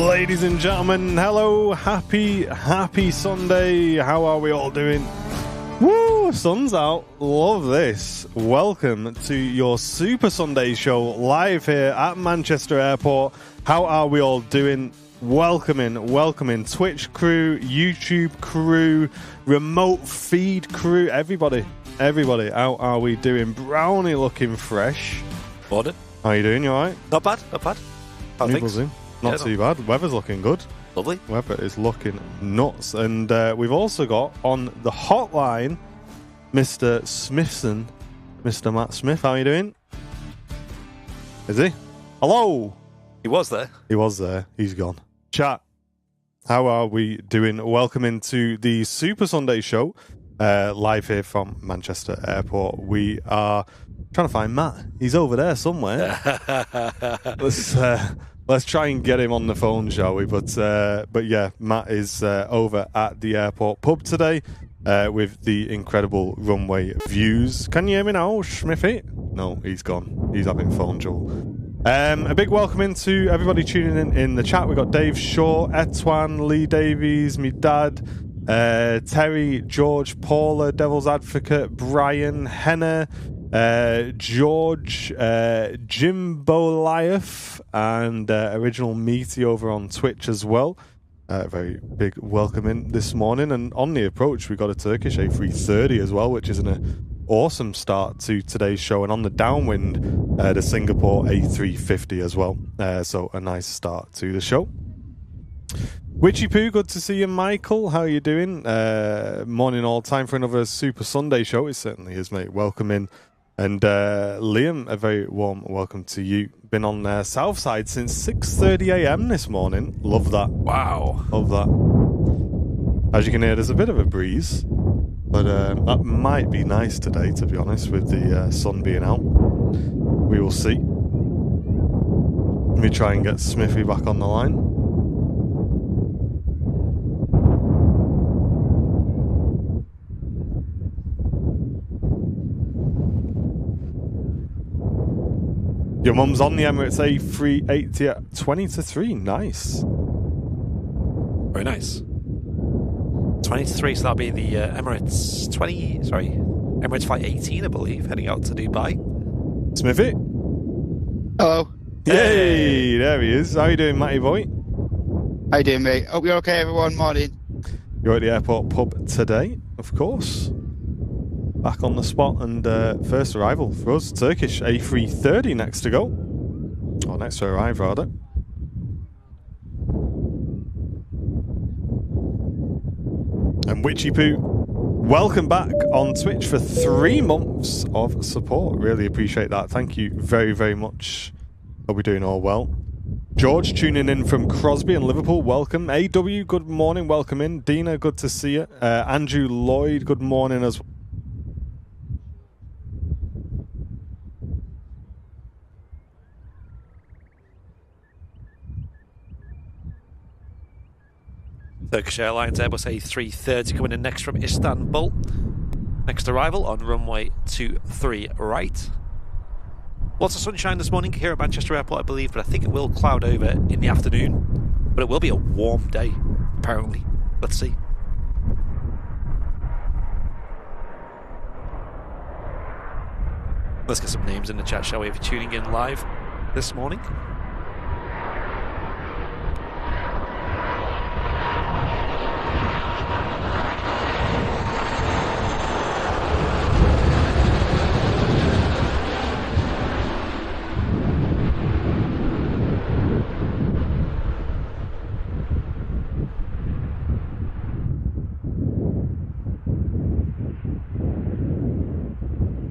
Ladies and gentlemen, hello, happy Sunday. How are we all doing? Woo, sun's out. Love this. Welcome to your Super Sunday show live here at Manchester Airport. How are we all doing? Welcoming Twitch crew, YouTube crew, remote feed crew, everybody. How are we doing? Brownie looking fresh. Morning. How are you doing? You alright? Not bad. How things? Not too bad. Weather's looking good. Lovely. Weather is looking nuts. And we've also got on the hotline Mr. Smithson, Mr. Matt Smith. How are you doing? Is he? Hello? He was there. He was there. He's gone. Chat. How are we doing? Welcome into the Super Sunday show, live here from Manchester Airport. We are trying to find Matt. He's over there somewhere. Let's try and get him on the phone, shall we? But yeah, Matt is over at the airport pub today with the incredible runway views. Can you hear me now, Smithy? No, he's gone. He's having phone trouble. A big welcome into everybody tuning in the chat. We've got Dave Shaw, Etwan, Lee Davies, me dad, Terry, George, Paula, Devil's Advocate, Brian, Henna, George, Jimbo Liaf, and Original Meaty over on Twitch as well. Very big welcome in this morning. And on the approach, we got a Turkish A330 as well, which is an awesome start to today's show. And on the downwind, the Singapore A350 as well. So a nice start to the show. Witchy Poo, good to see you, Michael. How are you doing? Morning all, time for another Super Sunday show. It certainly is, mate. Welcome in. And Liam, a very warm welcome to you. Been on Southside since 6:30 a.m. this morning. Love that. Wow. Love that. As you can hear, there's a bit of a breeze. But that might be nice today, to be honest, with the sun being out. We will see. Let me try and get Smithy back on the line. Your mum's on the Emirates A380 at 20 to 3. Nice. Very nice. 20 to 3, so that'll be the Emirates Flight 18, I believe, heading out to Dubai. Smithy? Hello. Yay! There he is. How you doing, Matty boy? How you doing, mate? Hope you're okay, everyone. Morning. You're at the airport pub today, of course. Back on the spot, and first arrival for us, Turkish A330 next to go. Or next to arrive, rather. And Witchy Poo, welcome back on Twitch for 3 months of support. Really appreciate that. Thank you very, very much. Hope we're doing all well. George tuning in from Crosby and Liverpool, welcome. AW, good morning, welcome in. Dina, good to see you. Andrew Lloyd, good morning as well. Turkish Airlines Airbus A330 coming in next from Istanbul. Next arrival on runway 23 right. Lots of sunshine this morning here at Manchester Airport, I believe, but I think it will cloud over in the afternoon. But it will be a warm day, apparently. Let's see. Let's get some names in the chat, shall we, if you're tuning in live this morning.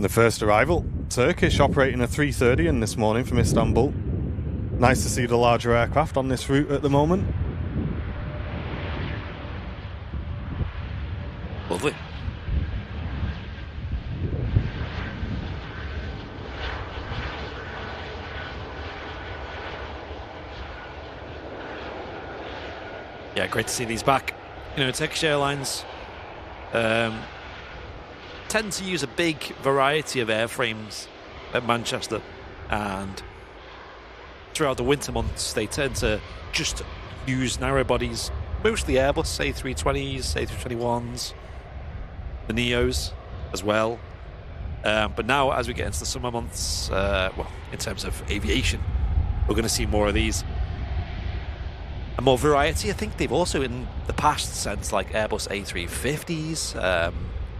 The first arrival, Turkish operating a 330 in this morning from Istanbul. Nice to see the larger aircraft on this route at the moment. Lovely. Yeah, great to see these back. You know, Turkish Airlines tend to use a big variety of airframes at Manchester, and throughout the winter months they tend to just used narrow bodies, mostly Airbus, A320s, A321s, the Neos as well. But now, as we get into the summer months, well, in terms of aviation, we're going to see more of these. And more variety. I think they've also, in the past, sent like Airbus A350s,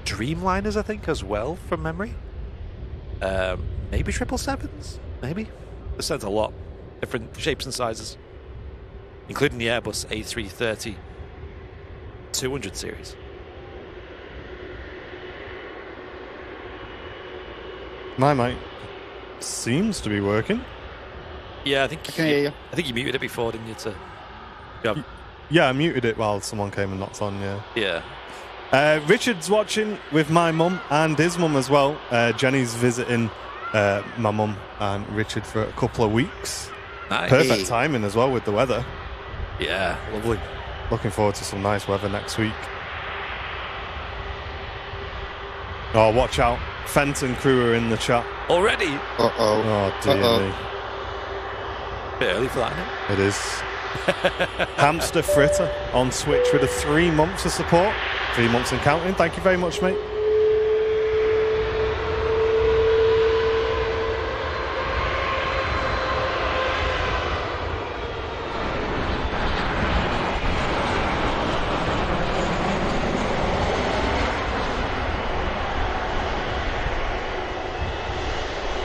Dreamliners, I think, as well, from memory. Maybe 777s, maybe. They've sent a lot, different shapes and sizes, including the Airbus A330 200 series. My mic seems to be working. Yeah, I think I can hear you. I think you muted it before, didn't you? Yeah, I muted it while someone came and knocked on, yeah. Yeah. Richard's watching with my mum and his mum as well. Jenny's visiting my mum and Richard for a couple of weeks. Nice. Perfect timing as well with the weather. Yeah, lovely. Looking forward to some nice weather next week. Oh, watch out. Fenton crew are in the chat. Already? Uh-oh. Oh, dear me. Bit early for that, isn't it? It is. Hamster Fritter on Switch with a 3 months of support. 3 months and counting. Thank you very much, mate.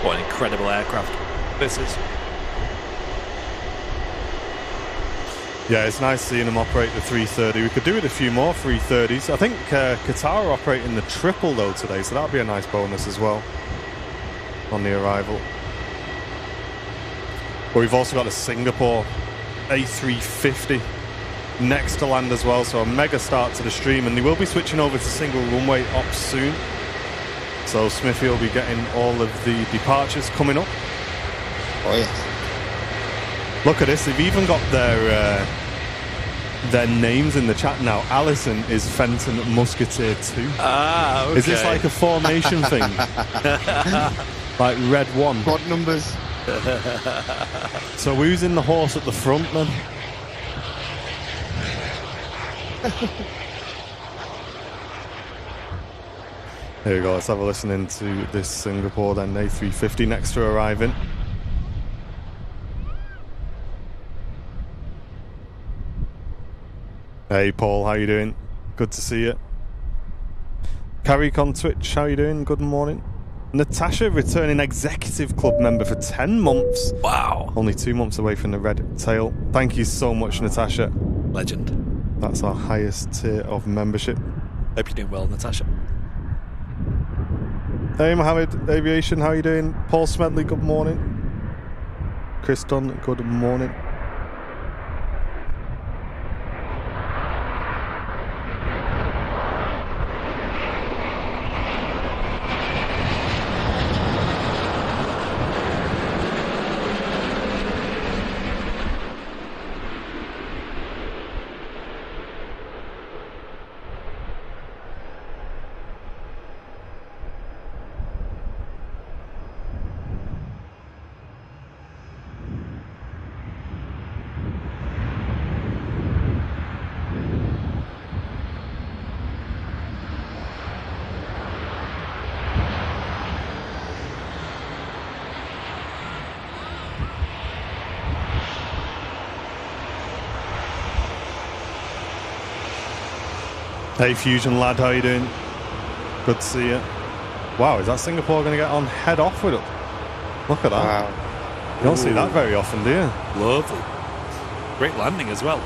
What an incredible aircraft this is. Yeah, it's nice seeing them operate the 330. We could do with a few more 330s. I think Qatar are operating the triple though today, so that'll be a nice bonus as well on the arrival. But we've also got a Singapore A350 next to land as well, so a mega start to the stream, and they will be switching over to single runway ops soon. So Smithy will be getting all of the departures coming up. Oh, yes. Look at this, they've even got their names in the chat now. Allison is Fenton Musketeer 2. Ah, okay. Is this like a formation thing? Like Red 1? What numbers? So who's in the horse at the front then? Here we go, let's have a listen into this Singapore then, A350 next to arriving. Hey Paul, how you doing? Good to see you. Carrick on Twitch, how you doing? Good morning. Natasha, returning executive club member for 10 months. Wow. Only 2 months away from the red tail. Thank you so much, Natasha. Legend. That's our highest tier of membership. Hope you're doing well, Natasha. Hey Mohammed, Aviation, how you doing? Paul Smedley, good morning. Chris Dunn, good morning. Hey Fusion lad, how you doing? Good to see you. Wow, is that Singapore going to get on head off with it? Look at that. Wow. You don't see that very often, do you? Lovely. Great landing as well.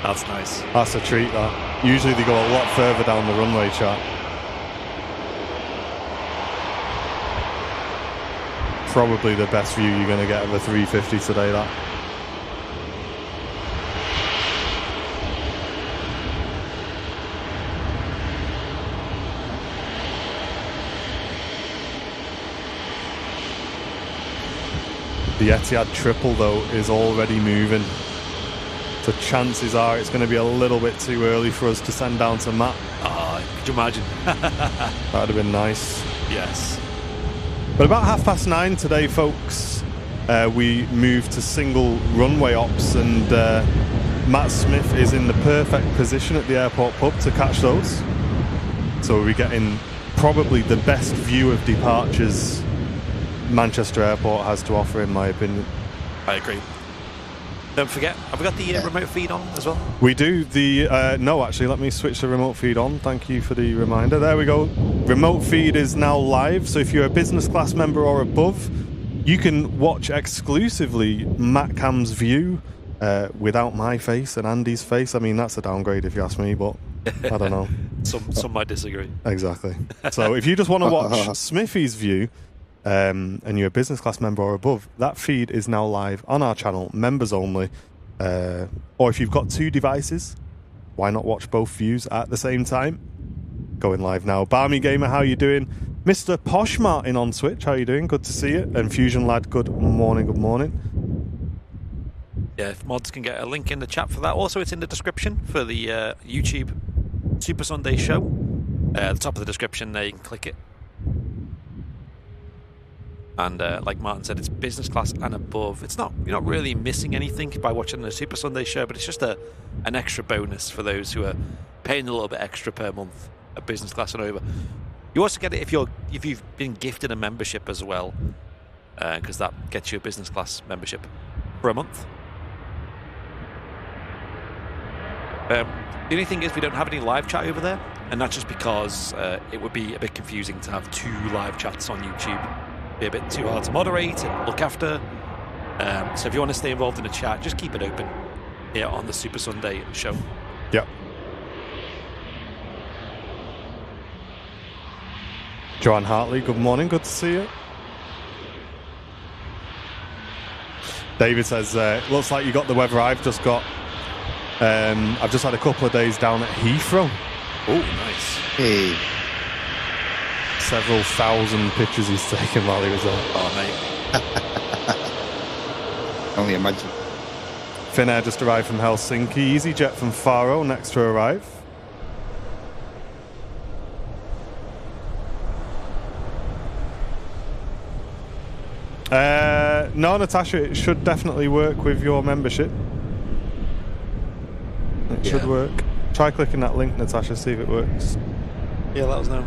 That's nice. That's a treat, that. Usually they go a lot further down the runway chart. Probably the best view you're going to get of a 350 today, that. The Etihad triple, though, is already moving. So chances are it's going to be a little bit too early for us to send down to Matt. Oh, you imagine? That would have been nice. Yes. But about 9:30 today, folks, we moved to single runway ops, and Matt Smith is in the perfect position at the airport pub to catch those. So we're getting probably the best view of departures Manchester Airport has to offer, in my opinion. I agree. Don't forget, have we got the remote feed on as well? We do. No, actually, let me switch the remote feed on. Thank you for the reminder. There we go. Remote feed is now live, so if you're a business class member or above, you can watch exclusively Matt Cam's view without my face and Andy's face. I mean, that's a downgrade if you ask me, but I don't know. Some might disagree. Exactly. So if you just want to watch Smithy's view, and you're a business class member or above, that feed is now live on our channel, members only. Or if you've got two devices, why not watch both views at the same time? Going live now. Barmy Gamer, how you doing? Mr. Posh Martin on Twitch, how you doing? Good to see you. And Fusion Lad, good morning, good morning. Yeah, if mods can get a link in the chat for that. Also, it's in the description for the YouTube Super Sunday show. At the top of the description there, you can click it. And like Martin said, it's business class and above. You're not really missing anything by watching the Super Sunday show, but it's just an extra bonus for those who are paying a little bit extra per month at business class and over. You also get it if you've been gifted a membership as well, because that gets you a business class membership for a month. The only thing is we don't have any live chat over there, and that's just because it would be a bit confusing to have two live chats on YouTube. Be a bit too hard to moderate and look after. So if you want to stay involved in the chat, just keep it open here on the Super Sunday show. Yep. Joanne Hartley, good morning. Good to see you. David says, looks like you got the weather I've just got. I've just had a couple of days down at Heathrow. Oh, nice. Hey. Several thousand pictures he's taken while he was there. Oh, mate. Only imagine. Finnair just arrived from Helsinki. EasyJet from Faro next to arrive. No, Natasha, it should definitely work with your membership. It should work. Try clicking that link, Natasha, see if it works. Yeah, let us know.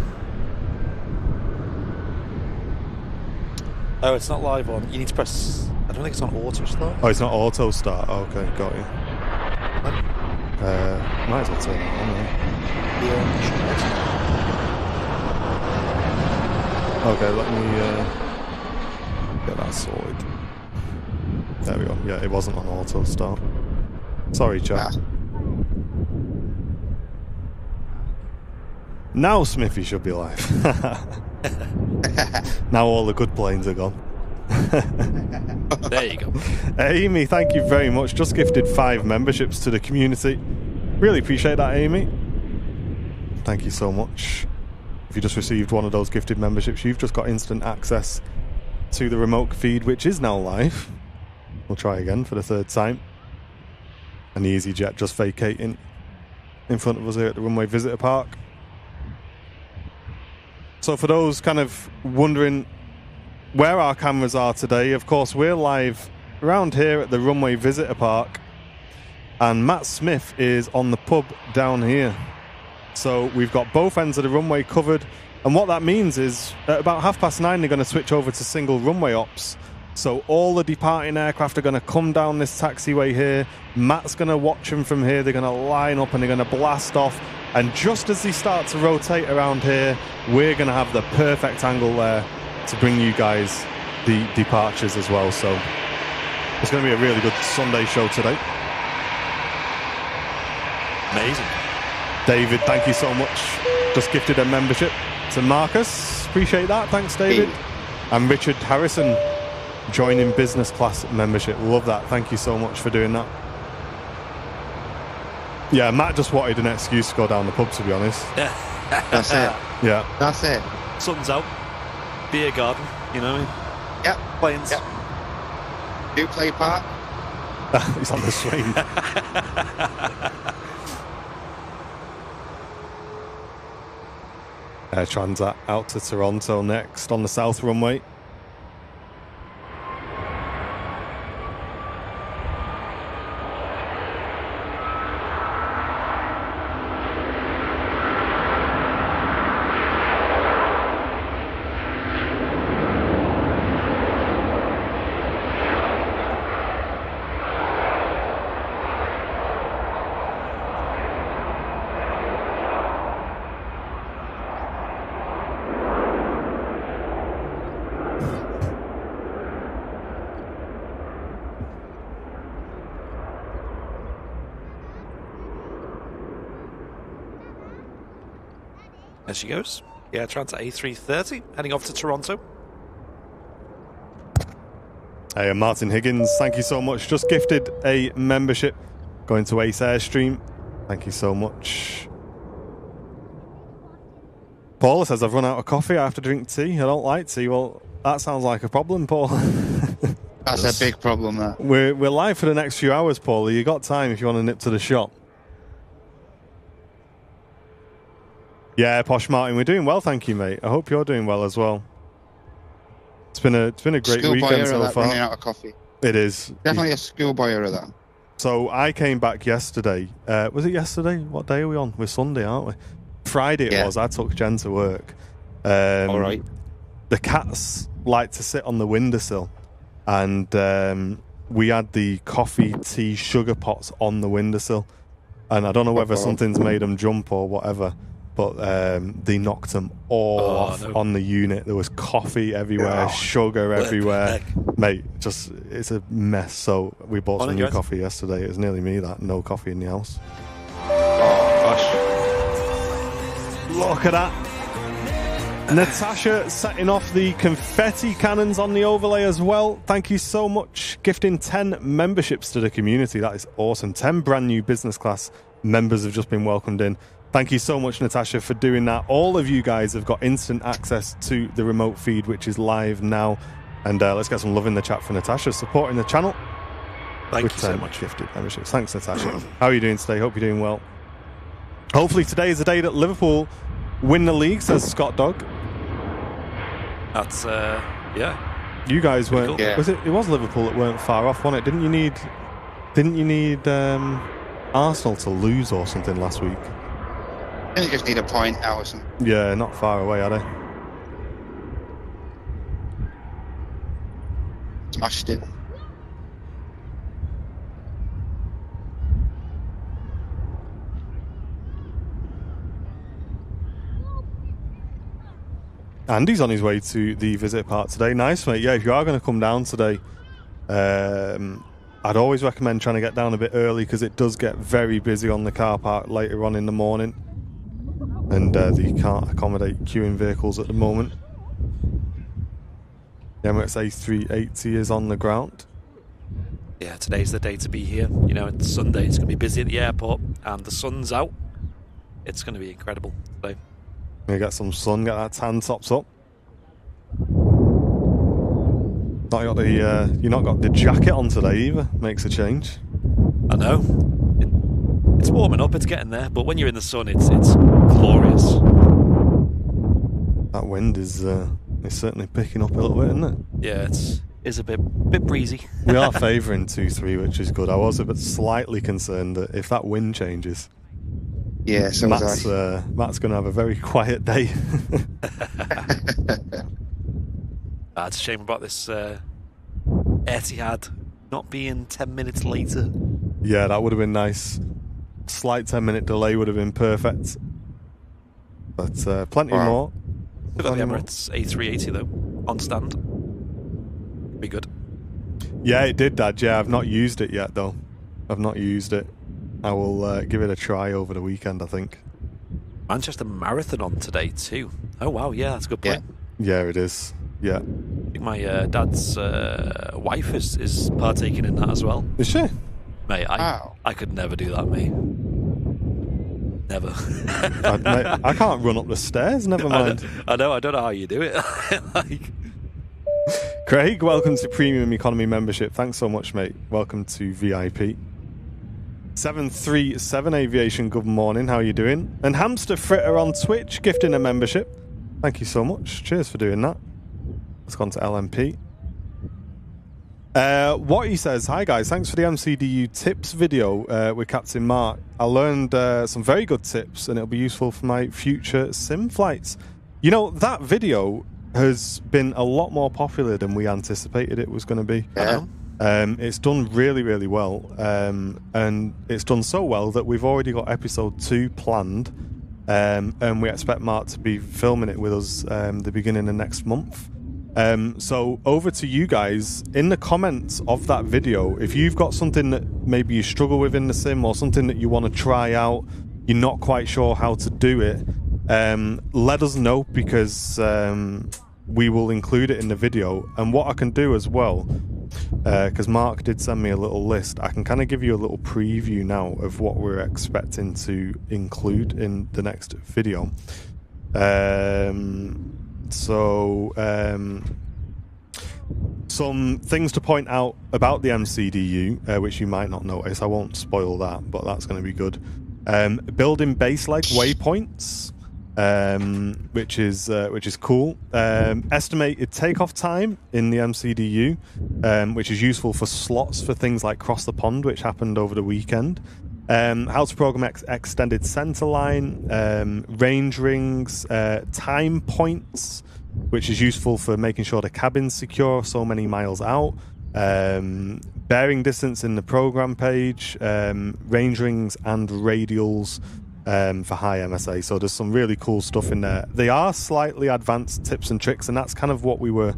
Oh, it's not live on. You need to press. I don't think it's on auto start. Oh, it's not auto start. Oh, okay, got you. Might as well turn it on. Yeah. Okay, let me get that sorted. There we go. Yeah, it wasn't on auto start. Sorry, chat. Now Smithy should be live. Now all the good planes are gone. There you go. Amy, thank you very much. Just gifted 5 memberships to the community. Really appreciate that, Amy. Thank you so much. If you just received one of those gifted memberships, you've just got instant access to the remote feed, which is now live. We'll try again for the 3rd time. And the EasyJet just vacating in front of us here at the Runway Visitor Park. So for those kind of wondering where our cameras are today, of course, we're live around here at the Runway Visitor Park, and Matt Smith is on the pub down here. So we've got both ends of the runway covered, and what that means is at about 9:30 they're going to switch over to single runway ops. So all the departing aircraft are going to come down this taxiway here. Matt's going to watch them from here. They're going to line up and they're going to blast off. And just as they start to rotate around here, we're going to have the perfect angle there to bring you guys the departures as well. So it's going to be a really good Sunday show today. Amazing. David, thank you so much. Just gifted a membership to Marcus. Appreciate that. Thanks, David. Hey. And Richard Harrison joining business class membership. Love that. Thank you so much for doing that. Yeah, Matt just wanted an excuse to go down the pub, to be honest. That's it. Yeah. That's it. Sun's out. Beer garden, you know. Yep. Planes. Yep. Do play part. He's on the swing. Air Transat out to Toronto next on the south runway. There she goes. Yeah, Transat A330 heading off to Toronto. Hey, Martin Higgins, thank you so much. Just gifted a membership going to Ace Airstream. Thank you so much. Paula says, I've run out of coffee. I have to drink tea. I don't like tea. Well, that sounds like a problem, Paula. That's a big problem, that. We're live for the next few hours, Paula. You got time if you want to nip to the shop. Yeah, Posh Martin, we're doing well, thank you, mate. I hope you're doing well as well. It's been a great weekend so far. Running out of coffee. It is Definitely a schoolboy error, that. So I came back yesterday. Was it yesterday? What day are we on? We're Sunday, aren't we? Friday it was. I took Jen to work. All right. The cats like to sit on the windowsill, and we had the coffee, tea, sugar pots on the windowsill, and I don't know whether something's made them jump or whatever. But they knocked them all off on the unit. There was coffee everywhere, sugar everywhere. Mate, it's a mess. So we bought some new coffee yesterday. It was nearly me that. No coffee in the house. Oh, gosh. Look at that. Natasha setting off the confetti cannons on the overlay as well. Thank you so much. Gifting 10 memberships to the community. That is awesome. 10 brand new business class members have just been welcomed in. Thank you so much, Natasha, for doing that. All of you guys have got instant access to the remote feed, which is live now. And let's get some love in the chat for Natasha, supporting the channel. Thank you so much. Gifted memberships. Thanks, Natasha. How are you doing today? Hope you're doing well. Hopefully today is the day that Liverpool win the league, says Scott Dog. That's, yeah. You guys weren't... Cool. Yeah. It was Liverpool that weren't far off, wasn't it? Didn't you need Arsenal to lose or something last week? I think you just need a point, Allison. Yeah, not far away, are they? Smashed it. Andy's on his way to the visit part today. Nice, mate. Yeah, if you are going to come down today, I'd always recommend trying to get down a bit early because it does get very busy on the car park later on in the morning. And they can't accommodate queuing vehicles at the moment. The Emirates A380 is on the ground. Yeah, today's the day to be here. You know, it's Sunday. It's going to be busy at the airport, and the sun's out. It's going to be incredible today. You get some sun, get that tan tops up. You've not got the jacket on today either. Makes a change. I know. It's warming up, it's getting there, but when you're in the sun, it's glorious. That wind is certainly picking up a little bit, isn't it? Yeah, it's a bit breezy. We are favouring 2-3, which is good. I was a bit slightly concerned that if that wind changes, yeah, so Matt's going to have a very quiet day. It's a shame about this Etihad not being 10 minutes later. Yeah, that would have been nice. Slight 10-minute delay would have been perfect. But plenty more. We've got the Emirates A380 though, on stand. Be good. Yeah, it did, Dad. Yeah, I've not used it yet though. I've not used it. I will give it a try over the weekend, I think. Manchester Marathon on today too. Oh wow, yeah, that's a good point. Yeah, it is. Yeah. I think my dad's wife is partaking in that as well. Is she? Mate, I could never do that, mate. Never. I can't run up the stairs, never mind. I know, I don't know how you do it. Craig, welcome to Premium Economy membership. Thanks so much, mate. Welcome to VIP. 737 Aviation, good morning. How are you doing? And Hamster Fritter on Twitch, gifting a membership. Thank you so much. Cheers for doing that. Let's go on to LMP. What he says, hi guys, thanks for the MCDU tips video with Captain Mark. I learned some very good tips and it'll be useful for my future sim flights. You know, that video has been a lot more popular than we anticipated it was going to be. Yeah. It's done really, really well. And it's done so well that we've already got episode 2 planned. And we expect Mark to be filming it with us the beginning of next month. So over to you guys. In the comments of that video, if you've got something that maybe you struggle with in the sim or something that you want to try out, you're not quite sure how to do it, let us know, because we will include it in the video. And what I can do as well, because Mark did send me a little list, I can kind of give you a little preview now of what we're expecting to include in the next video. Some things to point out about the MCDU, which you might not notice. I won't spoil that, but that's going to be good. Building base leg waypoints, which is cool. Estimated takeoff time in the MCDU, which is useful for slots for things like Cross the Pond, which happened over the weekend. How to program extended center line, range rings, time points, which is useful for making sure the cabin's secure so many miles out. Bearing distance in the program page, range rings and radials for high MSA. So there's some really cool stuff in there. They are slightly advanced tips and tricks, and that's kind of what we were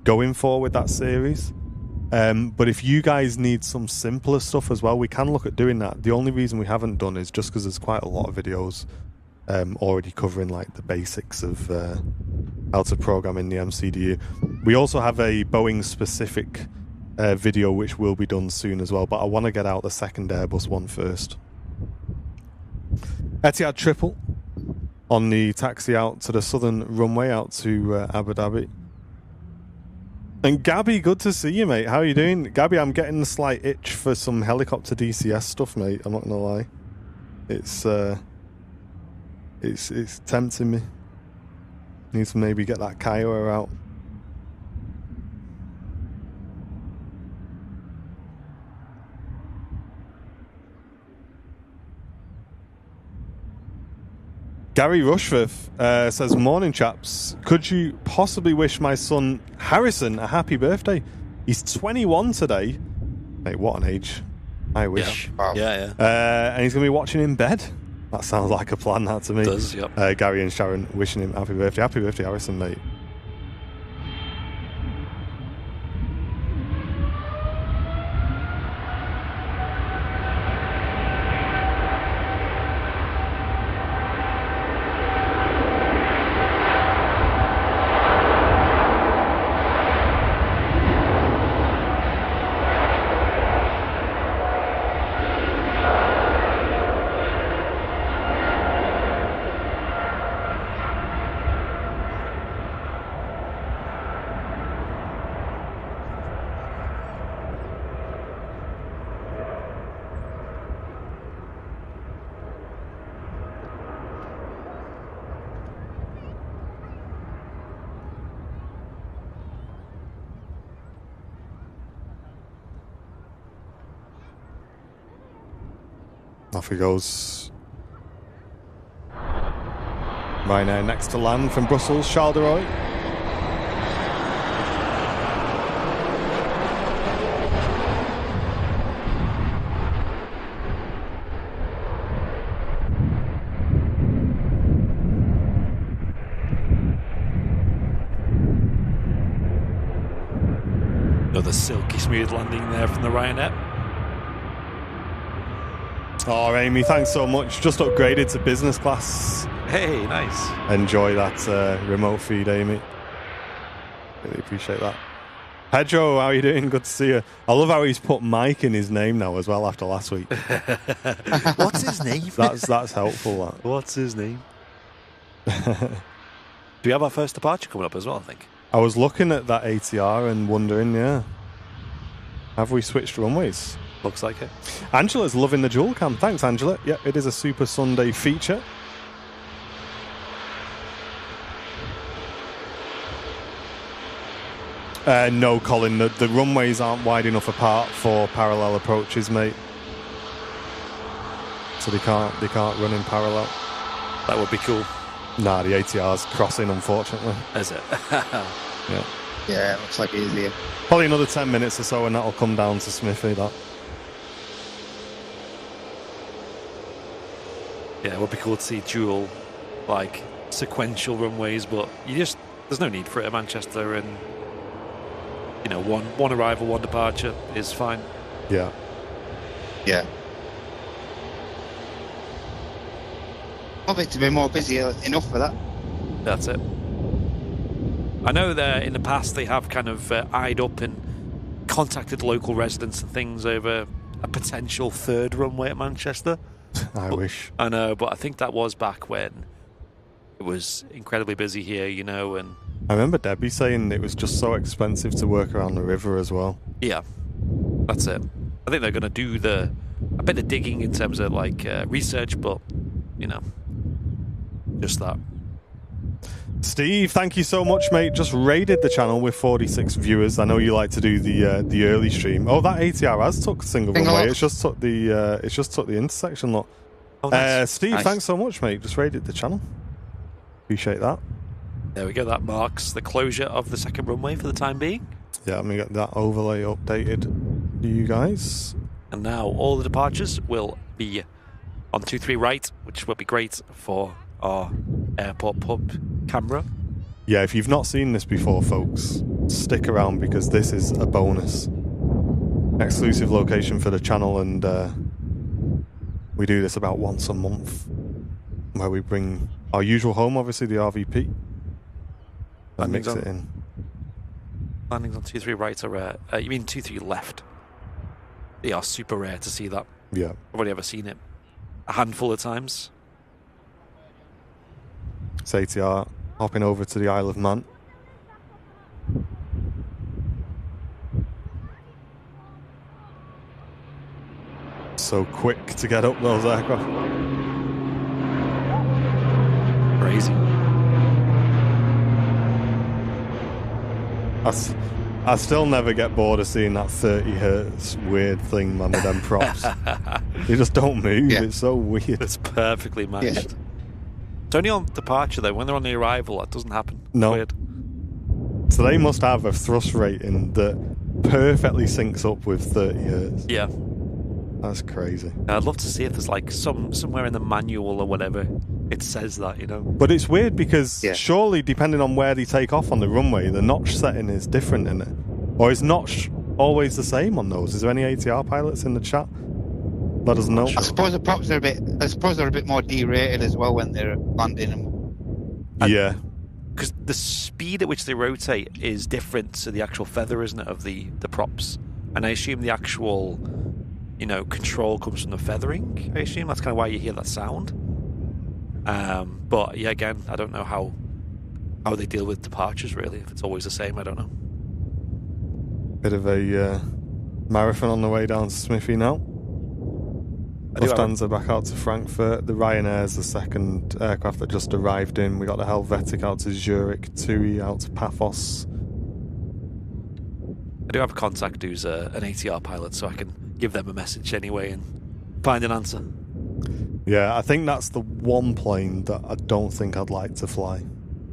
going for with that series. But if you guys need some simpler stuff as well, we can look at doing that. The only reason we haven't done is just because there's quite a lot of videos already covering like the basics of how to program in the MCDU. We also have a Boeing specific video which will be done soon as well, but I want to get out the second Airbus one first. Etihad triple on the taxi out to the southern runway out to Abu Dhabi. And Gabby, good to see you, mate. How are you doing? Gabby, I'm getting a slight itch for some helicopter DCS stuff, mate. I'm not gonna lie. It's tempting me. Need to maybe get that Kiowa out. Gary Rushforth says, morning chaps, could you possibly wish my son Harrison a happy birthday? He's 21 today. Mate, what an age. I wish. Yeah. Wow. Yeah. And he's going to be watching in bed. That sounds like a plan, that to me. It does, yep. Gary and Sharon wishing him happy birthday. Happy birthday, Harrison, mate. Off he goes. Ryanair next to land from Brussels, Charles de Roy. Another silky smooth landing there from the Ryanair. Oh, Amy, thanks so much. Just upgraded to business class. Hey, nice. Enjoy that remote feed, Amy. Really appreciate that. Pedro, how are you doing? Good to see you. I love how he's put Mike in his name now as well after last week. What's his name? That's helpful. That. What's his name? Do we have our first departure coming up as well, I think? I was looking at that ATR and wondering, have we switched runways? Looks like it. Angela's loving the dual cam. Thanks, Angela. Yep, it is a Super Sunday feature. No, Colin, the runways aren't wide enough apart for parallel approaches, mate. So they can't run in parallel. That would be cool. Nah, the ATR's crossing, unfortunately. Is it? Yeah. Yeah, it looks like it is here. Probably another 10 minutes or so, and that'll come down to Smithy, that. Yeah, it would be cool to see dual, like, sequential runways, but there's no need for it at Manchester, and, you know, one arrival, one departure is fine. Yeah. Yeah. Want it to be more busy enough for that. That's it. I know that in the past they have kind of eyed up and contacted local residents and things over a potential third runway at Manchester. I wish. I know, but I think that was back when it was incredibly busy here, you know, and... I remember Debbie saying it was just so expensive to work around the river as well. Yeah, that's it. I think they're going to do a bit of digging in terms of, like, research, but, you know, just that. Steve, thank you so much, mate. Just raided the channel with 46 viewers. I know you like to do the early stream. Oh, that ATR has took single runway. It's just took the intersection. Look, Oh, nice. Steve, Nice. thanks so much, mate. Just raided the channel. Appreciate that. There we go. That marks the closure of the second runway for the time being. Yeah, let me get that overlay updated to you guys. And now all the departures will be on 23 right, which will be great for our airport pub camera. Yeah, if you've not seen this before, folks, stick around because this is a bonus. Exclusive location for the channel, and we do this about once a month, where we bring our usual home, obviously the RVP, and mix it in. Landings on 23 right are rare. You mean 23 left? They are super rare to see that. Yeah. I've only ever seen it a handful of times. It's ATR hopping over to the Isle of Man. So quick to get up those aircraft. Crazy. I still never get bored of seeing that 30 hertz weird thing, man, with them props. They just don't move. Yeah. It's so weird. It's perfectly matched. Yeah. It's only on departure, though. When they're on the arrival, that doesn't happen. No. Weird. So they must have a thrust rating that perfectly syncs up with 30 hertz. Yeah. That's crazy. I'd love to see if there's like somewhere in the manual or whatever it says that, you know. But it's weird because Yeah. surely, depending on where they take off on the runway, the notch setting is different, isn't it? Or is notch always the same on those? Is there any ATR pilots in the chat? Let us know. I suppose the props are a bit. I suppose they're a bit more derated as well when they're landing. And Yeah. Because the speed at which they rotate is different to the actual feather, isn't it, of the props? And I assume the actual, you know, control comes from the feathering. I assume that's kind of why you hear that sound. But yeah, again, I don't know how they deal with departures really. If it's always the same, I don't know. Bit of a marathon on the way down to Smithy now. I do have a- Lufthansa back out to Frankfurt. The Ryanair's the second aircraft that just arrived in. We got the Helvetic out to Zurich, TUI out to Paphos. I do have a contact who's an ATR pilot, so I can give them a message anyway and find an answer. Yeah, I think that's the one plane that I don't think I'd like to fly.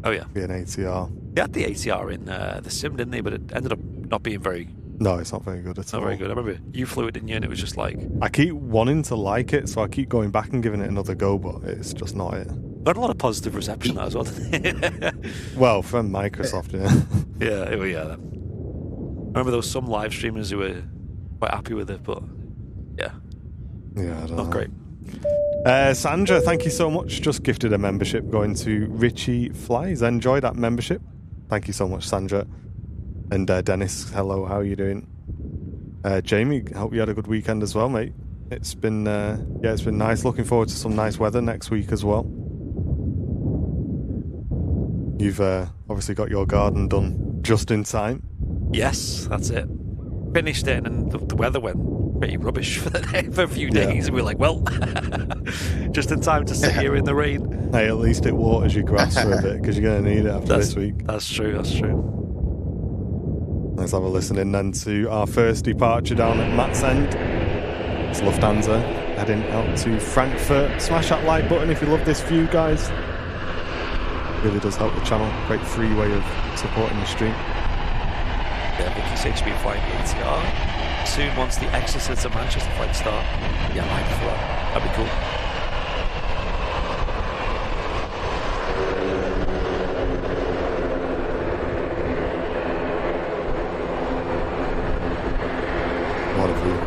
Oh yeah, Be an ATR. they had the ATR in the sim, didn't they? But it ended up not being very, No, it's not very good at all. not very good. I remember you flew it, didn't you? And it was just like I keep wanting to like it, so I keep going back and giving it another go, but it's just not it. got a lot of positive reception as well. Didn't it? Well, from Microsoft, yeah. Yeah, yeah. I remember there was some live streamers who were quite happy with it, but yeah, Yeah, I don't not know. great. Sandra, thank you so much. Just gifted a membership going to Richie Flies. Enjoy that membership. Thank you so much, Sandra. And Dennis, hello, how are you doing? Jamie, hope you had a good weekend as well, mate. It's been it's been nice. Looking forward to some nice weather next week as well. You've obviously got your garden done just in time. Yes, that's it. Finished it, and then the weather went pretty rubbish for the day, for a few days, and we were like, well, just in time to sit here in the rain. Hey, at least it waters your grass for a bit because you're going to need it after this week. That's true. That's true. Let's have a listen in then to our first departure down at Matt's end. It's Lufthansa heading out to Frankfurt. Smash that like button if you love this view, guys. It really does help the channel. Great free way of supporting the stream. Yeah, Vicky said she'll be flying the ATR. Soon, once the Exeter to Manchester flight start. Yeah, I'm hyped for that. That'd be cool. What a view.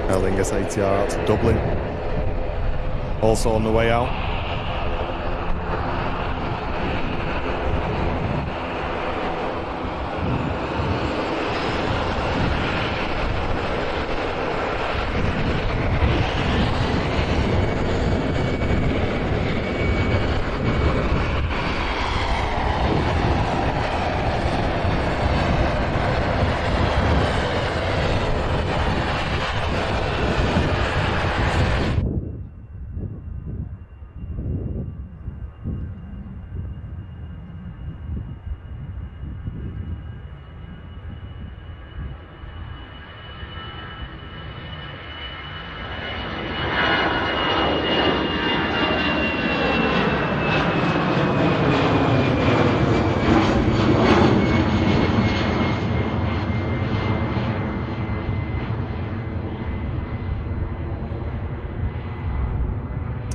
Aer Lingus ATR out to Dublin. Also on the way out.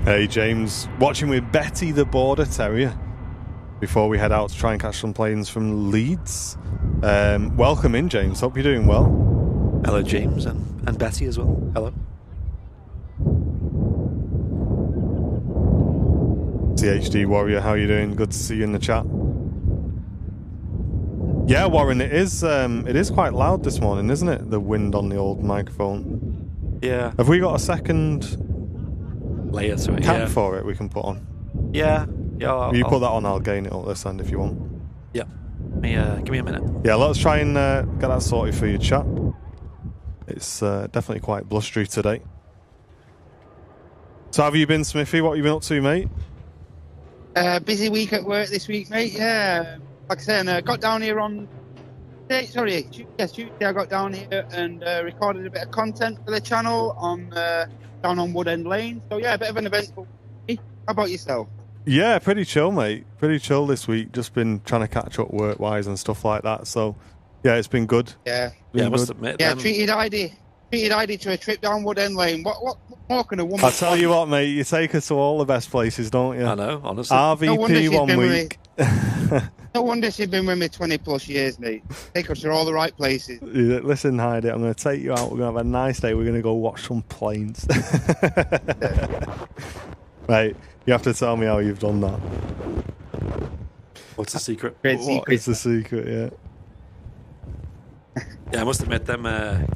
Hey James, watching with Betty the Border Terrier before we head out to try and catch some planes from Leeds. Welcome in, James. Hope you're doing well. Hello, James, and Betty as well. Hello. THD Warrior, how you doing? Good to see you in the chat. Yeah, Warren, it is quite loud this morning, isn't it? The wind on the old microphone. Yeah. Have we got a second Layer to it, cap for it we can put on? Yeah. Yeah. If you put that on, I'll gain it up this end if you want. Yeah. Give me a minute. Yeah, let's try and get that sorted for your chat. It's definitely quite blustery today. So how have you been, Smithy? What have you been up to, mate? Busy week at work this week, mate. Yeah, like I said, I got down here on Tuesday. I got down here and recorded a bit of content for the channel on down on Wood End Lane. So yeah, a bit of an eventful week. How about yourself? Yeah, pretty chill, mate. Pretty chill this week. Just been trying to catch up work-wise and stuff like that. So yeah, it's been good. Yeah. I must admit. Yeah, treated ID to a trip down Wood End Lane. What more can a woman? I tell you what, mate. You take us to all the best places, don't you? I know, honestly. RVP No 1 week. No wonder she's been with me 20 plus years, mate. Take us to all the right places. Listen, Heidi, I'm going to take you out. We're going to have a nice day. We're going to go watch some planes. Right, you have to tell me how you've done that. What's the secret? Great What secret. is the secret, yeah. Yeah, I must admit, them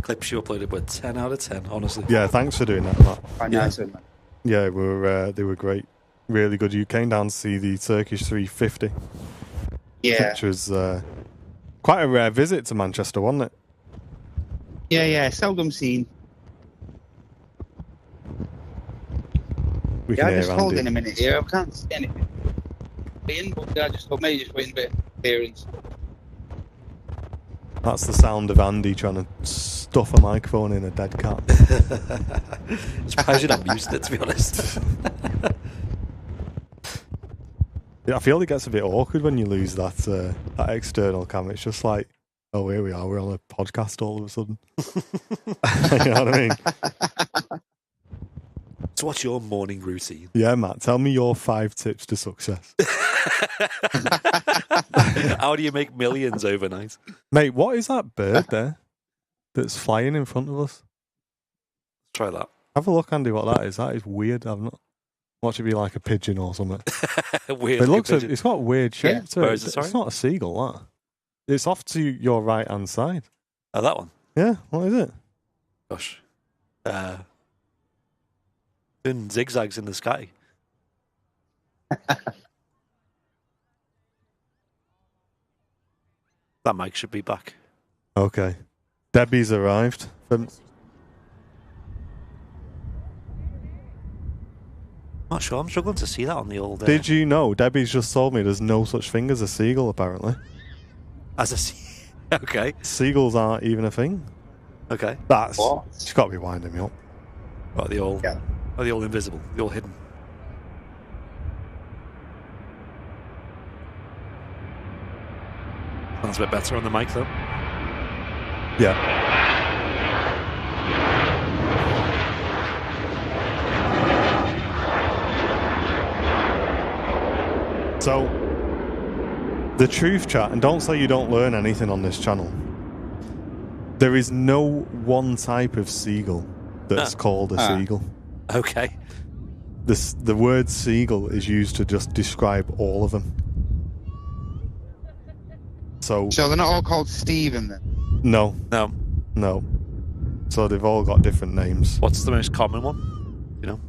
clips you uploaded were 10 out of 10, honestly. Yeah, thanks for doing that, Matt. Quite nice, man. Yeah, they were great. Really good. You came down to see the Turkish 350. Yeah. Which was quite a rare visit to Manchester, wasn't it? Yeah, seldom seen. We Yeah, can I just hear hold Andy. in a minute here. I can't see anything. But I just thought maybe just waiting a bit of clearance. That's the sound of Andy trying to stuff a microphone in a dead cat. Surprised you're not used to it, to be honest. Yeah, I feel it gets a bit awkward when you lose that external cam. It's just like, oh, here we are. We're on a podcast all of a sudden. You know what I mean? So what's your morning routine? Yeah, Matt, tell me your 5 tips to success. How do you make millions overnight? Mate, what is that bird there that's flying in front of us? Try that. Have a look, Andy, what that is. That is weird. I've not watched it be like a pigeon or something. Weird. It looks, it's got a weird shape to Where it. is it, sorry? It's not a seagull, that. It's off to your right-hand side. Oh, that one. Yeah, what is it? Gosh. Doing zigzags in the sky. That mic should be back. Okay. Debbie's arrived. Not sure. I'm struggling to see that on the old. Did you know? Debbie's just told me there's no such thing as a seagull, apparently. As a okay. Seagulls aren't even a thing. Okay. What? She's got to be winding me up. Right, the all. Yeah. Oh, the all invisible. The all hidden. Sounds a bit better on the mic, though. Yeah. So, the truth, chat, and don't say you don't learn anything on this channel. There is no one type of seagull that's called a seagull. Okay. The word seagull is used to just describe all of them. So they're not all called Stephen then? No. No. So they've all got different names. What's the most common one? You know?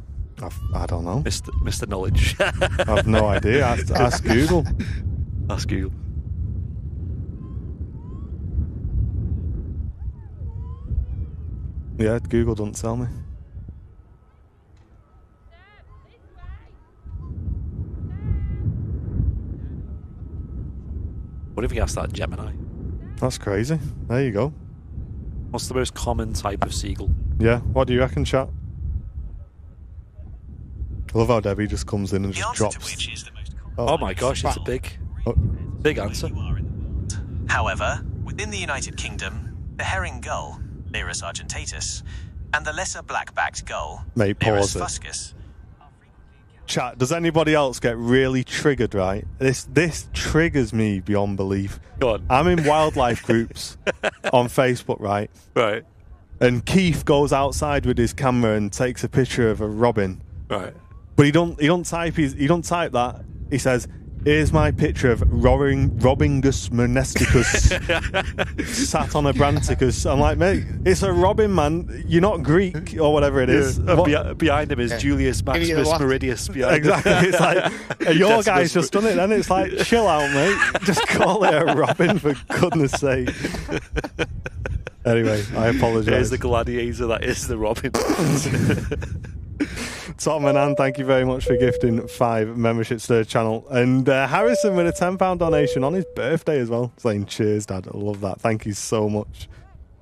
I don't know. Mr. Knowledge. I've no idea. Ask Google. Ask Google. Yeah, Google doesn't tell me. What if you asked that Gemini? That's crazy. There you go. What's the most common type of seagull? Yeah, what do you reckon, chat? I love how Debbie just comes in and just drops. Oh my gosh, it's a big answer. However, within the United Kingdom, the herring gull, Lyrus argentatus, and the lesser black-backed gull, Mate, Lyrus pause it. fuscus. Chat, does anybody else get really triggered, right? This triggers me beyond belief. Go on. I'm in wildlife groups on Facebook, right? Right. And Keith goes outside with his camera and takes a picture of a robin. Right. But he don't type that. He says, "Here's my picture of Robingus monesticus sat on a branticus." I'm like, mate, it's a robin, man. You're not Greek or whatever it is. And behind him is Julius Maximus Meridius. Behind Exactly. him. It's like, your guy's just done it then. It's like, chill out, mate. Just call it a robin, for goodness sake. Anyway, I apologise. There's the gladiator, that is the robin. Tom and Anne, thank you very much for gifting 5 memberships to the channel. And Harrison with a £10 donation on his birthday as well, saying cheers, Dad. I love that. Thank you so much.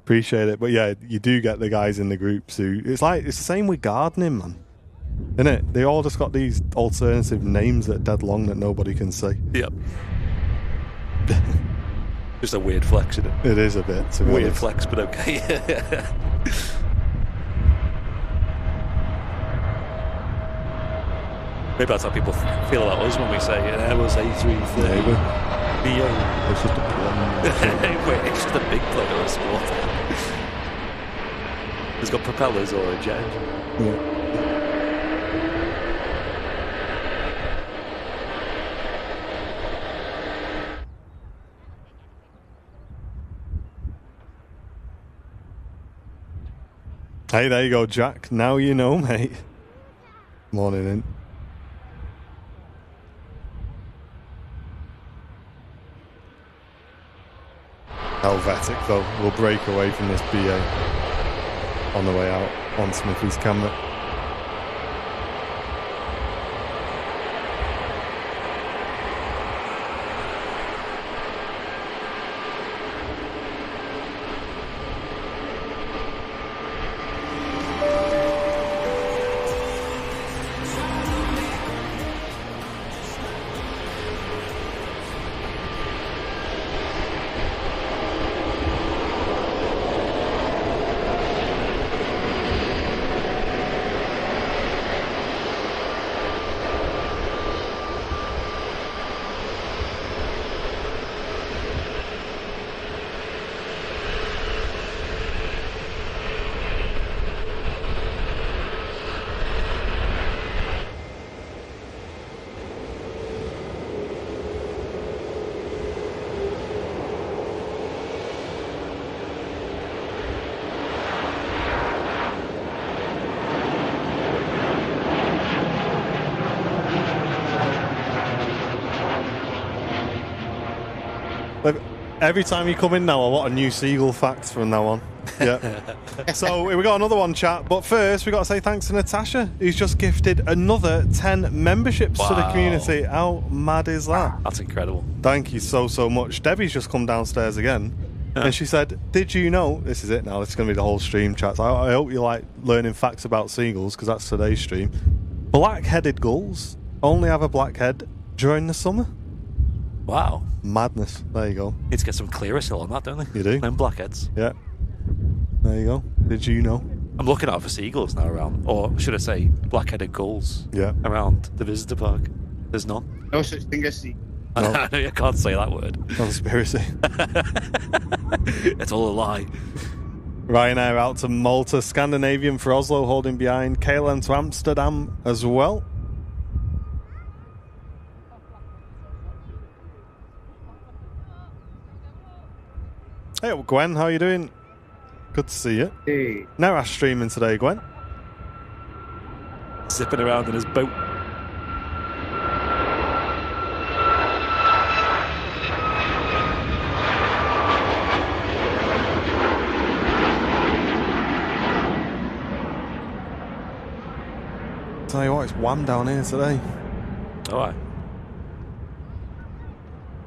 Appreciate it. But yeah, you do get the guys in the groups who, it's the same with gardening, man. Isn't it? They all just got these alternative names that are dead long that nobody can say. Yep. Just a weird flex, isn't it? It is a bit. To be Weird honest. flex, but okay. Maybe that's how people feel about us when we say Airbus A330. Maybe. BA. It's just a plane. Wait, it's just a big plane or a small plane. It's got propellers or a jet engine. Yeah. Hey, there you go, Jack. Now you know, mate. Morning in. Helvetic, though, will break away from this BA on the way out on Smithy's camera. Every time you come in now, I want a new seagull fact from now on. Yeah. So we got another one, chat. But first, we got to say thanks to Natasha, who's just gifted another 10 memberships to the community. How mad is that? That's incredible. Thank you so much. Debbie's just come downstairs again. And she said, did you know, this is it now, this is going to be the whole stream, chat. I hope you like learning facts about seagulls, because that's today's stream. Black-headed gulls only have a black head during the summer. Wow. Madness. There you go. Need to get some clearer still on that, don't they? You do? Them blackheads. Yeah. There you go. Did you know? I'm looking out for seagulls now around, or should I say black-headed gulls around the visitor park. There's none. No such thing as sea. No. I know you can't say that word. Conspiracy. It's all a lie. Ryanair out to Malta, Scandinavian for Oslo holding behind, KLM to Amsterdam as well. Hey, Gwen, how you doing? Good to see you. Hey. Now streaming today, Gwen. Zipping around in his boat. Tell you what, it's wham down here today. Alright.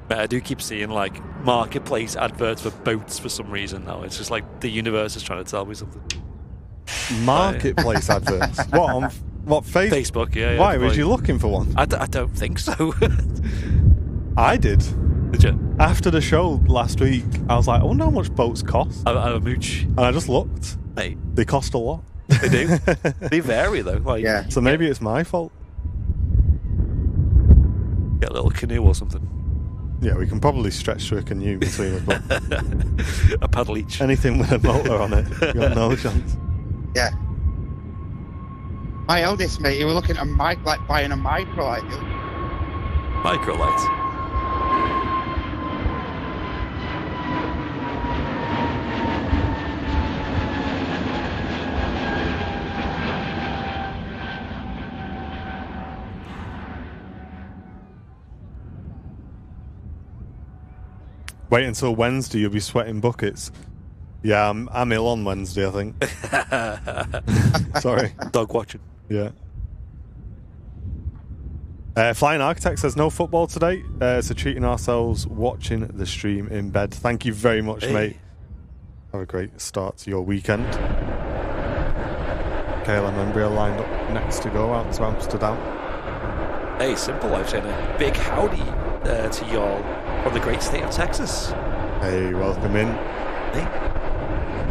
But I do keep seeing like marketplace adverts for boats for some reason now. It's just like the universe is trying to tell me something. Marketplace adverts? What, on Facebook, yeah. Why, was you looking for one? I don't think so. I did. Did you? After the show last week, I was like, I wonder how much boats cost. I have a mooch. And I just looked. Mate. They cost a lot. They do. They vary though. Like, Yeah. So maybe it's my fault. Get a little canoe or something. Yeah, we can probably stretch to a canoe between us, but A paddle each. anything with a motor on it, you got no chance. Yeah. My eldest mate, he was looking at buying a microlight. Microlight. Wait until Wednesday, you'll be sweating buckets. Yeah, I'm ill on Wednesday, I think. Sorry. Dog watching. Yeah. Flying Architect says no football today, so treating ourselves watching the stream in bed. Thank you very much, mate. Have a great start to your weekend. KLM Embryo lined up next to go out to Amsterdam. Hey, Simple Life saying a big howdy to y'all from the great state of Texas. Hey, welcome in. Hey.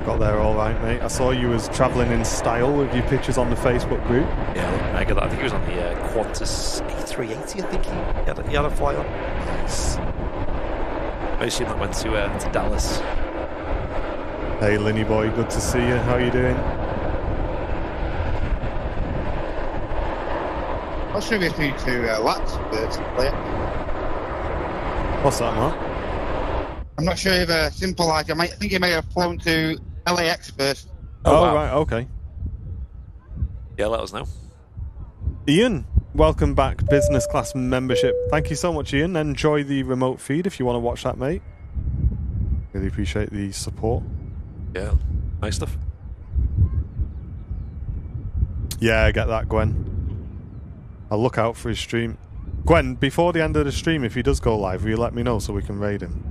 Got there all right, mate. I saw you was travelling in style with your pictures on the Facebook group. Yeah, I got that. I think he was on the Qantas A380. I think he had a fly on. Nice. I assume that went to Dallas. Hey, Linny boy, good to see you. How you doing? I'll show you through to Lats player. What's that, Matt? I'm not sure if Simple Life. I think he may have flown to LAX first. Oh, wow. right, okay. Yeah, let us know. Ian, welcome back. Business class membership. Thank you so much, Ian. Enjoy the remote feed if you want to watch that, mate. Really appreciate the support. Yeah, nice stuff. Yeah, I get that, Gwen. I'll look out for his stream. Gwen, before the end of the stream, if he does go live, will you let me know so we can raid him?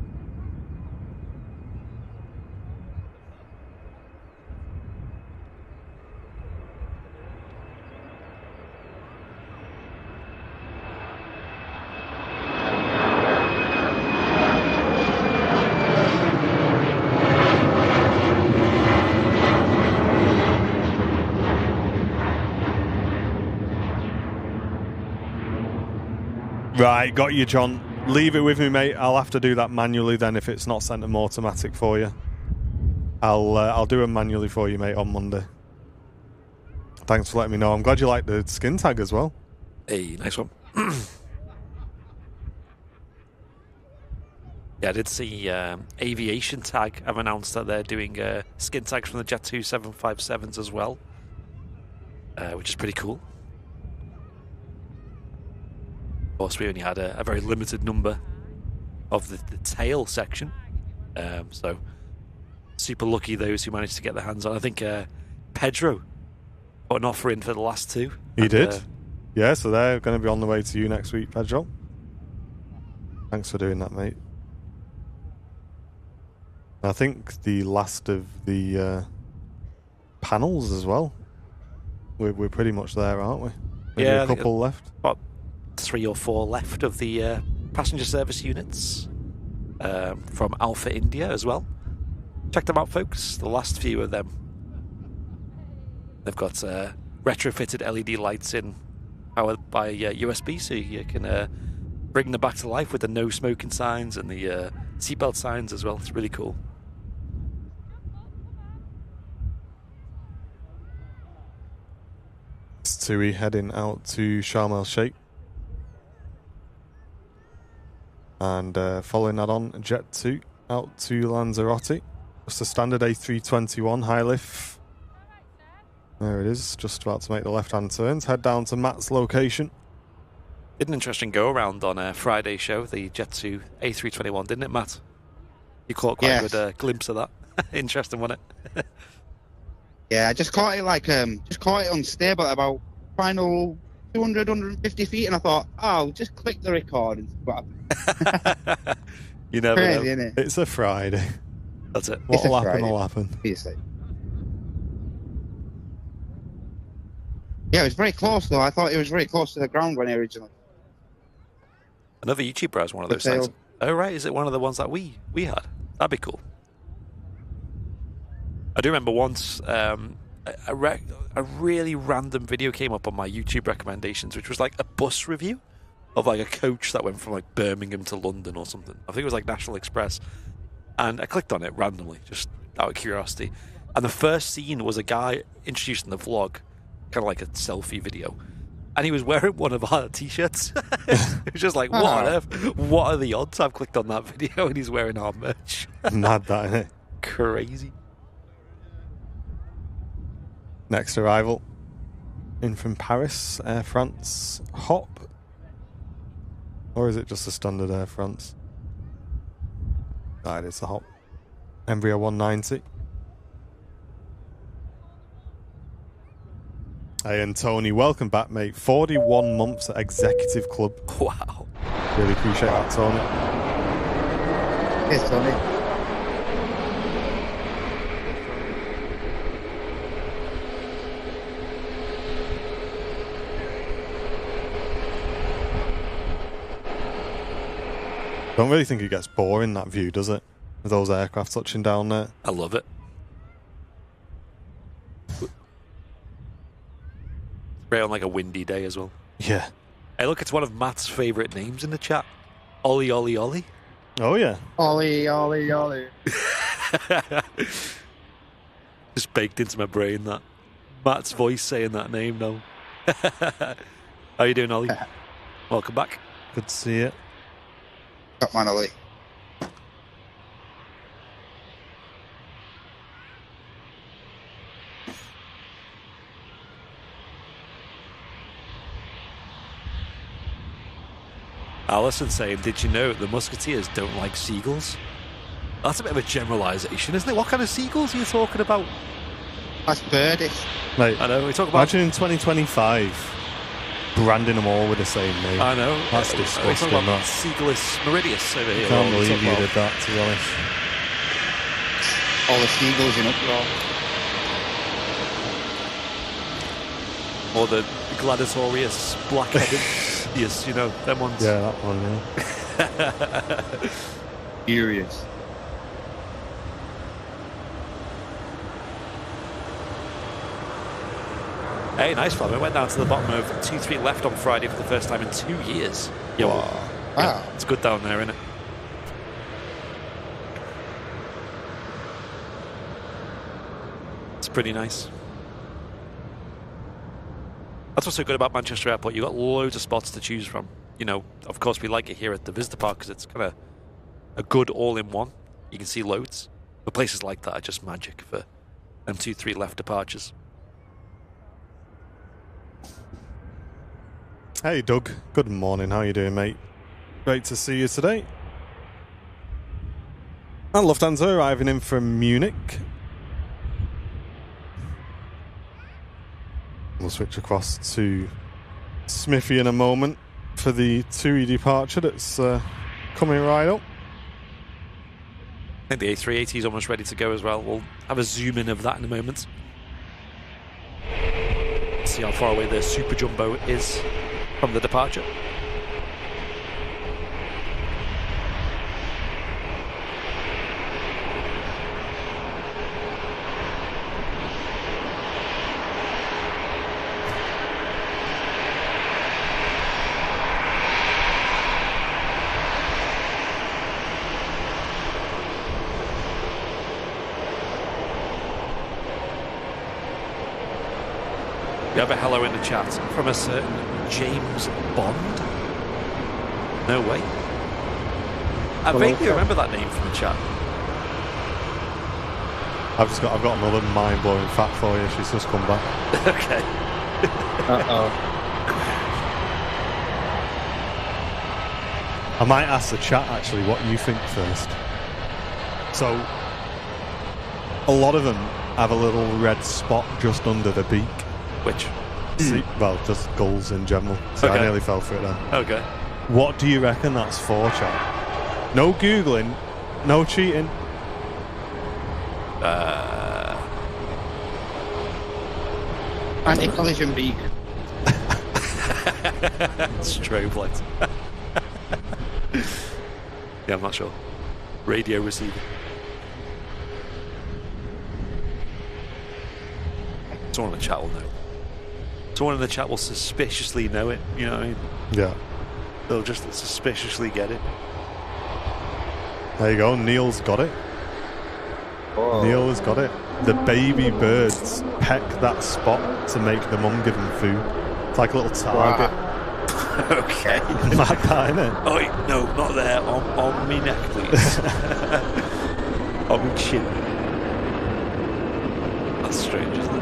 Right, got you, John. Leave it with me, mate. I'll have to do that manually then if it's not sent them automatic for you. I'll do it manually for you, mate, on Monday. Thanks for letting me know. I'm glad you like the skin tag as well. Hey, nice one. Yeah, I did see Aviation Tag have announced that they're doing skin tags from the Jet 2 757s as well, which is pretty cool. Of course, we only had a very limited number of the tail section, so super lucky those who managed to get their hands on. I think Pedro put an offer in for the last two. He did? Yeah, so they're going to be on the way to you next week, Pedro. Thanks for doing that, mate. I think the last of the panels as well. We're pretty much there, aren't we? Maybe yeah, a couple left. About 3 or 4 left of the passenger service units from Alpha India as well. Check them out, folks. The last few of them. They've got retrofitted LED lights in, powered by USB, so you can bring them back to life with the no smoking signs and the seatbelt signs as well. It's really cool. It's Tui heading out to Sharm el Sheikh. And following that on, Jet 2 out to Lanzarote. Just a standard A321 high lift. There it is, just about to make the left-hand turns. Head down to Matt's location. Did an interesting go-around on a Friday show, the Jet 2 A321, didn't it, Matt? You caught quite a good glimpse of that. Interesting, wasn't it? Yeah, I just caught it unstable at about final 200, 150 feet, and I thought, I'll just click the record and see what happens. You never Crazy, know. isn't it? It's a Friday. That's it. What'll happen will happen. Obviously. Yeah, it was very close, though. I thought it was very close to the ground when it originally. Another YouTuber has one of those signs. Oh, right. Is it one of the ones that we had? That'd be cool. I do remember once a really random video came up on my YouTube recommendations, which was like a bus review of like a coach that went from like Birmingham to London or something. I think it was like National Express. And I clicked on it randomly, just out of curiosity. And the first scene was a guy introducing the vlog, kind of like a selfie video. And he was wearing one of our t-shirts. It was just like, what on earth? What are the odds I've clicked on that video and he's wearing our merch? Mad that, isn't it? Crazy. Next arrival. In from Paris, Air France Hop. Or is it just a standard Air France? It is the Hop. Embraer 190. Hey, and Tony, welcome back, mate. 41 months at Executive Club. Wow. Really appreciate that, Tony. Yes, Tony. Don't really think it gets boring, that view, does it? With those aircraft touching down there. I love it. Great on like a windy day as well. Yeah. Hey, look, it's one of Matt's favourite names in the chat. Ollie, Ollie, Ollie. Oh, yeah. Ollie, Ollie, Ollie. Just baked into my brain, that. Matt's voice saying that name now. How you doing, Ollie? Welcome back. Good to see you. Top man, Ollie. Alison saying, did you know the Musketeers don't like seagulls? That's a bit of a generalisation, isn't it? What kind of seagulls are you talking about? That's birdish. Mate, I know, we talk about... imagine in 2025 branding them all with the same name. I know. That's We disgusting, talk about that. Seagullus Meridius over here. I can't We believe talk you about- did that, to be honest. All the seagulls in uproar. Or the Gladiatorius Black-headed. Yes, you know, them ones. Yeah, that one, yeah. Furious. Hey, nice fun. We went down to the bottom of 2-3 left on Friday for the first time in 2 years. Yo, Wow. yeah, it's good down there, isn't it? It's pretty nice. That's what's so good about Manchester Airport. You've got loads of spots to choose from. You know, of course, we like it here at the Visitor Park because it's kind of a good all-in-one. You can see loads. But places like that are just magic for them 2-3 left departures. Hey, Doug. Good morning. How you doing, mate? Great to see you today. And Lufthansa arriving in from Munich. We'll switch across to Smithy in a moment for the TUI departure that's coming right up. I think the A380 is almost ready to go as well. We'll have a zoom in of that in a moment. See how far away the Super Jumbo is from the departure. We have a hello in the chat from a certain James Bond. No way. I vaguely remember that name from the chat. I've got another mind-blowing fact for you. She's just come back. Okay. I might ask the chat actually what you think first. So, a lot of them have a little red spot just under the beak. Which? Well, just gulls in general. So Okay. I nearly fell for it then. Okay. What do you reckon that's for, chat? No Googling, no cheating. Anti-collision beak. Strobe lights. Yeah, I'm not sure. Radio receiver. Someone in the chat will know. Someone in the chat will suspiciously know it, you know what I mean? Yeah. They'll just suspiciously get it. There you go, Neil's got it. Oh. Neil has got it. The baby birds peck that spot to make the mum give them food. It's like a little target. Okay. Mad that, innit? Oh, no, not there. On me neck, please. On me chin. That's strange, isn't it?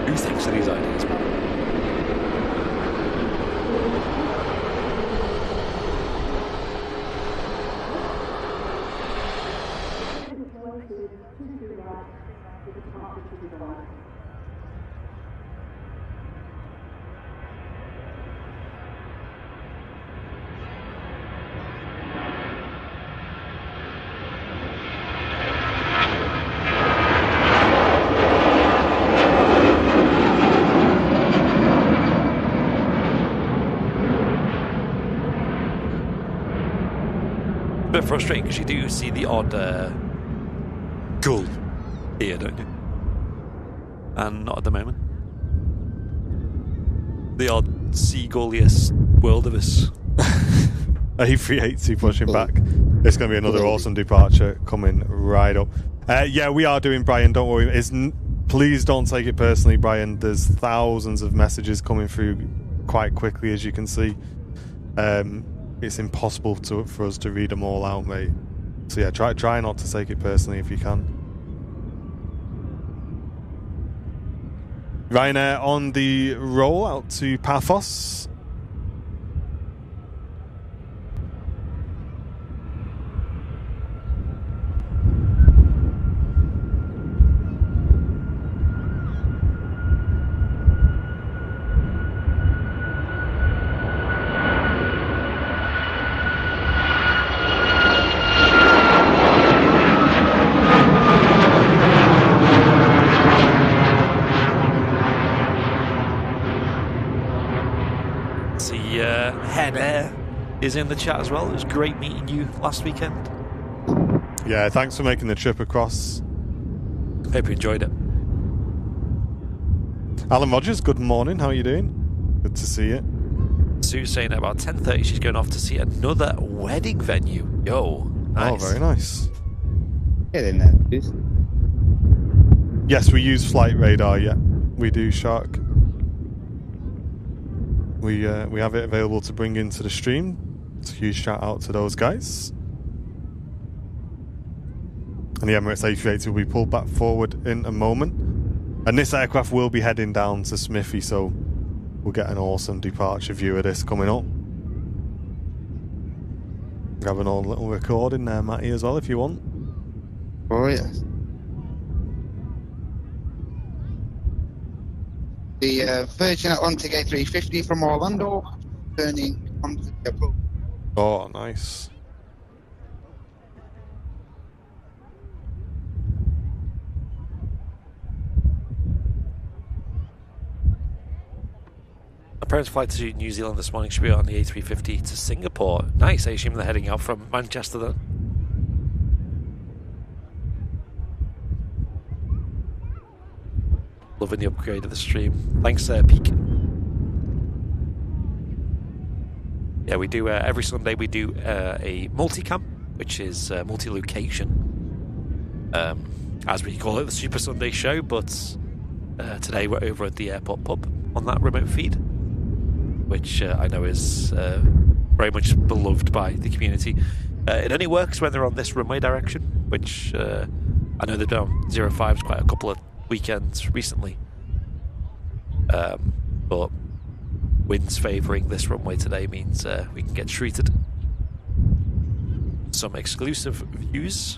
Who thinks of these ideas, man? Bit frustrating because you do see the odd gull here, don't you? And not at the moment. The odd seagulliest world of us. A380 pushing back. It's going to be another awesome departure coming right up. Yeah, we are doing, Brian. Don't worry. Please don't take it personally, Brian. There's thousands of messages coming through quite quickly, as you can see. It's impossible for us to read them all out, mate. So yeah, try not to take it personally if you can. Ryanair on the roll out to Paphos. Is in the chat as well. It was great meeting you last weekend. Yeah, thanks for making the trip across. Hope you enjoyed it. Alan Rogers, good morning. How are you doing? Good to see you. Sue's saying at about 10:30 she's going off to see another wedding venue. Yo, nice. Oh, very nice. Get in there, please. Yes, we use flight radar. Yeah, we do, Shark. We have it available to bring into the stream. It's a huge shout out to those guys. And the Emirates A380 will be pulled back forward in a moment. And this aircraft will be heading down to Smithy, so we'll get an awesome departure view of this coming up. Grab an old little recording there, Matty, as well, if you want. Oh, yes. The Virgin Atlantic A350 from Orlando, turning onto the airport. Oh, nice. My parents' flight to New Zealand this morning should be on the A350 to Singapore. Nice, I assume they're heading out from Manchester then. Loving the upgrade of the stream. Thanks, Peak. Yeah, we do every Sunday. We do a multicam, which is multi-location, as we call it, the Super Sunday show. But today we're over at the airport pub on that remote feed, which I know is very much beloved by the community. It only works when they're on this runway direction, which I know they've been on 05s quite a couple of weekends recently, but winds favouring this runway today means we can get treated. Some exclusive views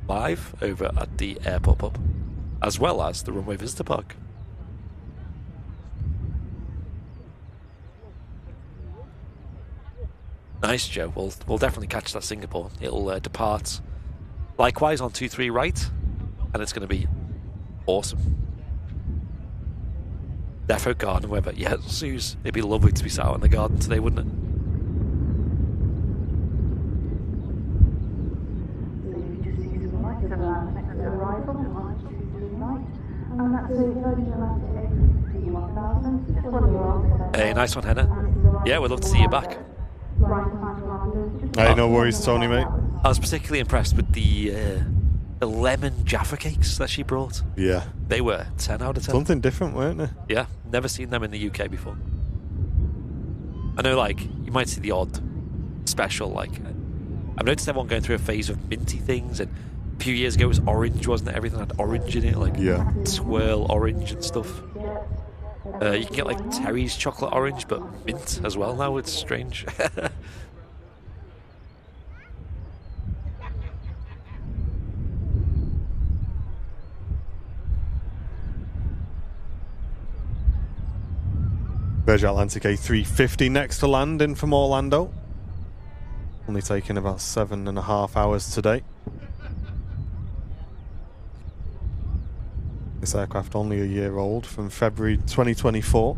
live over at the airport pub, as well as the runway visitor park. Nice, Joe. We'll definitely catch that Singapore. It'll depart likewise on 23 right, and it's going to be awesome. Defo garden weather. Yeah, Suze, it'd be lovely to be sat out in the garden today, wouldn't it? Hey, nice one, Henna. Yeah, we'd love to see you back. Hey, no worries, Tony, mate. I was particularly impressed with the lemon Jaffa cakes that she brought. Yeah. They were 10 out of 10. Something different, weren't they? Yeah, never seen them in the UK before. I know, like, you might see the odd special, like, I've noticed everyone going through a phase of minty things, and a few years ago it was orange, wasn't it? Everything had orange in it, like swirl orange and stuff. You can get, like, Terry's chocolate orange, but mint as well now. It's strange. Virgin Atlantic A350 next to land in from Orlando. Only taking about 7.5 hours today. This aircraft only a year old, from February 2024.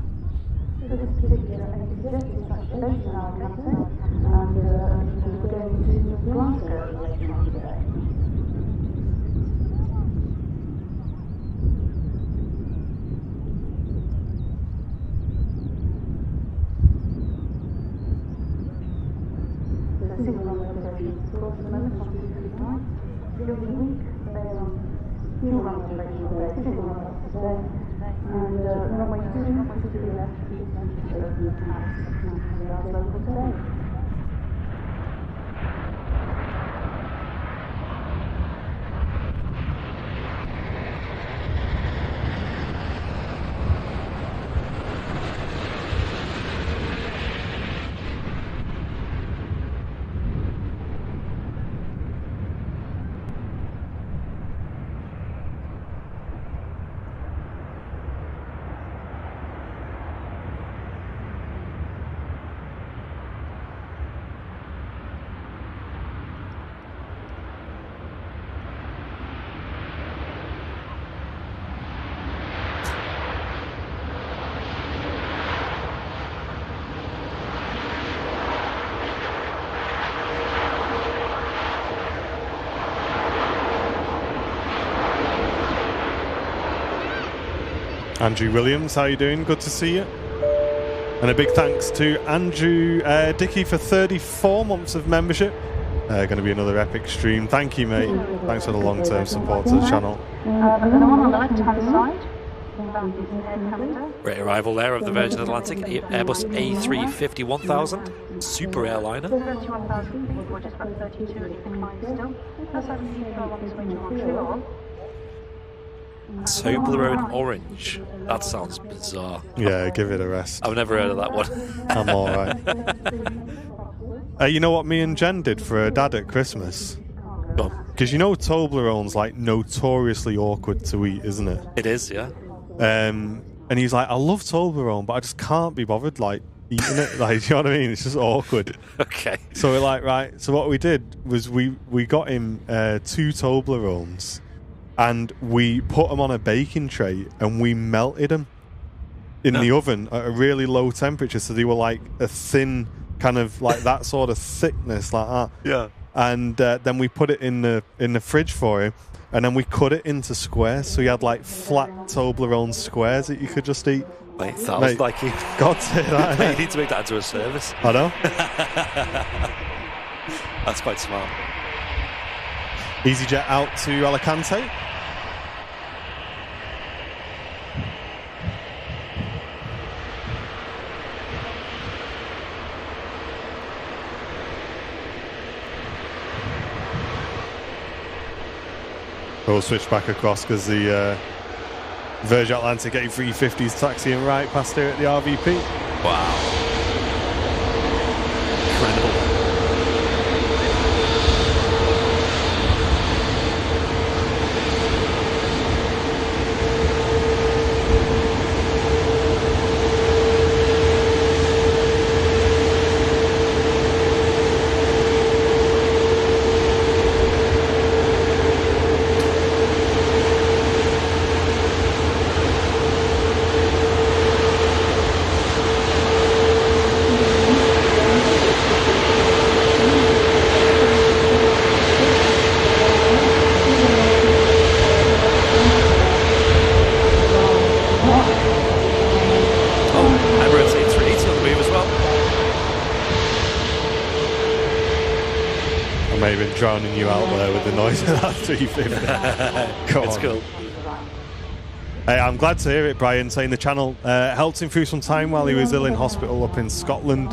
Andrew Williams, how you doing? Good to see you. And a big thanks to Andrew Dickey for 34 months of membership. Going to be another epic stream. Thank you, mate. Thanks for the long-term support to the channel. Great arrival there of the Virgin Atlantic Airbus A350 1000 super airliner. Toblerone orange. That sounds bizarre. Yeah, give it a rest. I've never heard of that one. I'm all right. You know what me and Jen did for her dad at Christmas? Because you know Toblerone's like notoriously awkward to eat, isn't it? It is, yeah. And he's like, I love Toblerone, but I just can't be bothered like eating it. Like, you know what I mean? It's just awkward. Okay. So we're like, right. So what we did was we got him 2 Toblerones, and we put them on a baking tray, and we melted them in the oven at a really low temperature, so they were like a thin kind of like that sort of thickness, like that. Yeah. And then we put it in the fridge for him, and then we cut it into squares, so he had like flat Toblerone squares that you could just eat. Mate, sounds like you. God say that. You need to make that into a service. I know. That's quite smart. EasyJet out to Alicante. We'll switch back across because the Virgin Atlantic A350's taxiing right past here at the RVP. Wow. Incredible. Drowning you out there with the noise of that 350. It's cool. Hey, I'm glad to hear it, Brian, saying the channel helped him through some time while he was ill in hospital up in Scotland.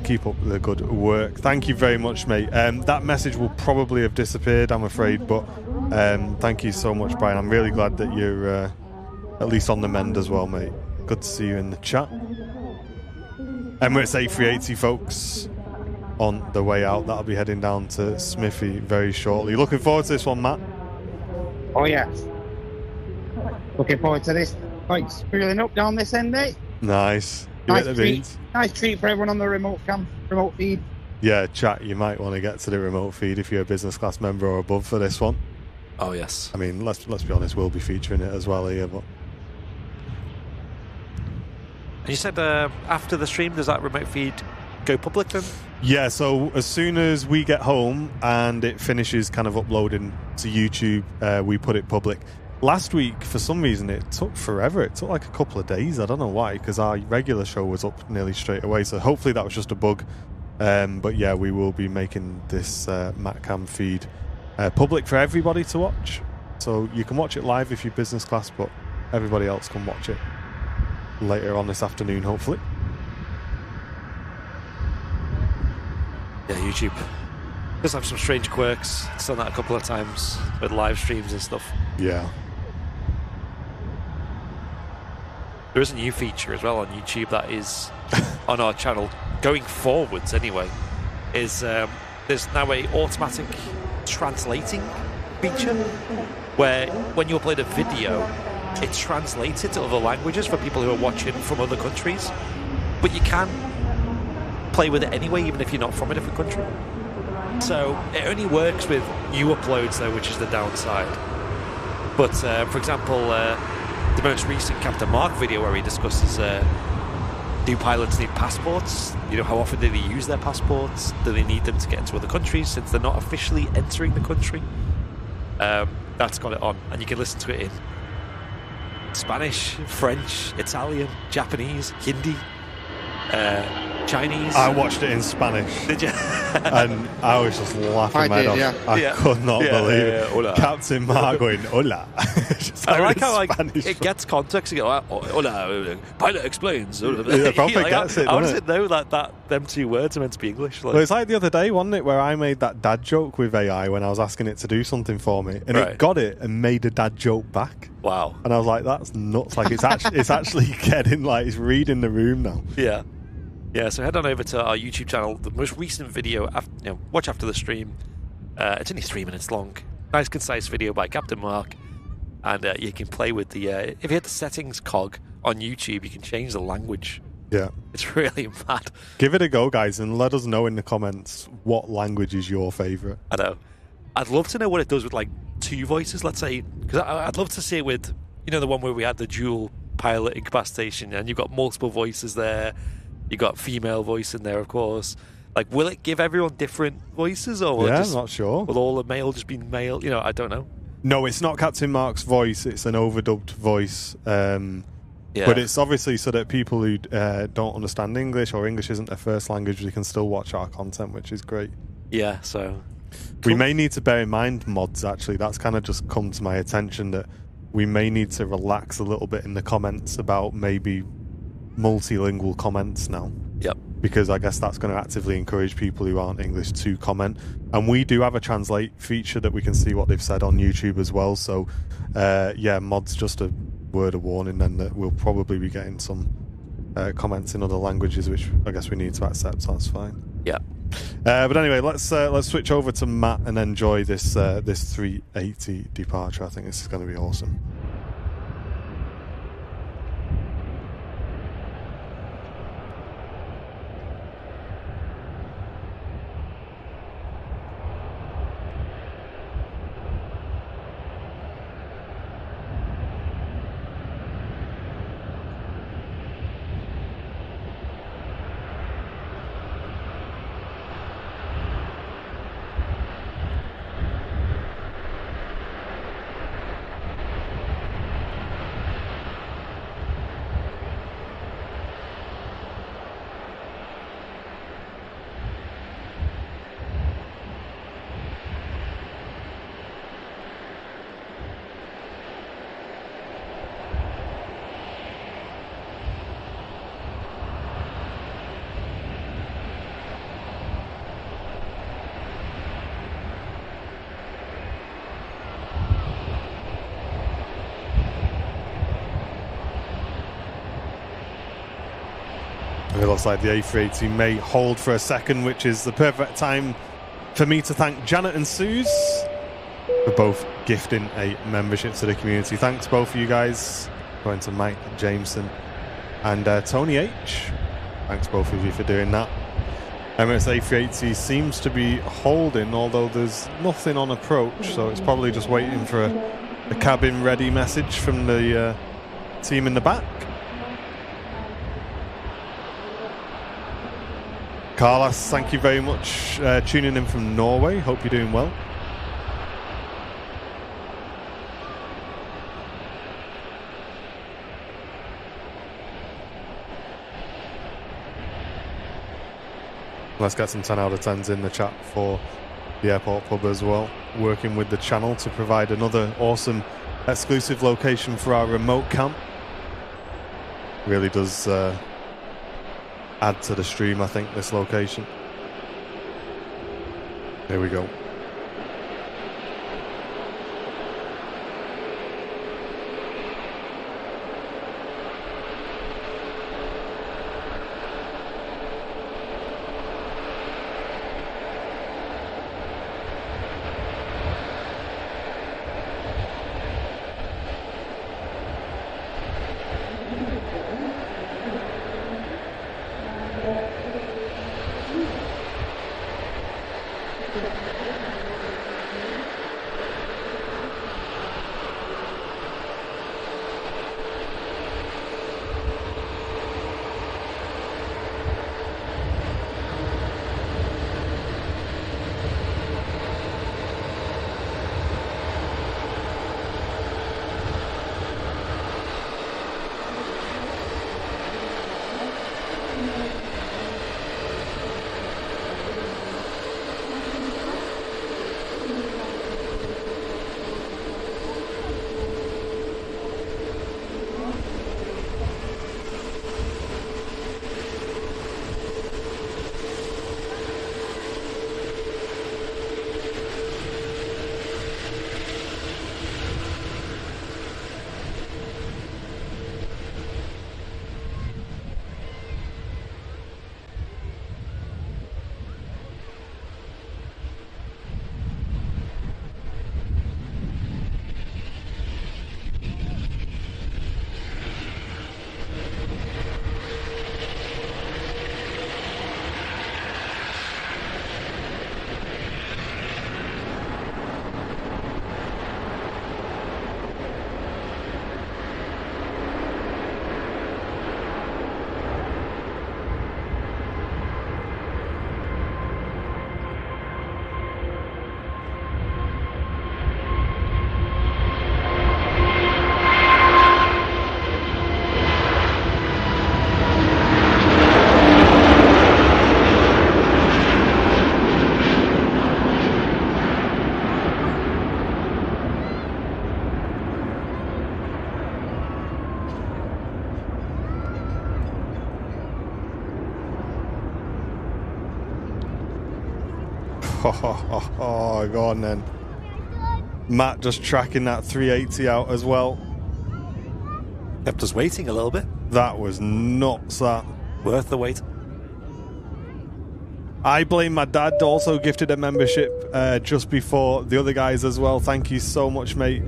Keep up the good work. Thank you very much, mate. That message will probably have disappeared, I'm afraid, but thank you so much, Brian. I'm really glad that you're at least on the mend as well, mate. Good to see you in the chat. Emirates A380, folks, on the way out. That'll be heading down to Smithy very shortly. Looking forward to this one, Matt? Oh, yeah. Looking forward to this. Right, spooling up down this end, eh? Nice. Nice treat for everyone on the remote feed. Yeah, chat, you might want to get to the remote feed if you're a business class member or above for this one. Oh, yes. I mean, let's be honest, we'll be featuring it as well here, but... And you said after the stream, does that remote feed go public then? Yeah, so as soon as we get home and it finishes kind of uploading to YouTube, we put it public. Last week, for some reason, it took forever. It took like a couple of days. I don't know why, because our regular show was up nearly straight away. So hopefully that was just a bug. But yeah, we will be making this MatCam feed public for everybody to watch. So you can watch it live if you're business class, but everybody else can watch it later on this afternoon, hopefully. Yeah, YouTube does have some strange quirks. It's done that a couple of times with live streams and stuff. Yeah. There is a new feature as well on YouTube that is on our channel, going forwards anyway, is there's now a automatic translating feature where when you upload a video, it translates it to other languages for people who are watching from other countries. But you can play with it anyway, even if you're not from a different country. So it only works with new uploads though, which is the downside. But for example, the most recent Captain Mark video where he discusses new pilots need passports. You know, how often do they use their passports? Do they need them to get into other countries since they're not officially entering the country? That's got it on, and you can listen to it in Spanish, French, Italian, Japanese, Hindi, Chinese. I watched it in Spanish. Did you? And I was just laughing my head off. yeah. I could not believe it. Hola. Captain Mark going, hola. Just I like in how like Spanish. it gets context. You go, hola, pilot explains. It probably Like, gets it, how doesn't does it know that them two words are meant to be English? Like, Well, it's like the other day, wasn't it, where I made that dad joke with AI when I was asking it to do something for me, and Right. it got it and made a dad joke back. wow. And I was like, "That's nuts!" Like it's actually getting like it's reading the room now. Yeah. Yeah, so head on over to our YouTube channel. The most recent video, watch after the stream. It's only 3 minutes long. Nice, concise video by Captain Mark. And you can play with the... if you hit the settings cog on YouTube, you can change the language. Yeah, It's really mad. give it a go, guys, and let us know in the comments what language is your favourite. I know. I'd love to know what it does with, like, two voices, let's say. Because I'd love to see it with, the one where we had the dual pilot incapacitation, and you've got multiple voices there. You got female voice in there, of course. Like, will it give everyone different voices, or will Yeah, it I'm not sure. will all the male just be male? I don't know. No, it's not Captain Mark's voice; it's an overdubbed voice. Yeah. But it's obviously so that people who don't understand English or English isn't their first language, they can still watch our content, which is great. Yeah. So We cool. may need to bear in mind, mods, actually. That's kind of just come to my attention that we may need to relax a little bit in the comments about maybe multilingual comments now. Yep. Because I guess that's going to actively encourage people who aren't English to comment. And we do have a translate feature that we can see what they've said on YouTube as well. So, mods, just a word of warning then that we'll probably be getting some comments in other languages, which I guess we need to accept. So that's fine. Yeah. But anyway, let's switch over to Matt and enjoy this 380 departure. I think this is going to be awesome. It looks like the A380 may hold for a second, which is the perfect time for me to thank Janet and Suze for both gifting a membership to the community. Thanks both of you guys. Going to Mike Jameson and Tony H. Thanks both of you for doing that. Emirates A380 seems to be holding, although there's nothing on approach, so it's probably just waiting for a cabin ready message from the team in the back. Carlos, thank you very much tuning in from Norway. Hope you're doing well. Let's get some 10 out of 10s in the chat for the airport pub as well. Working with the channel to provide another awesome exclusive location for our remote camp. Really does add to the stream, I think, this location. Here we go. Oh, go on then. Matt just tracking that 380 out as well. Kept us waiting a little bit. That was nuts, that. Worth the wait. I blame my dad, also gifted a membership just before the other guys as well. Thank you so much, mate,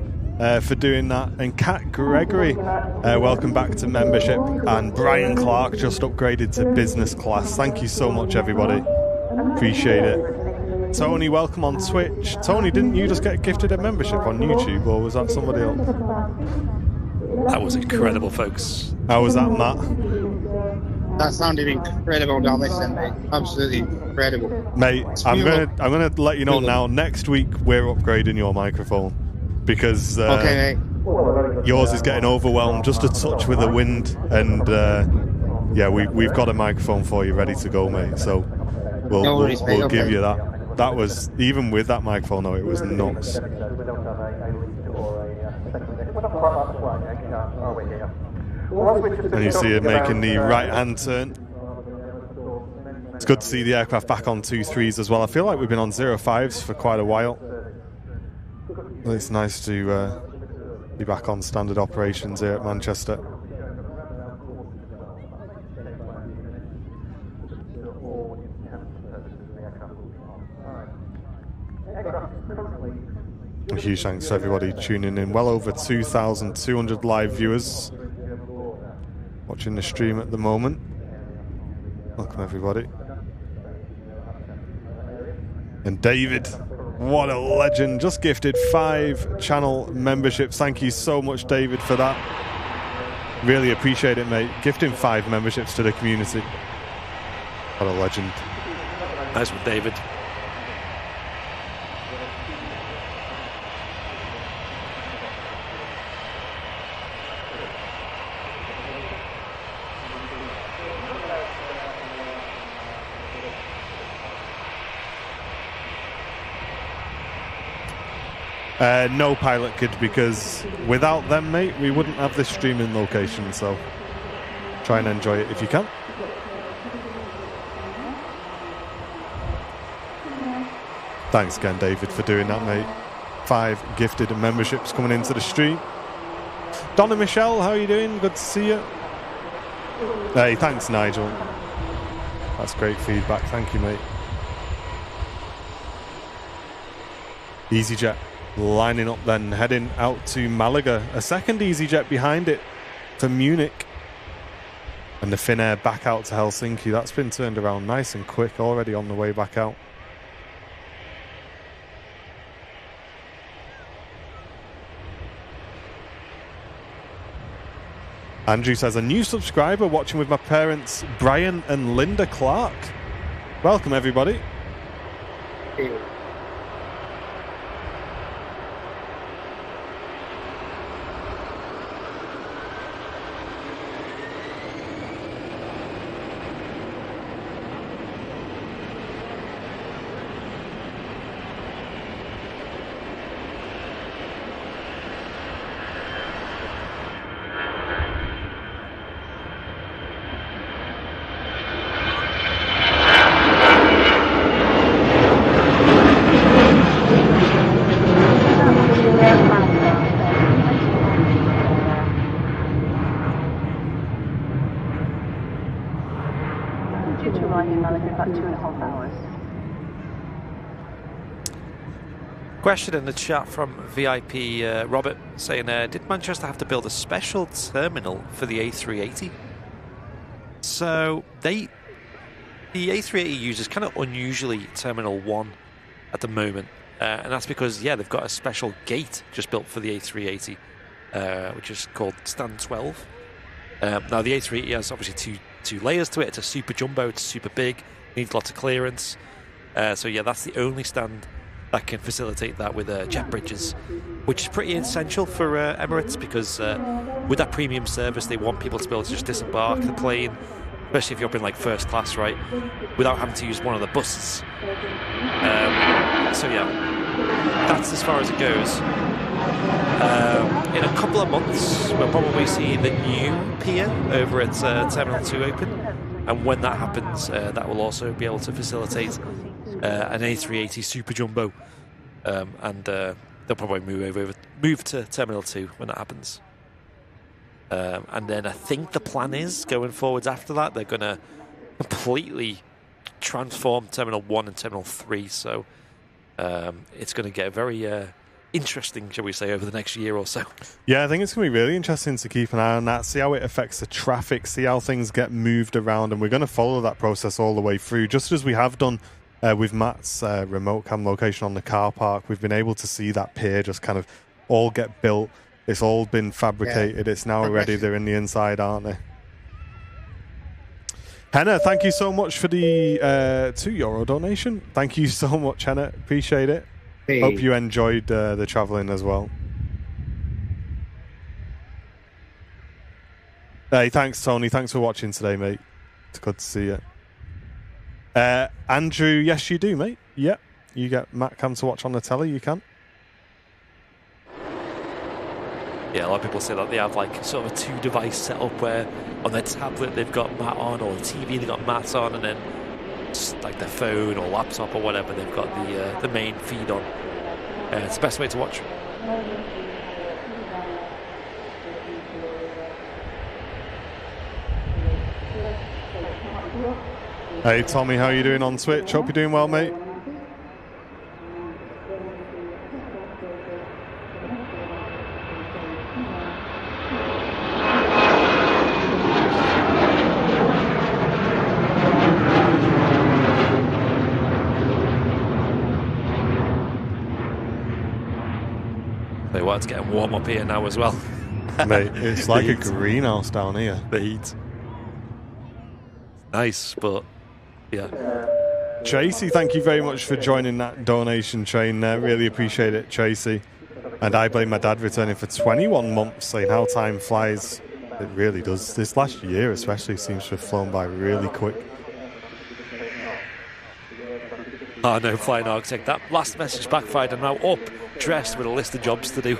for doing that. And Kat Gregory, welcome back to membership. And Brian Clark just upgraded to business class. Thank you so much, everybody. Appreciate it. Tony, welcome on Twitch. Tony, didn't you just get gifted a membership on YouTube, or was that somebody else? That was incredible, folks. How was that, Matt? That sounded incredible down this end, mate. Absolutely incredible. Mate, I'm gonna let you know now. Next week we're upgrading your microphone because Okay, mate. yours is getting overwhelmed just a touch with the wind, and yeah, we've got a microphone for you ready to go, mate. So we'll give you that. That was, even with that microphone though, it was nuts. And you see it making the right-hand turn. It's good to see the aircraft back on 2.3s as well. I feel like we've been on 0.5s for quite a while. It's nice to be back on standard operations here at Manchester. A huge thanks to everybody tuning in. Well over 2,200 live viewers watching the stream at the moment. Welcome, everybody. And David, what a legend, just gifted 5 channel memberships. Thank you so much, David, for that. Really appreciate it, mate. Gifting 5 memberships to the community. What a legend. Nice one, David. No pilot kid, because without them, mate, we wouldn't have this streaming location, so try and enjoy it if you can. Thanks again, David, for doing that, mate. 5 gifted memberships coming into the stream. Donna Michelle, how are you doing? Good to see you. Hey, thanks, Nigel. That's great feedback. Thank you, mate. EasyJet lining up then, heading out to Malaga. A second EasyJet behind it for Munich. And the Finnair back out to Helsinki. That's been turned around nice and quick, already on the way back out. Andrew says, a new subscriber watching with my parents, Brian and Linda Clark. Welcome, everybody. Question in the chat from VIP Robert saying, did Manchester have to build a special terminal for the A380? So the A380 uses kind of unusually Terminal 1 at the moment, and that's because, yeah, they've got a special gate just built for the A380, which is called Stand 12. Now the A380 has obviously two layers to it. It's a super jumbo, it's super big, needs lots of clearance. So yeah, that's the only stand that can facilitate that with jet bridges, which is pretty essential for Emirates, because with that premium service, they want people to be able to just disembark the plane, especially if you're up in like first class, right, without having to use one of the buses. So yeah, that's as far as it goes. In a couple of months, we'll probably see the new pier over at Terminal 2 open, and when that happens, that will also be able to facilitate an A380 Super Jumbo, and they'll probably move to Terminal 2 when that happens. And then I think the plan is, going forwards after that, they're going to completely transform Terminal 1 and Terminal 3, so it's going to get very interesting, shall we say, over the next year or so. Yeah, I think it's going to be really interesting to keep an eye on that, see how it affects the traffic, see how things get moved around, and we're going to follow that process all the way through, just as we have done with Matt's remote cam location on the car park. We've been able to see that pier just kind of all get built. It's all been fabricated. It's now ready. They're in the inside, aren't they? Henna, thank you so much for the €2 donation. Thank you so much, Henna. Appreciate it. Hey. Hope you enjoyed the travelling as well. Hey, thanks, Tony. Thanks for watching today, mate. It's good to see you. Andrew, yes, you do, mate. Yep. You get Matt Cam to watch on the telly, you can. Yeah, a lot of people say that they have like sort of a 2-device setup where on their tablet they've got Matt on, or the TV they've got Matt on, and then just like their phone or laptop or whatever, they've got the main feed on. It's the best way to watch. Hey, Tommy, how you doing on Twitch? Hope you're doing well, mate. It's getting warm up here now as well. Mate, it's like a greenhouse down here. The heat. Nice, but yeah. Tracy, thank you very much for joining that donation train there. Really appreciate it, Tracy. And I blame my dad returning for 21 months, saying how time flies. It really does. This last year especially seems to have flown by really quick. Oh no, Flying Architect. That last message backfired. I'm now up, dressed with a list of jobs to do.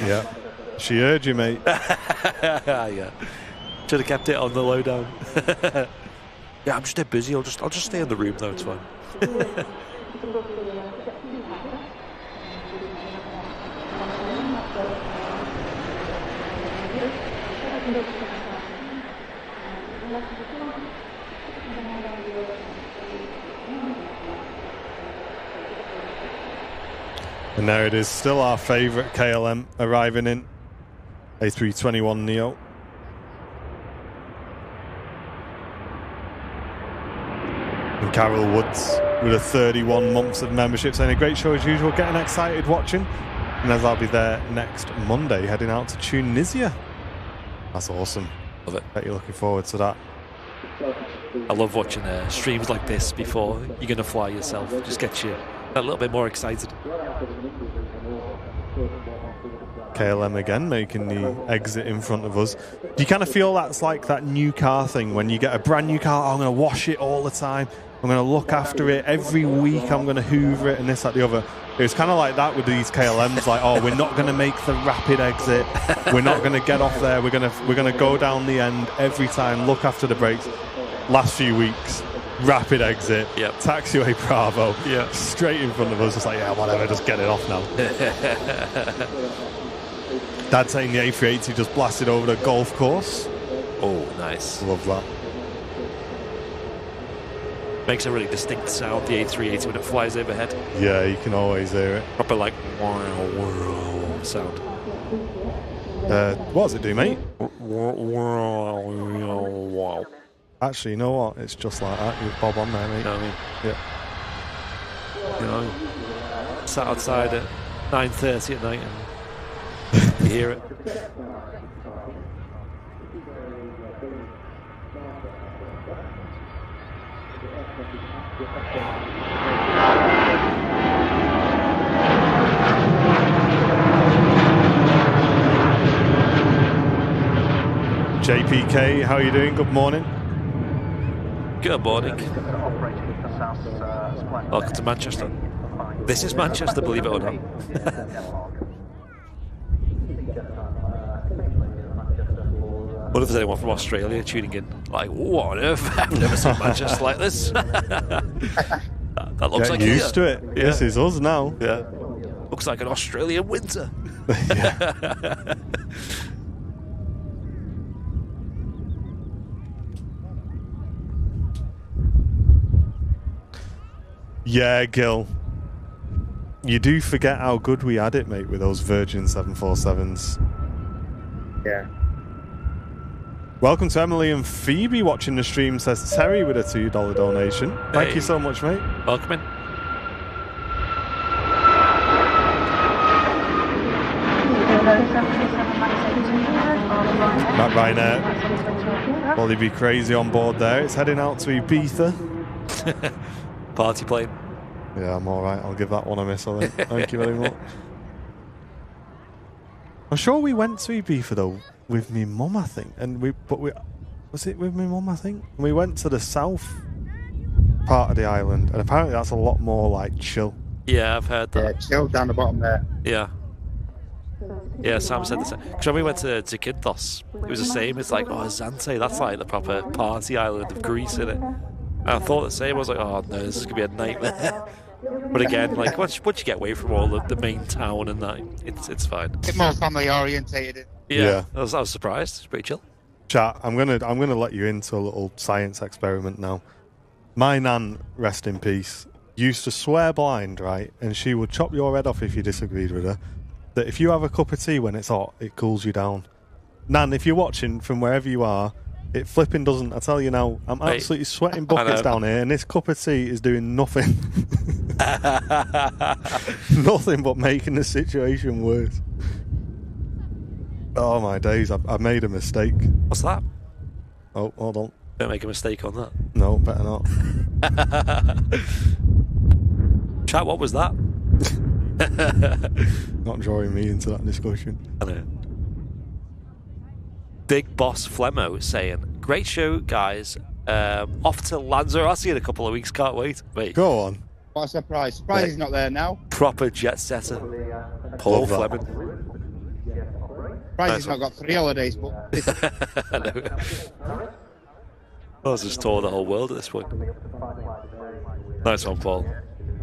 Yeah. She heard you, mate. Yeah. Should have kept it on the lowdown. Yeah, I'm just dead busy. I'll just stay in the room though, it's fine. And there it is, still our favourite KLM arriving in. A321neo. And Carol Woods with a 31 months of membership, saying a great show as usual, getting excited watching. And as I'll be there next Monday, heading out to Tunisia. That's awesome. Love it. Bet you're looking forward to that. I love watching streams like this before you're going to fly yourself. Just gets you a little bit more excited. KLM again making the exit in front of us. Do you kind of feel that's like that new car thing when you get a brand new car? Oh, I'm going to wash it all the time. I'm going to look after it every week. I'm going to hoover it and this, that, the other. It was kind of like that with these KLMs. Like, oh, we're not going to make the rapid exit. We're not going to get off there. We're going to go down the end every time. Look after the brakes. Last few weeks, rapid exit. Yep. Taxiway Bravo. Yeah. Straight in front of us. Just like, yeah, whatever. Just get it off now. Dad saying the A380 just blasted over the golf course. Oh, nice. Love that. Makes a really distinct sound, the A380, when it flies overhead. Yeah, you can always hear it. Proper like wow sound. What does it do, mate? Wow. Actually, you know what? It's just like that. You bob on there, mate. You know what I mean? Yeah. You know, sat outside at 9:30 at night and you hear it. JPK, how are you doing? Good morning. Good morning. Welcome to Manchester. This is Manchester, believe it or not. What if there's anyone from Australia tuning in? Like, what on earth? I've never seen Manchester like this. That'd That looks Get like used to it. Yeah. This is us now. Yeah. Looks like an Australian winter. Yeah. Yeah, Gil. You do forget how good we had it, mate, with those Virgin 747s. Yeah. Welcome to Emily and Phoebe watching the stream, says Terry with a $2 donation. Thank you so much, mate. Welcome in. Matt Ryanair. Will he be crazy on board there? It's heading out to Ibiza. Party plane. Yeah, I'm alright. I'll give that one a miss, I think. Thank you very much. I'm sure we went to Ibiza, though, with me mum, I think. Was it with me mum, I think? We went to the south part of the island, and apparently that's a lot more, like, chill. Yeah, I've heard that. Yeah, chill down the bottom there. Yeah. Yeah, Sam said the same. Because when we went to Zakynthos, it was the same. It's like, oh, Zante, that's like the proper party island of Greece, isn't it? And I thought the same. I was like, oh no, this is going to be a nightmare. But again, like, once you get away from all the main town and that, it's fine. A bit more family orientated. Yeah. I was surprised. It's pretty chill. Chat, I'm gonna let you into a little science experiment now. My nan, rest in peace, used to swear blind, right? And she would chop your head off if you disagreed with her. That if you have a cup of tea when it's hot, it cools you down. Nan, if you're watching from wherever you are, it flipping doesn't. I tell you now, I'm absolutely sweating buckets down here, and this cup of tea is doing nothing. Nothing but making the situation worse. Oh my days, I made a mistake. What's that? Oh, hold on. Don't make a mistake on that. No, better not. Chat, what was that? Not drawing me into that discussion. I know. Big Boss Flemmo saying, great show, guys. Off to Lanzarote in a couple of weeks. Can't wait. Mate. Go on. What a surprise. Surprise he's not there now. Proper jet setter. Paul Fleming. Surprise he's not got 3 holidays booked. I know. I was just tour the whole world at this point. Nice one, Paul.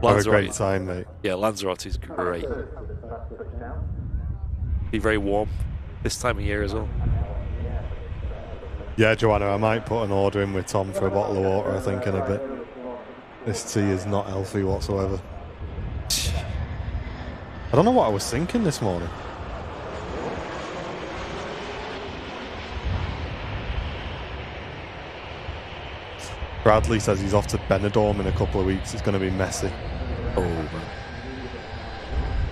Have a great time, mate. Yeah, Lanzarote is great. Be very warm this time of year as well. Yeah, Joanna, I might put an order in with Tom for a bottle of water, I think, in a bit. This tea is not healthy whatsoever. I don't know what I was thinking this morning. Bradley says he's off to Benidorm in a couple of weeks. It's going to be messy. Oh, man.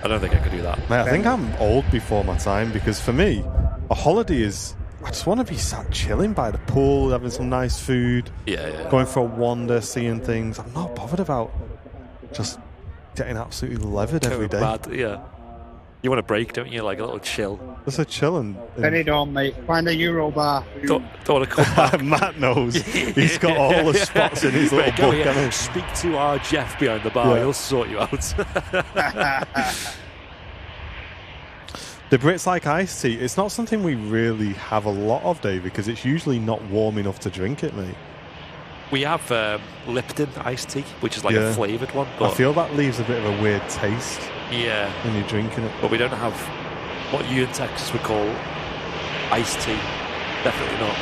I don't think I could do that. Mate, I think I'm old before my time, because for me, a holiday is... I just want to be sat chilling by the pool, having some nice food, going for a wander, seeing things. I'm not bothered about just getting absolutely levered every day. Mad, yeah. You want a break, don't you? Like a little chill. Just a chilling. Benidorm, mate. Find a Euro bar. Don't want to come back. Matt knows. He's got all the spots in his little book. Here, speak to our Jeff behind the bar. He'll sort you out. The Brits like iced tea. It's not something we really have a lot of, Dave, because it's usually not warm enough to drink it, mate. We have Lipton iced tea, which is like a flavoured one. But I feel that leaves a bit of a weird taste. Yeah. When you're drinking it. But we don't have what you in Texas would call iced tea. Definitely not.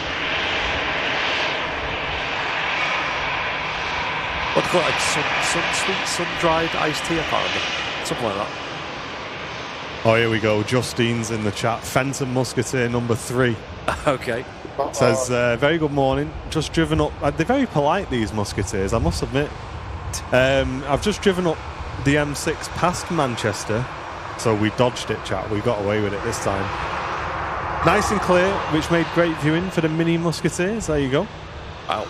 What do you call it? Like sweet, sun-dried iced tea? I can't remember. Something like that. Oh, here we go. Justine's in the chat. Fenton Musketeer number 3. Okay. Says, very good morning. Just driven up. They're very polite, these Musketeers, I must admit. I've just driven up the M6 past Manchester. So we dodged it, chat. We got away with it this time. Nice and clear, which made great viewing for the mini Musketeers. There you go. Wow.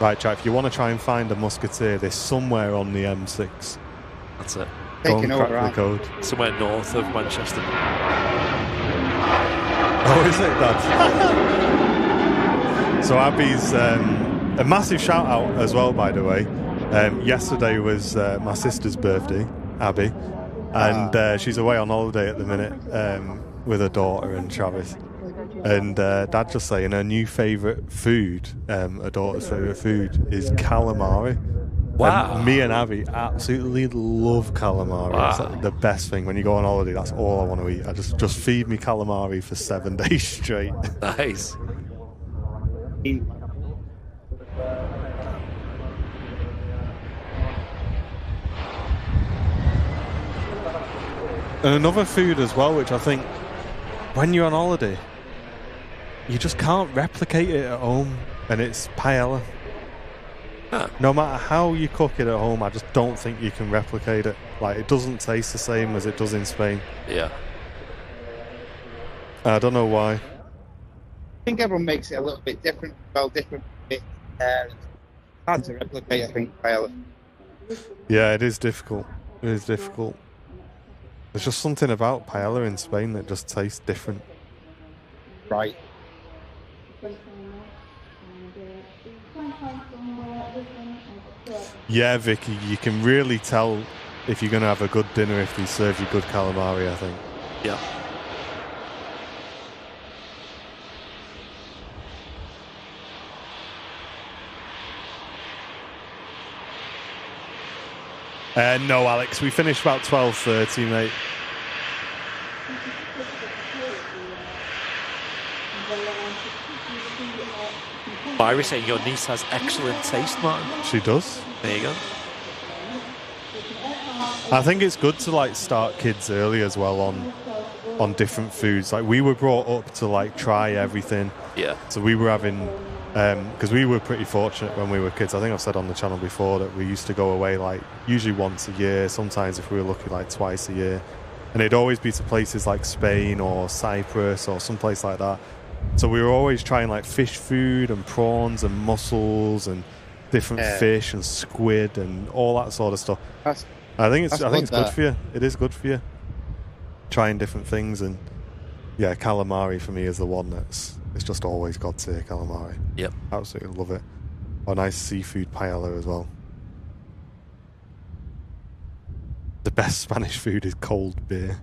Right, chat. If you want to try and find a Musketeer, they're somewhere on the M6. That's it. Go and crack the code. Somewhere north of Manchester. Oh, is it, Dad? So Abby's... a massive shout out as well, by the way. Yesterday was my sister's birthday, Abby. And she's away on holiday at the minute with her daughter and Travis. And Dad just saying her new favourite food, her daughter's favourite food, is calamari. Wow. And me and Abby absolutely love calamari. Wow. It's like the best thing. When you go on holiday, that's all I want to eat. I just feed me calamari for 7 days straight. Nice. And another food as well, which I think when you're on holiday, you just can't replicate it at home, and it's paella. Huh. No matter how you cook it at home, I just don't think you can replicate it. Like, it doesn't taste the same as it does in Spain. Yeah. I don't know why. I think everyone makes it a little bit different. Well, different bits. It's hard to replicate, I think, paella. Yeah, it is difficult. It is difficult. There's just something about paella in Spain that just tastes different. Right. Yeah, Vicky, you can really tell if you're going to have a good dinner if they serve you good calamari, I think. Yeah. No, Alex, we finished about 12:30, mate. Myra saying your niece has excellent taste, Martin. She does. There you go. I think it's good to like start kids early as well on different foods. Like, we were brought up to like try everything. Yeah. So we were having, because we were pretty fortunate when we were kids. I think I've said on the channel before that we used to go away like usually once a year, sometimes if we were lucky like twice a year. And it'd always be to places like Spain or Cyprus or someplace like that. So we were always trying like fish food and prawns and mussels and different fish and squid and all that sort of stuff. I think it's good for you. It is good for you. Trying different things, and yeah, calamari for me is the one it's just always got to calamari. Yep. Absolutely love it. Or nice seafood paella as well. The best Spanish food is cold beer.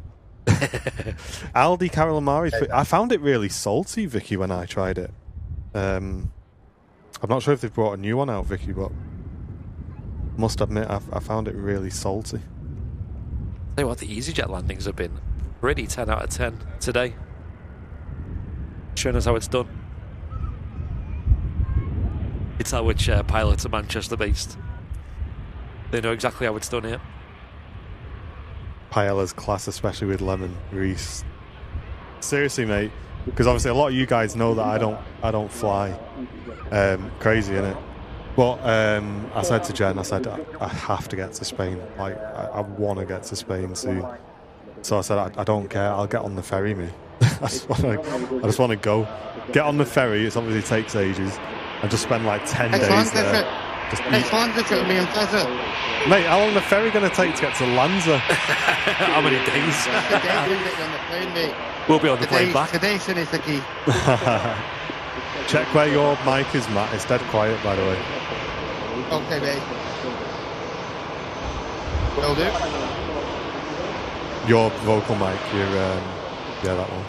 Aldi calamari. I found it really salty, Vicky, when I tried it. I'm not sure if they've brought a new one out, Vicky, but must admit I found it really salty. Tell you what, the EasyJet landings have been pretty 10 out of 10 today. Showing us how it's done. It's how which pilots are Manchester based. They know exactly how it's done here. Paella's class, especially with lemon grease. Seriously, mate, because obviously a lot of you guys know that I don't fly. Crazy, innit? But I said to Jen, I said I have to get to Spain. Like, I want to get to Spain soon. So I said I don't care. I'll get on the ferry, me. I just want to go. Get on the ferry. It obviously takes ages. And just spend like 10 days there. Next Lanza it'll be in Plaza. Mate, how long the ferry going to take to get to Lanza? How many days? That's the day we get on the plane, mate. We'll be on the plane back. Today's is the key. Check where your mic is, Matt. It's dead quiet, by the way. Okay, mate. Will do. Your vocal mic, yeah, that one.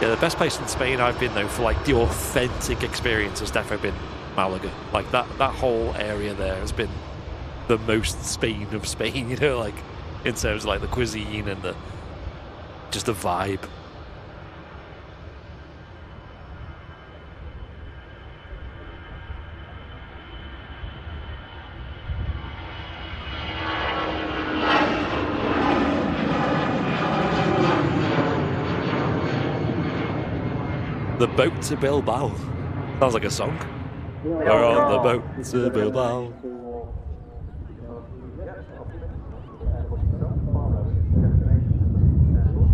Yeah, the best place in Spain I've been, though, for like the authentic experience has definitely been Malaga. Like that whole area there has been the most Spain of Spain, you know, like in terms of like the cuisine and just the vibe. The boat to Bilbao. Sounds like a song. We're on the boat to Bilbao.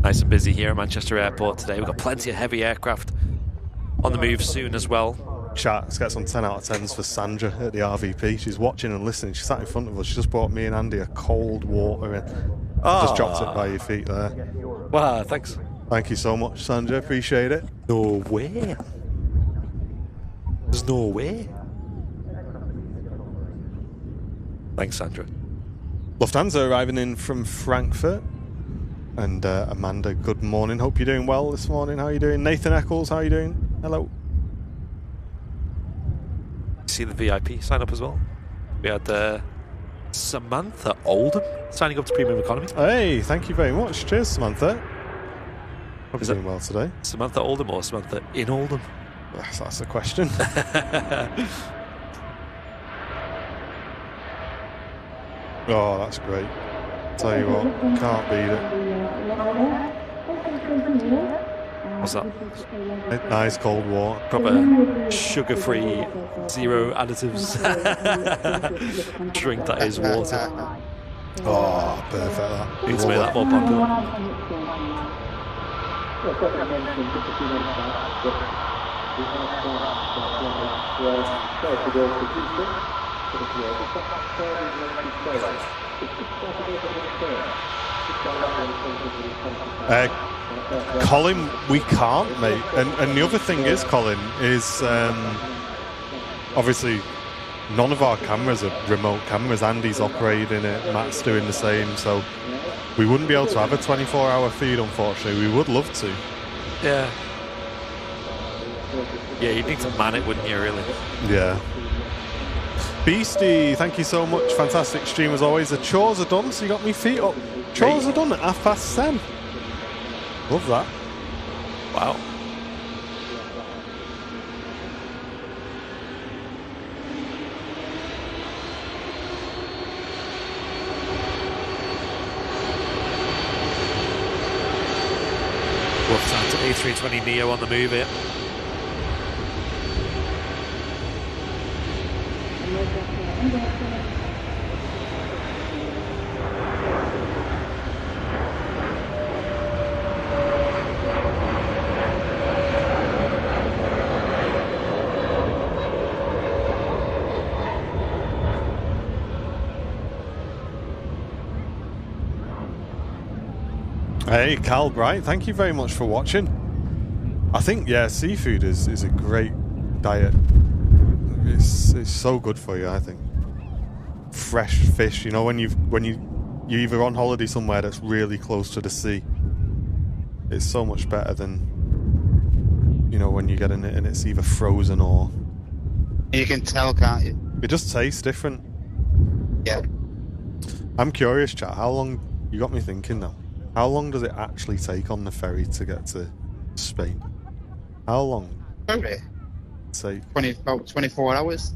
Nice and busy here at Manchester Airport today. We've got plenty of heavy aircraft on the move soon as well. Chat, let's get some 10 out of 10s for Sandra at the RVP. She's watching and listening. She sat in front of us. She just brought me and Andy a cold water in. Just dropped it by your feet there. Wow, thanks. Thank you so much, Sandra. Appreciate it. No way. There's no way. Thanks, Sandra. Lufthansa arriving in from Frankfurt. And Amanda, good morning. Hope you're doing well this morning. How are you doing? Nathan Eccles, how are you doing? Hello. See the VIP sign up as well. We had Samantha Oldham signing up to Premium Economy. Hey, thank you very much. Cheers, Samantha. Hope you're doing well today. Samantha Oldham or Samantha in Oldham? That's the question. Oh, that's great. Tell you what, can't beat it. What's that? Nice cold water. Proper sugar-free, zero additives drink that is water. Oh, perfect that. Needs to make that more popular. Colin, we can't, mate. And the other thing is, Colin, is obviously none of our cameras are remote cameras. Andy's operating it, Matt's doing the same, so we wouldn't be able to have a 24-hour feed, unfortunately. We would love to. Yeah. Yeah, you'd need to man it, wouldn't you, really? Yeah. Beastie, thank you so much. Fantastic stream as always. The chores are done, so you got me feet up. Chores are done at 10:30. Love that. Wow. Lufthansa A320neo on the move here. Hey, Cal Bright, thank you very much for watching. I think, yeah, seafood is a great diet. It's so good for you, I think. Fresh fish, you know, when you're either on holiday somewhere that's really close to the sea, it's so much better than, you know, when you get in it and it's either frozen or... You can tell, can't you? It just tastes different. Yeah. I'm curious, chat, how long... You got me thinking now. How long does it actually take on the ferry to get to Spain? How long? Ferry? Say, About 24 hours.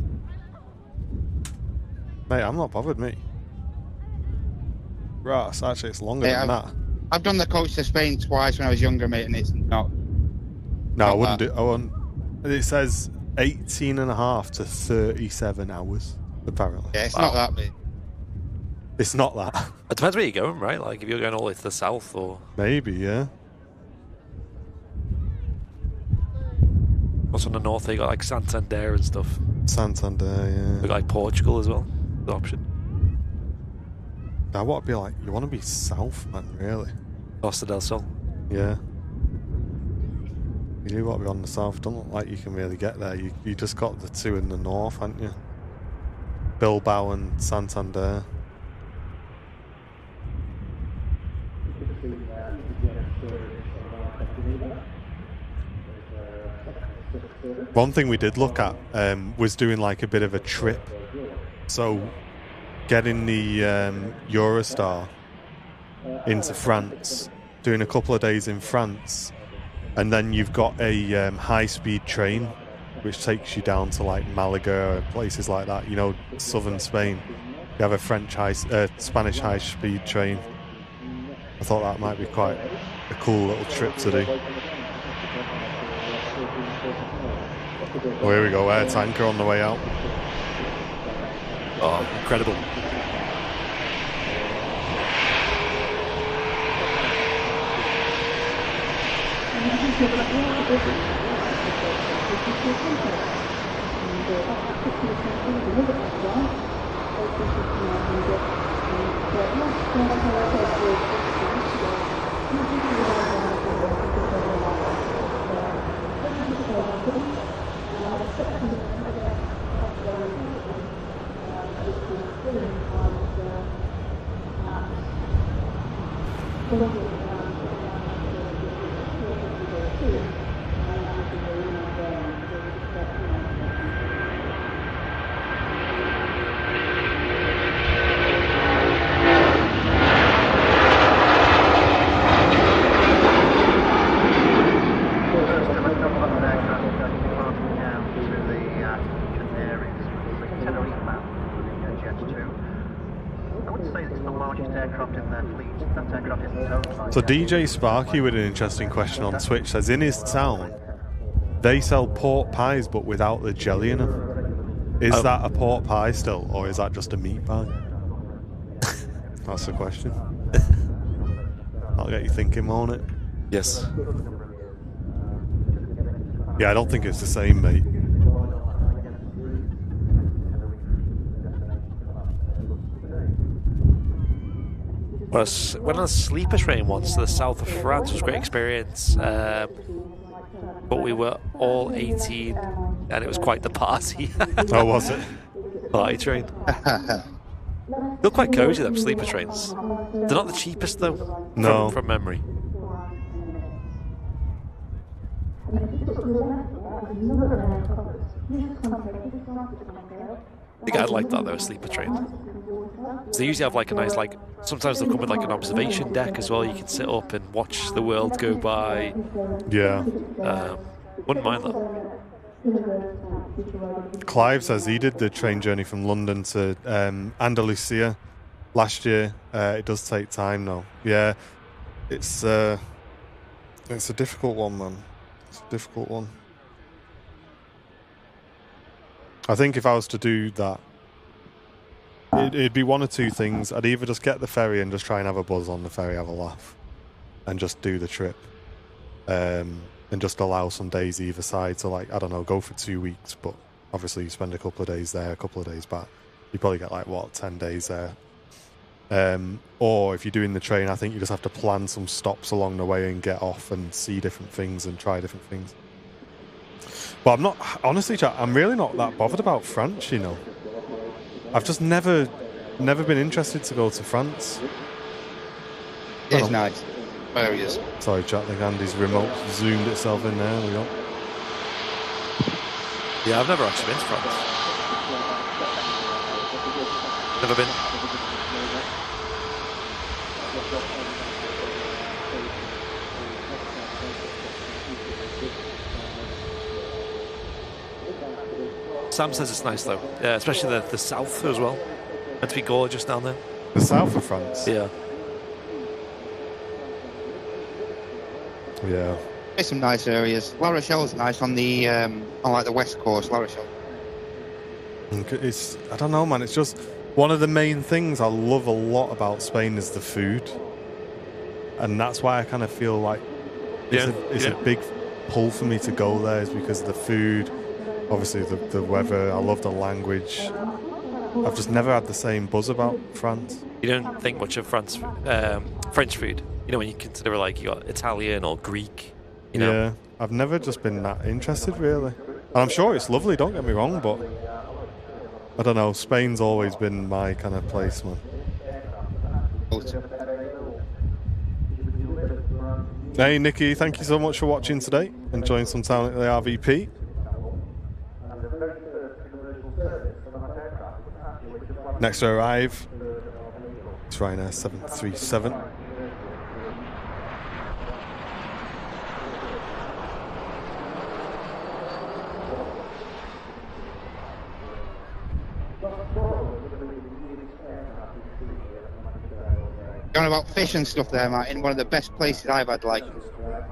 Mate, I'm not bothered, mate. Right, actually, it's longer than that. I've done the coast to Spain twice when I was younger, mate, and it's not. No, I wouldn't do. I wouldn't. It says 18.5 to 37 hours, apparently. Yeah, it's not that, mate. It's not that. It depends where you're going, right? Like if you're going all the way to the south, or maybe, yeah. what's on the north? They got like Santander and stuff. Santander, yeah. They got like Portugal as well. The option. Now, what would be like? You want to be south, man? Really? Costa del Sol. Yeah. You do want to be on the south. Don't look like you can really get there. You just got the two in the north, haven't you? Bilbao and Santander. One thing we did look at was doing like a bit of a trip. So getting the Eurostar into France, doing a couple of days in France, and then you've got a high-speed train which takes you down to like Malaga or places like that, you know, southern Spain. You have a Spanish high-speed train. I thought that might be quite a cool little trip to do. Oh, here we go, air tanker on the way out. Oh, incredible. So DJ Sparky with an interesting question on Twitch says, in his town, they sell pork pies but without the jelly in them. Is that a pork pie still, or is that just a meat pie? That's the question. I'll get you thinking, won't it? Yes. Yeah, I don't think it's the same, mate. Went on a sleeper train once to the south of France. It was a great experience. But we were all 18 and it was quite the party. Oh, was it? Party train. They're quite cozy, them sleeper trains. They're not the cheapest though. No. From memory. I think I'd like that though, a sleeper train. So they usually have like a nice, like, sometimes they'll come with like an observation deck as well. You can sit up and watch the world go by. Yeah. Wouldn't mind that. Clive says he did the train journey from London to Andalusia last year. It does take time though. Yeah, it's a difficult one, man. It's a difficult one. I think if I was to do that, it'd be one or two things. I'd either just get the ferry and just try and have a buzz on the ferry, have a laugh, and just do the trip. And just allow some days either side. So, like, I don't know, go for 2 weeks, but obviously you spend a couple of days there, a couple of days back. You probably get, like, 10 days there. Or if you're doing the train, I think you just have to plan some stops along the way and get off and see different things and try different things. But I'm not, honestly, chat, I'm really not that bothered about France, you know. I've just never been interested to go to France. It's nice. There he is. Sorry, chat, I think Andy's remote zoomed itself in there. We go. Yeah, I've never actually been to France. Never been. Sam says it's nice though, yeah, especially the south as well. Meant to be gorgeous down there. The south of France? Yeah. Yeah. There's some nice areas. La Rochelle's nice on the on like the west coast. La Rochelle. It's, I don't know, man. It's just one of the main things I love a lot about Spain is the food, and that's why I kind of feel like it's a big pull for me to go there, is because of the food. Obviously, the weather. I love the language. I've just never had the same buzz about France. You don't think much of French food. You know, when you consider like you got Italian or Greek. You know? Yeah, I've never just been that interested, really. And I'm sure it's lovely. Don't get me wrong, but I don't know. Spain's always been my kind of place, man. Hey, Nikki, thank you so much for watching today. Enjoying some time at the RVP. Next to arrive, it's Ryanair 737. Going about fish and stuff there, Martin. One of the best places I've had, like,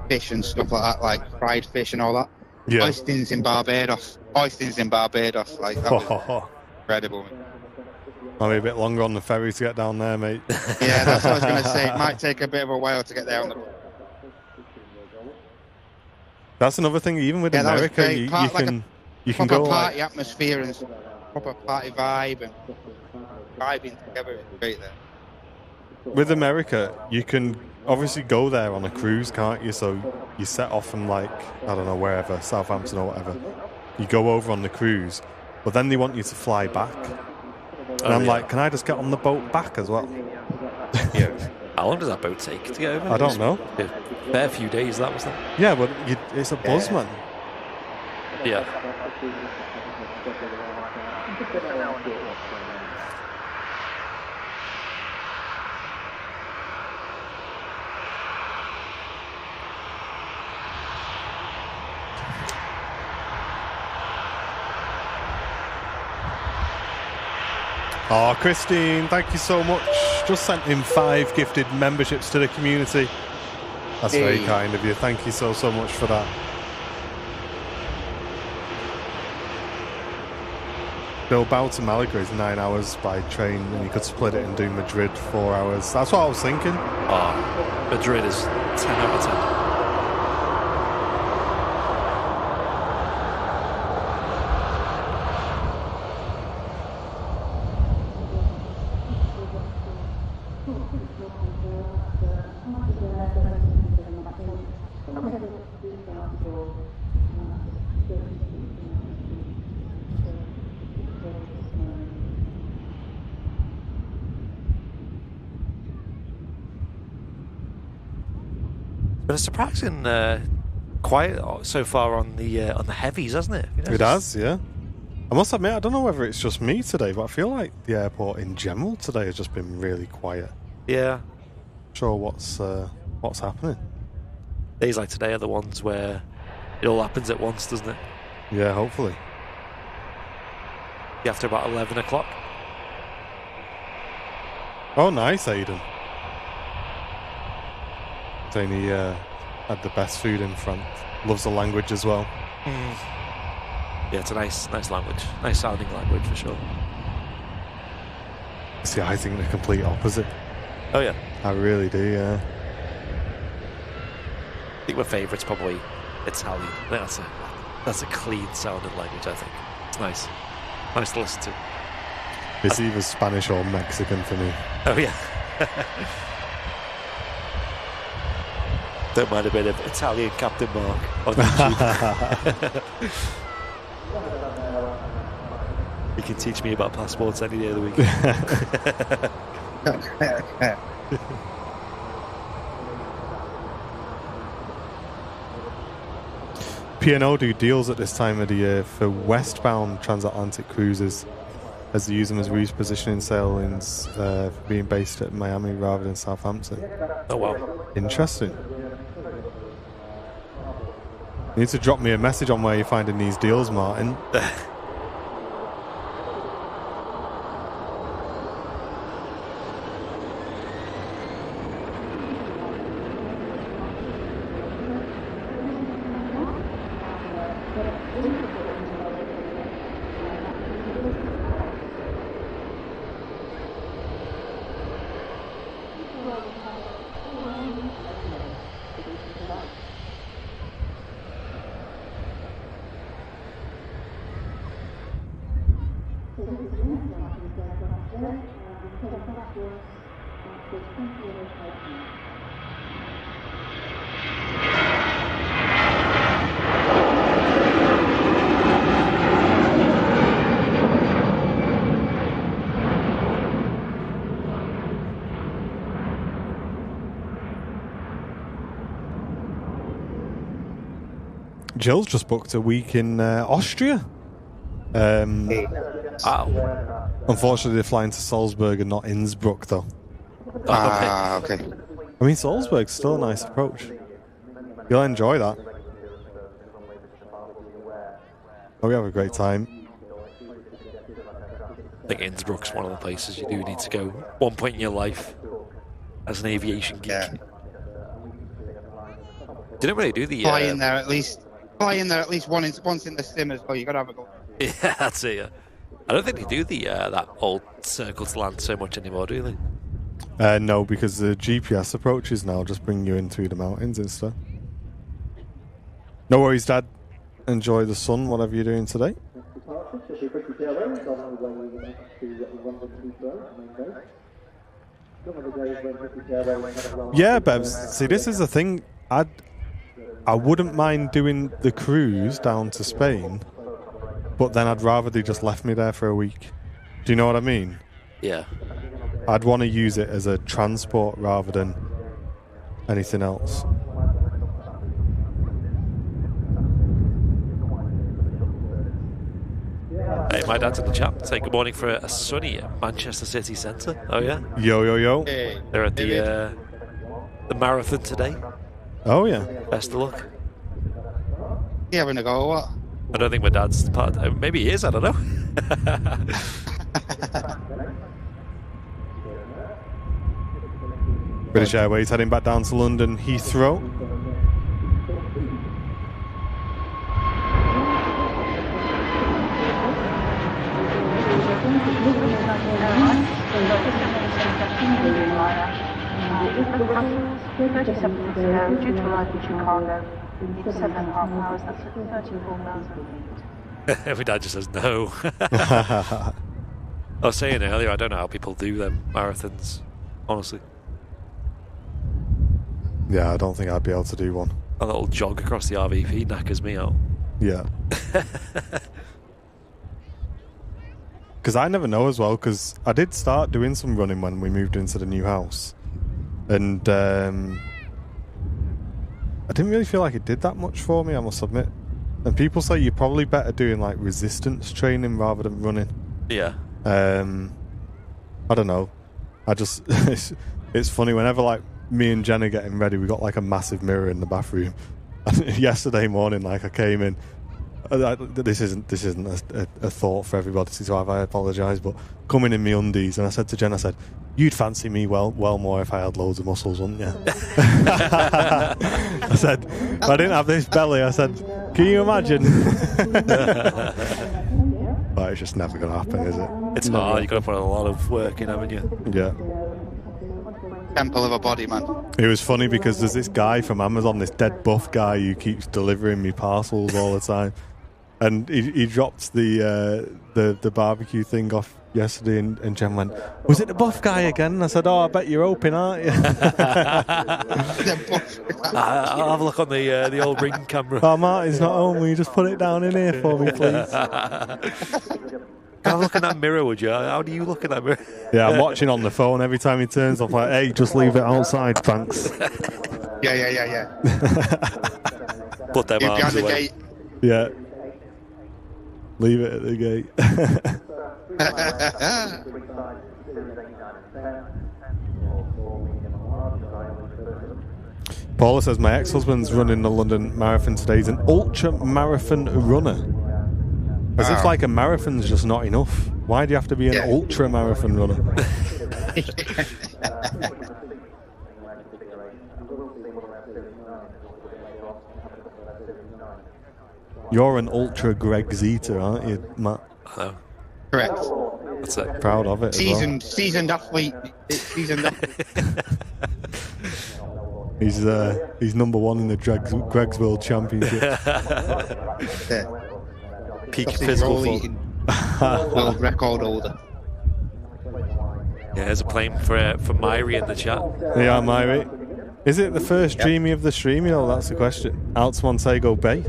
fish and stuff like that, like fried fish and all that. Yeah. Oysters in Barbados. Like, that was incredible. Might be a bit longer on the ferry to get down there, mate. Yeah, that's what I was going to say. It might take a bit of a while to get there on the boat. That's another thing, even with America, you can go party atmosphere and proper party vibe and vibing together. It's great there. With America, you can obviously go there on a cruise, can't you? So you set off from, like, I don't know, wherever, Southampton or whatever. You go over on the cruise, but then they want you to fly back. And I'm like, can I just get on the boat back as well? Yeah. How long does that boat take to get over? I don't know. A fair few days, that was that. Yeah, but it's a buzz, man. Yeah. Oh, Christine, thank you so much. Just sent in 5 gifted memberships to the community. That's very kind of you. Thank you so much for that. Bilbao to Malaga is 9 hours by train, and you could split it and do Madrid 4 hours. That's what I was thinking. Oh, Madrid is 10 out of 10. Been a surprising quiet so far on the heavies, hasn't it? You know, It has, yeah. I must admit, I don't know whether it's just me today, but I feel like the airport in general today has just been really quiet. Yeah. Not sure what's happening. Days like today are the ones where it all happens at once, doesn't it? Yeah, hopefully. After about 11 o'clock. Oh, nice, Aidan. Saying he had the best food in France. Loves the language as well. Yeah, it's a nice language. Nice sounding language for sure. See, I think the complete opposite. Oh yeah. I really do, yeah. I think my favourite's probably Italian. I think that's a clean sounding language, I think. It's nice. Nice to listen to. It's either Spanish or Mexican for me. Oh yeah. Don't mind a bit of Italian Captain Mark on YouTube. You can teach me about passports any day of the week. P&O do deals at this time of the year for westbound transatlantic cruises, as they use them as repositioning sailings for being based at Miami rather than Southampton. Oh wow. Interesting. You need to drop me a message on where you're finding these deals, Martin. Jill's just booked a week in Austria. Unfortunately, they're flying to Salzburg and not Innsbruck, though. Okay. I mean, Salzburg's still a nice approach. You'll enjoy that. Oh, we have a great time. I think Innsbruck's one of the places you do need to go one point in your life as an aviation geek. Yeah. Didn't really do the Fly in there at least once in the sim as well. You got to have a go. Yeah, that's it. Yeah. I don't think they do the that old circle to land so much anymore, do they? No, because the GPS approaches now just bring you in through the mountains and stuff. No worries, Dad. Enjoy the sun, whatever you're doing today. Yeah, Bebs. See, this is the thing. I wouldn't mind doing the cruise down to Spain, but then I'd rather they just left me there for a week. Do you know what I mean? Yeah. I'd want to use it as a transport rather than anything else. Hey, my dad's in the chat. Say good morning for a sunny Manchester city centre. Oh yeah. Yo yo yo. Hey, They're at the marathon today. Oh yeah. Best of luck. you having a go or what? I don't think my dad's part. Maybe he is. I don't know. British Airways heading back down to London Heathrow. Due to arrive in Chicago, you need 7.5 hours, that's 34 miles a minute. My dad just says no. I was saying earlier, I don't know how people do them marathons, honestly. Yeah, I don't think I'd be able to do one. A little jog across the RVP knackers me out. Yeah. Because I never know as well, because I did start doing some running when we moved into the new house. And I didn't really feel like it did that much for me, I must admit. And people say you're probably better doing like resistance training rather than running. Yeah. I don't know. I just it's funny whenever like me and Jen are getting ready, we got like a massive mirror in the bathroom. And yesterday morning, like I came in. This isn't a thought for everybody to have. I apologise, but coming in my undies, and I said to Jen, I said, "You'd fancy me well more if I had loads of muscles, wouldn't you?" I said, "If I didn't have this belly," I said, "Can you imagine?" But it's just never going to happen, is it? It's hard. You've got to put a lot of work in, haven't you? Yeah. Temple of a body, man. It was funny because there's this guy from Amazon, this dead buff guy who keeps delivering me parcels all the time. And he dropped the barbecue thing off yesterday, and Jen went, "Was it the buff guy again?" And I said, "Oh, I bet you're hoping, aren't you?" I'll have a look on the old ring camera. "Oh, Martin's not home. Will you just put it down in here for me, please?" Can I look in that mirror, would you? How do you look in that mirror? Yeah, I'm watching on the phone. Every time he turns off, like, "Hey, just leave it outside, thanks." Yeah. Put them You're arms behind the away. gate. Yeah. Leave it at the gate. Paula says, "My ex-husband's running the London Marathon today. He's an ultra-marathon runner." As if like a marathon's just not enough. Why do you have to be an ultra-marathon runner? You're an ultra-Greg's eater, aren't you, Matt? Hello. Correct. That's it. Proud of it as well. Seasoned athlete. Seasoned athlete. He's number one in the Greg's World Championship. Yeah. Peak Sausage physical roll form. eating world record holder. Yeah, there's a plane for Myri in the chat. Yeah, Myri. Is it the first Dreamy of the stream? You know, that's the question. Out to Montego Bay.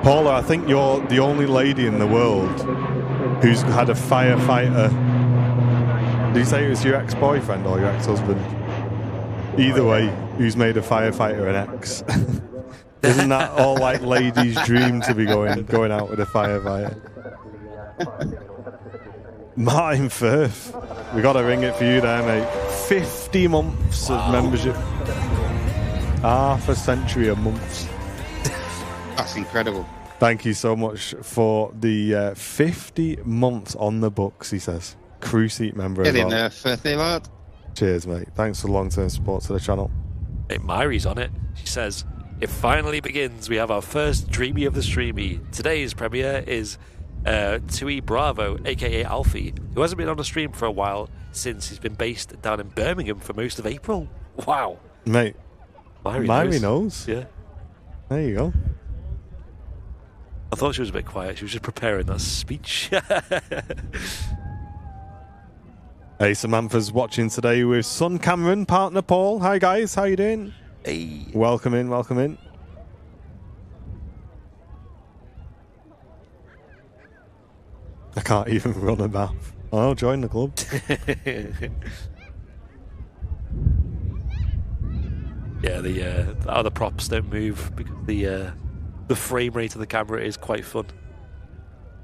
Paula, I think you're the only lady in the world who's had a firefighter. Did you say it was your ex-boyfriend or your ex-husband? Either way, who's made a firefighter an ex? Isn't that all like ladies' dream to be going out with a firefighter? Martin Firth, we got to ring it for you there, mate. 50 months of membership. Half a century of months. That's incredible. Thank you so much for the 50 months on the books, he says. Crew seat member as Get in well. there, Firthy lad. Cheers, mate. Thanks for long-term support to the channel. Hey, Myri's on it. She says, "It finally begins. We have our first Dreamy of the Streamy. Today's premiere is Tui Bravo, aka Alfie, who hasn't been on the stream for a while since he's been based down in Birmingham for most of April." Wow. Mate, Myri knows. Yeah. There you go. I thought she was a bit quiet. She was just preparing that speech. Hey, Samantha's watching today with son Cameron, partner Paul. Hi, guys. How you doing? Hey. Welcome in, welcome in. I can't even run a mouth. I'll join the club. Yeah, the other props don't move because the frame rate of the camera is quite fun.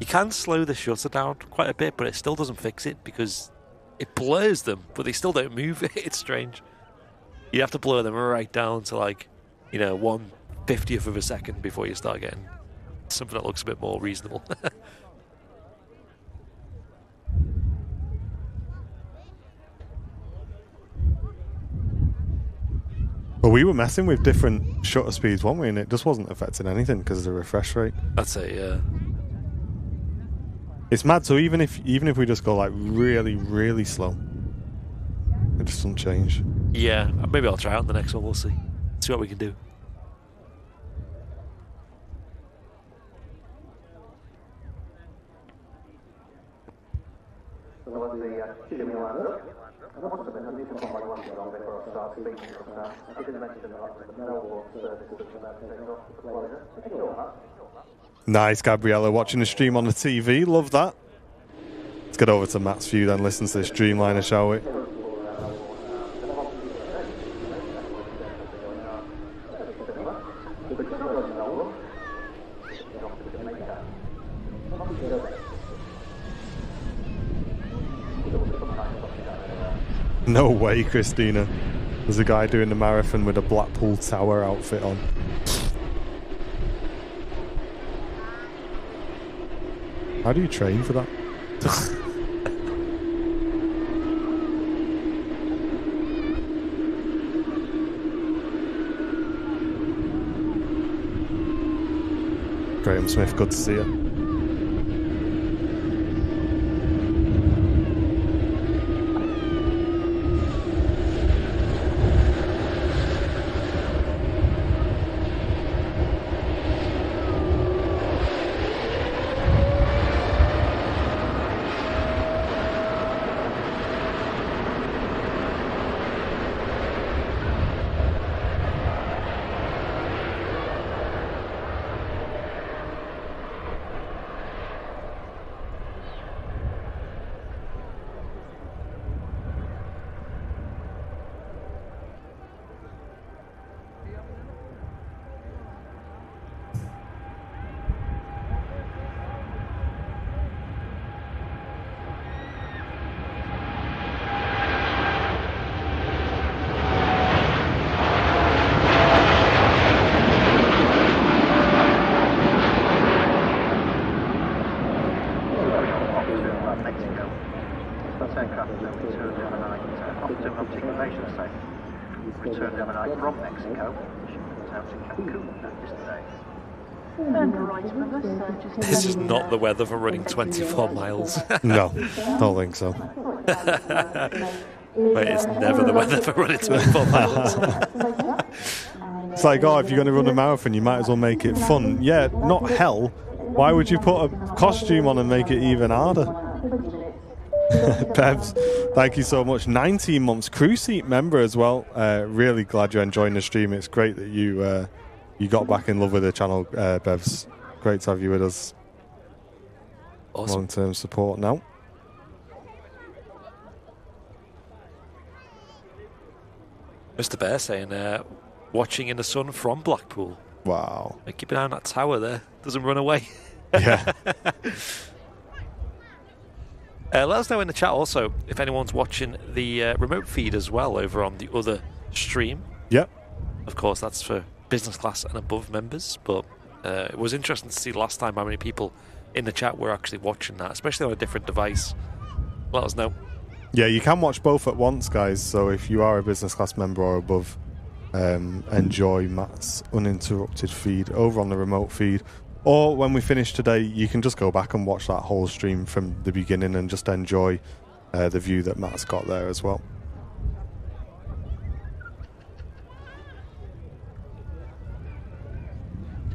You can slow the shutter down quite a bit, but it still doesn't fix it because it blurs them, but they still don't move. It's strange. You have to blur them right down to like, 1/50th of a second before you start getting something that looks a bit more reasonable. But we were messing with different shutter speeds, weren't we? And it just wasn't affecting anything because of the refresh rate. That's it, yeah. It's mad. So even if we just go like really, really slow, it just doesn't change. Yeah, maybe I'll try out the next one. We'll see. See what we can do. Nice, Gabriella, watching the stream on the TV. Love that. Let's get over to Matt's view then. Listen to this Dreamliner, shall we? No way, Christina. There's a guy doing the marathon with a Blackpool Tower outfit on. How do you train for that? Graham Smith, good to see you. This is not the weather for running 24 miles. No, don't think so. But it's never the weather for running 24 miles. It's like, oh, if you're going to run a marathon, you might as well make it fun. Yeah, not hell. Why would you put a costume on and make it even harder? Pebs, thank you so much. 19 months crew seat member as well. Really glad you're enjoying the stream. It's great that you got back in love with the channel, Bevs. Great to have you with us. Awesome. Long-term support now. Mr. Bear saying, watching in the sun from Blackpool. Wow. Keep an eye on that tower there. Doesn't run away. Yeah. Let us know in the chat also if anyone's watching the remote feed as well over on the other stream. Yep. Of course, that's for business class and above members, but it was interesting to see last time how many people in the chat were actually watching that, especially on a different device. Let us know. Yeah, you can watch both at once, guys, so if you are a business class member or above, enjoy Matt's uninterrupted feed over on the remote feed. Or when we finish today, you can just go back and watch that whole stream from the beginning and just enjoy the view that Matt's got there as well.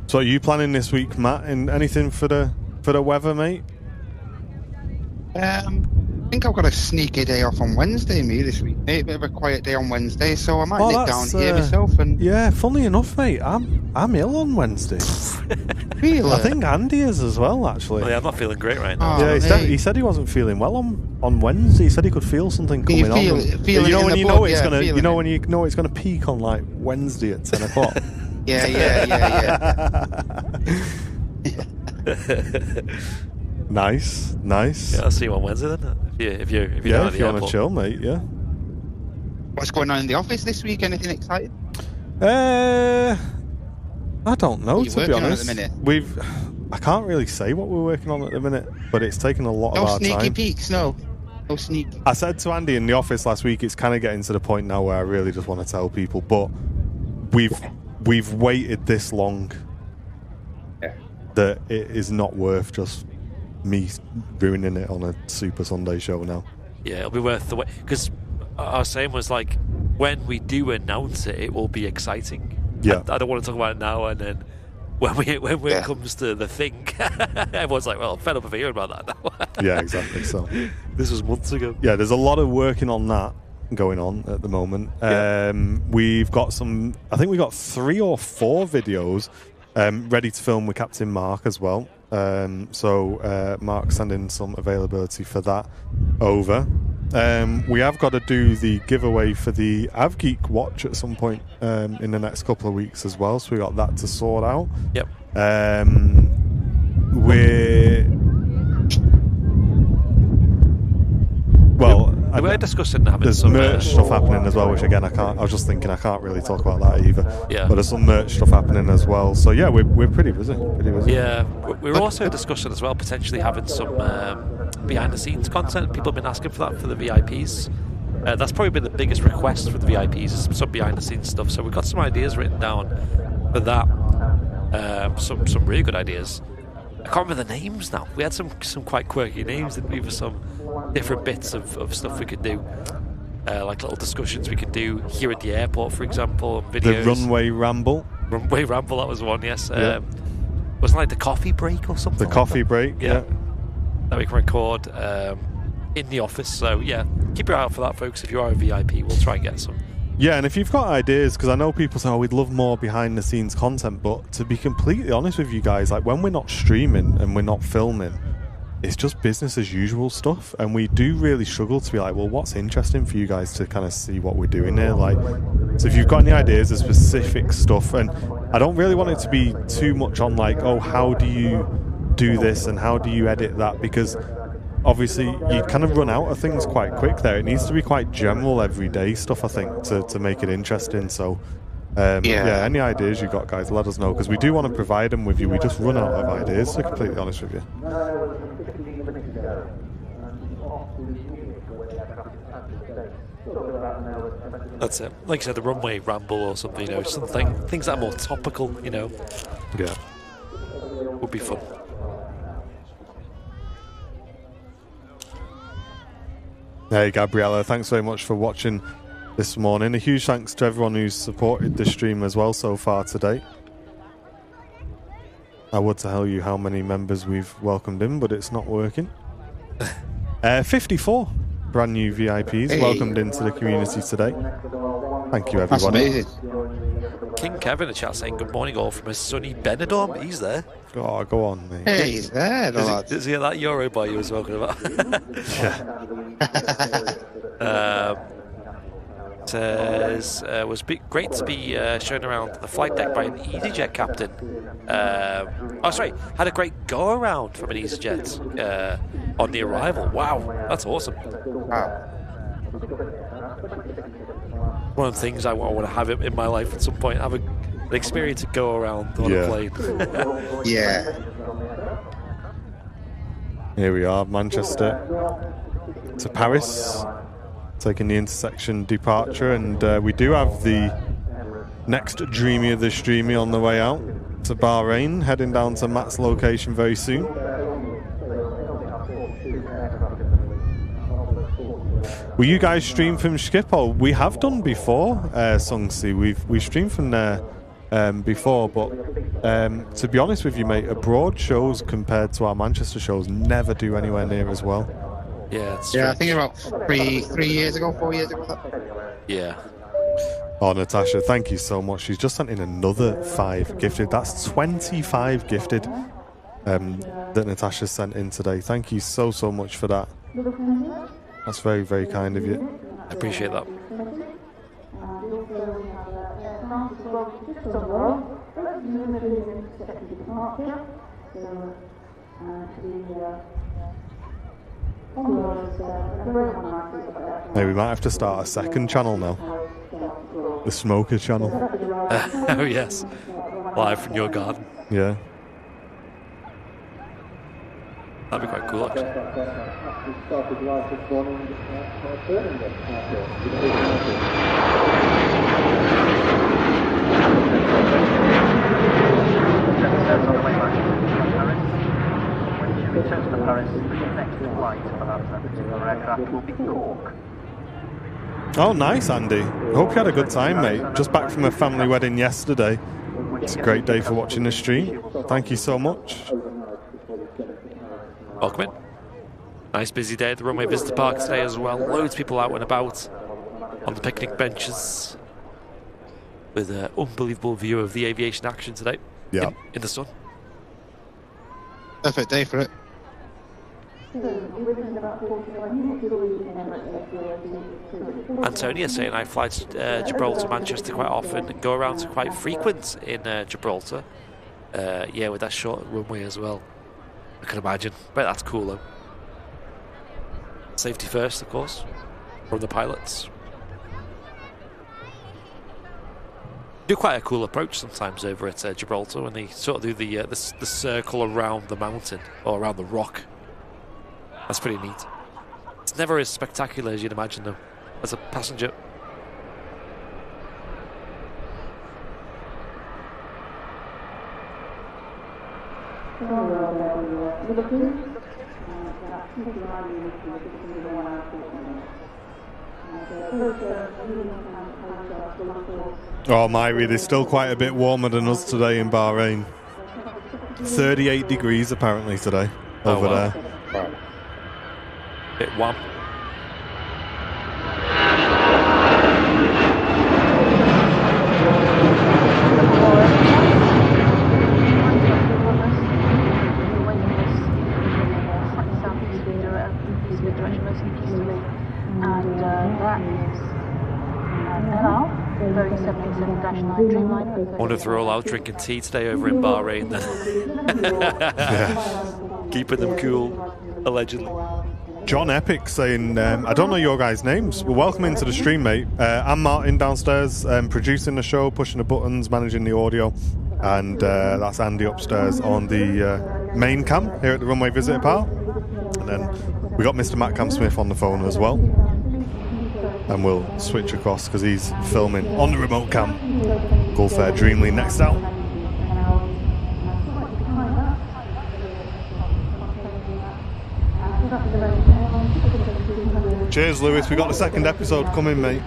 So are you planning this week, Matt, in anything for the weather, mate? think I've got a sneaky day off on Wednesday, me, this week. Mate, a bit of a quiet day on Wednesday, so I might nip down here myself. And yeah, funny enough, mate, I'm ill on Wednesday. Really? I think Andy is as well, actually. Well, yeah, I'm not feeling great right now. Yeah, he said he wasn't feeling well on Wednesday. He said he could feel something coming on. You know when you know it's gonna peak on like Wednesday at 10 o'clock. Yeah. Nice. Yeah, I'll see you on Wednesday then. If you're if you want to chill, mate. Yeah. What's going on in the office this week? Anything exciting? I don't know, to be honest. At the minute? I can't really say what we're working on at the minute, but it's taken a lot of our time. No sneaky peeks, no sneaky. I said to Andy in the office last week, it's kind of getting to the point now where I really just want to tell people, but we've waited this long that it is not worth just me ruining it on a Super Sunday show now. Yeah, it'll be worth the wait, because our saying was like, when we do announce it, it will be exciting. Yeah, I don't want to talk about it now, and then when it comes to the thing, everyone's like, well, I'm fed up of hearing about that now. Yeah, exactly. So this was months ago. Yeah, there's a lot of working on that going on at the moment. We've got I think we got 3 or 4 videos ready to film with Captain Mark as well. So Mark sending some availability for that over. We have got to do the giveaway for the AvGeek watch at some point in the next couple of weeks as well, so we got that to sort out. Yep. We're discussing having there's some merch stuff happening as well, which again I was just thinking I can't really talk about that either. Yeah. But there's some merch stuff happening as well. So yeah, we're pretty busy. Yeah, we're also discussing as well potentially having some behind the scenes content. People have been asking for that for the VIPs. That's probably been the biggest request for the VIPs, is some behind the scenes stuff. So we've got some ideas written down for that. Some really good ideas. I can't remember the names now. We had some quite quirky names, didn't we, for some different bits of stuff we could do. Like little discussions we could do here at the airport, for example, videos. The Runway Ramble. Runway Ramble, that was one, yes. Yeah. Wasn't it like the coffee break or something? The coffee break, yeah. That we can record in the office. So, yeah, keep your eye out for that, folks. If you are a VIP, we'll try and get some. Yeah, and if you've got ideas, because I know people say, we'd love more behind-the-scenes content, but to be completely honest with you guys, like when we're not streaming and we're not filming, it's just business as usual stuff, and we do really struggle to be like, well, what's interesting for you guys to kind of see what we're doing here? Like, so if you've got any ideas of specific stuff, and I don't really want it to be too much on like, oh, how do you do this and how do you edit that, because obviously you kind of run out of things quite quick there. It needs to be quite general everyday stuff, I think, to make it interesting. So any ideas you got, guys, let us know, because we do want to provide them with you. We just run out of ideas, to be completely honest with you. That's it. Like I said, the Runway Ramble or something, things that are more topical, Yeah, would be fun. Hey Gabriella, thanks very much for watching this morning. A huge thanks to everyone who's supported the stream as well so far today. I would tell you how many members we've welcomed in, but it's not working. 54 brand new VIPs welcomed into the community today. Thank you, everybody. That's amazing. King Kevin in the chat saying good morning all from a sunny Benidorm. He's there. Oh, go on, mate. Hey, he's there. Is he at that Euro bar you were talking about? Says was great to be shown around the flight deck by an EasyJet captain. Had a great go around from an EasyJet on the arrival. Wow, that's awesome. Wow. One of the things I want to have in my life at some point, have an experience to go around on a plane. Yeah. Here we are, Manchester to Paris, taking the intersection departure, and we do have the next Dreamy of the Streamy on the way out to Bahrain, heading down to Matt's location very soon. Will you guys stream from Schiphol? We have done before, Sungsi. We've streamed from there before, but to be honest with you, mate, abroad shows compared to our Manchester shows never do anywhere near as well. Yeah, it's Yeah, I strange. think about 4 years ago. Yeah. Oh, Natasha, thank you so much. She's just sent in another 5 gifted. That's 25 gifted that Natasha sent in today. Thank you so much for that. That's very, very kind of you. I appreciate that. Maybe we might have to start a second channel now. The Smoker channel. Oh, yes. Live from your garden. Yeah. That'd be quite cool, actually. When you return to Paris, the next flight for that particular aircraft will be Cork. Oh, nice, Andy. I hope you had a good time, mate. Just back from a family wedding yesterday. It's a great day for watching the stream. Thank you so much. Welcome in. Nice busy day at the Runway Visitor Park today as well. Loads of people out and about on the picnic benches with an unbelievable view of the aviation action today. Yeah. In the sun. Perfect day for it. Antonia saying I fly to Gibraltar, Manchester quite often, and go around to quite frequent in Gibraltar. Yeah, with that short runway as well. I can imagine. But that's cool though. Safety first, of course, from the pilots. Do quite a cool approach sometimes over at Gibraltar when they sort of do the circle around the mountain or around the rock. That's pretty neat. It's never as spectacular as you'd imagine though, as a passenger. Oh, Myri, it's still quite a bit warmer than us today in Bahrain. 38 degrees apparently today over there. Bit warm. I wonder if they're all out drinking tea today over in Bahrain then. Yeah. Keeping them cool, allegedly. John Epic saying, I don't know your guys' names. Well, welcome into the stream, mate. I'm Martin downstairs, producing the show, pushing the buttons, managing the audio. And that's Andy upstairs on the main cam here at the Runway Visitor Park. And then we got Mr. Matt Cam Smith on the phone as well. And we'll switch across because he's filming on the remote cam. Gulf Air Dreamly next out. Cheers, Lewis. We got the second episode coming, mate.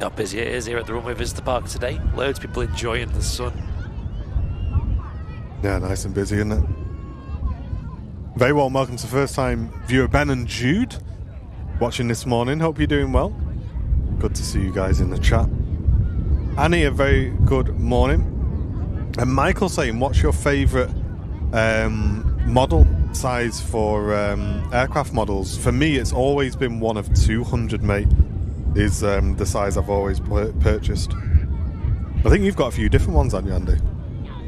How busy it is here at the Runway Visitor Park today. Loads of people enjoying the sun. Yeah, nice and busy, isn't it? Very well, welcome to first time viewer Ben and Jude watching this morning. Hope you're doing well. Good to see you guys in the chat. Annie, a very good morning. And Michael saying, what's your favourite model size for aircraft models? For me, it's always been one of 200, mate, is the size I've always purchased. I think you've got a few different ones, haven't you, Andy?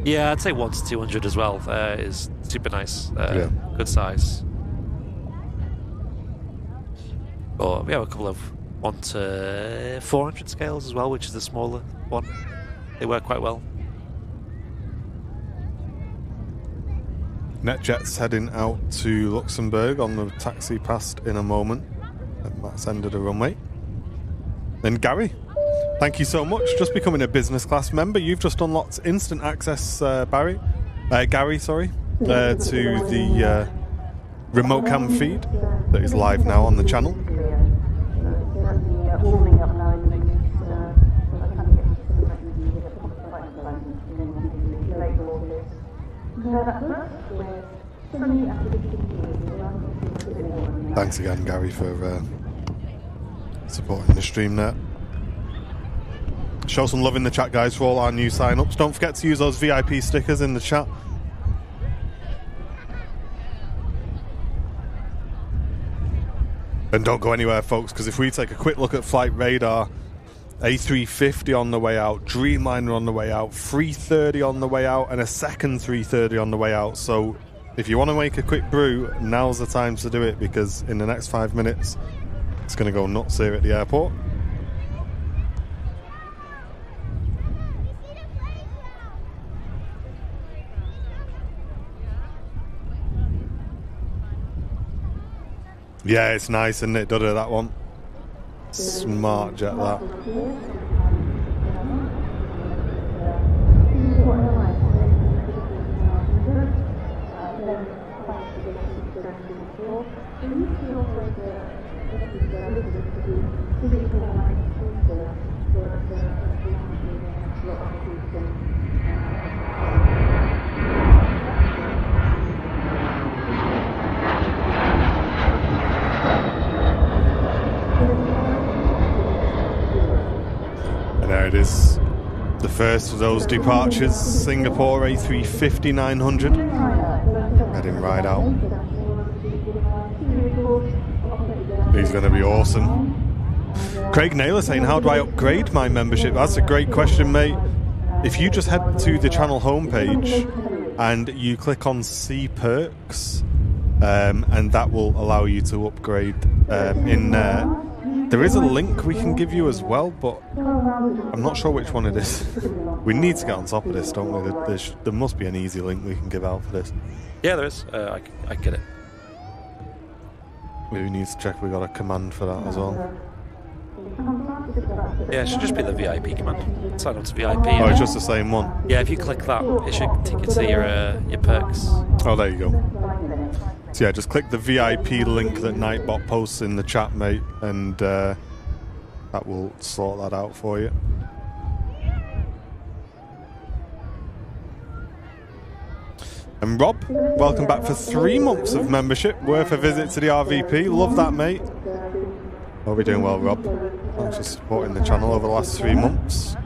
Yeah, I'd say 1 to 200 as well. Is super nice. Yeah. Good size. But we have a couple of 1 to 400 scales as well, which is the smaller one. They work quite well. NetJet's heading out to Luxembourg on the taxi past in a moment at Matt's end of the runway. Then Gary, thank you so much. Just becoming a business class member. You've just unlocked instant access, Gary, to the remote cam feed that is live now on the channel. Thanks again, Gary, for supporting the stream there. Show some love in the chat, guys, for all our new sign-ups. Don't forget to use those VIP stickers in the chat. And don't go anywhere, folks, because if we take a quick look at flight radar, A350 on the way out, Dreamliner on the way out, 330 on the way out, and a second 330 on the way out. So if you want to make a quick brew, now's the time to do it, because in the next 5 minutes, it's going to go nuts here at the airport. Yeah, it's nice, isn't it, Dudder, that one? Smart jet, that. And there it is, the first of those departures, Singapore A350-900, heading right out. He's going to be awesome. Craig Naylor saying, how do I upgrade my membership? That's a great question, mate. If you just head to the channel homepage and you click on See Perks, and that will allow you to upgrade in there. There is a link we can give you as well, but I'm not sure which one it is. We need to get on top of this, don't we? There must be an easy link we can give out for this. Yeah, there is. I get it. We need to check we got a command for that as well. Yeah, it should just be the VIP command. Sign up to VIP. Oh, it's just the same one? Yeah, if you click that, it should take you to your perks. Oh, there you go. So yeah, just click the VIP link that Nightbot posts in the chat, mate, and that will sort that out for you. And Rob, welcome back for 3 months of membership, worth a visit to the RVP. Love that, mate. Hope you're doing well, Rob. Thanks for supporting the channel over the last 3 months.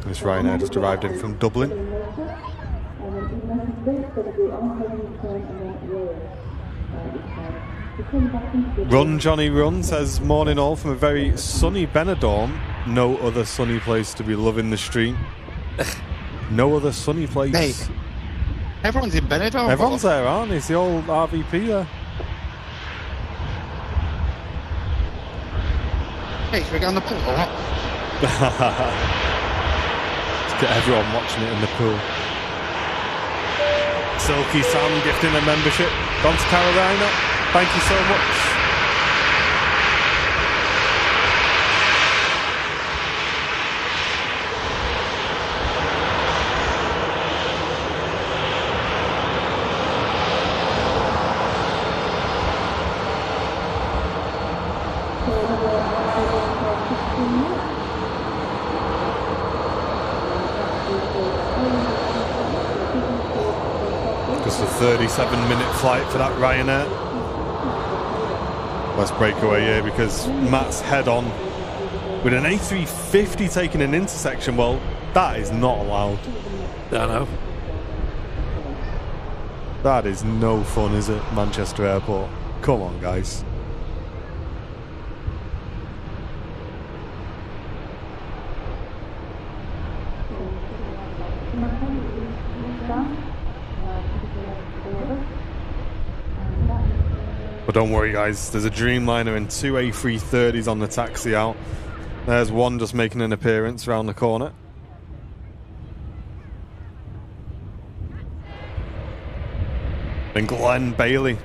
This Ryanair just arrived in from Dublin. Run Johnny Run says, morning all from a very sunny Benidorm. No other sunny place to be loving the stream. No other sunny place. Hey, everyone's in Benidorm. Everyone's there, aren't they? It's the old RVP there. Hey, should we go on the pool or what? Let's get everyone watching it in the pool. Silky Sam gifting a membership. Gone to Carolina. Thank you so much. Just a 37-minute flight for that Ryanair. Let's break away here because Matt's head on with an A350 taking an intersection. Well, that is not allowed. I know. That is no fun, is it? Manchester Airport. Come on, guys. But don't worry, guys. There's a Dreamliner and two A330s on the taxi out. There's one just making an appearance around the corner. And Glenn Bailey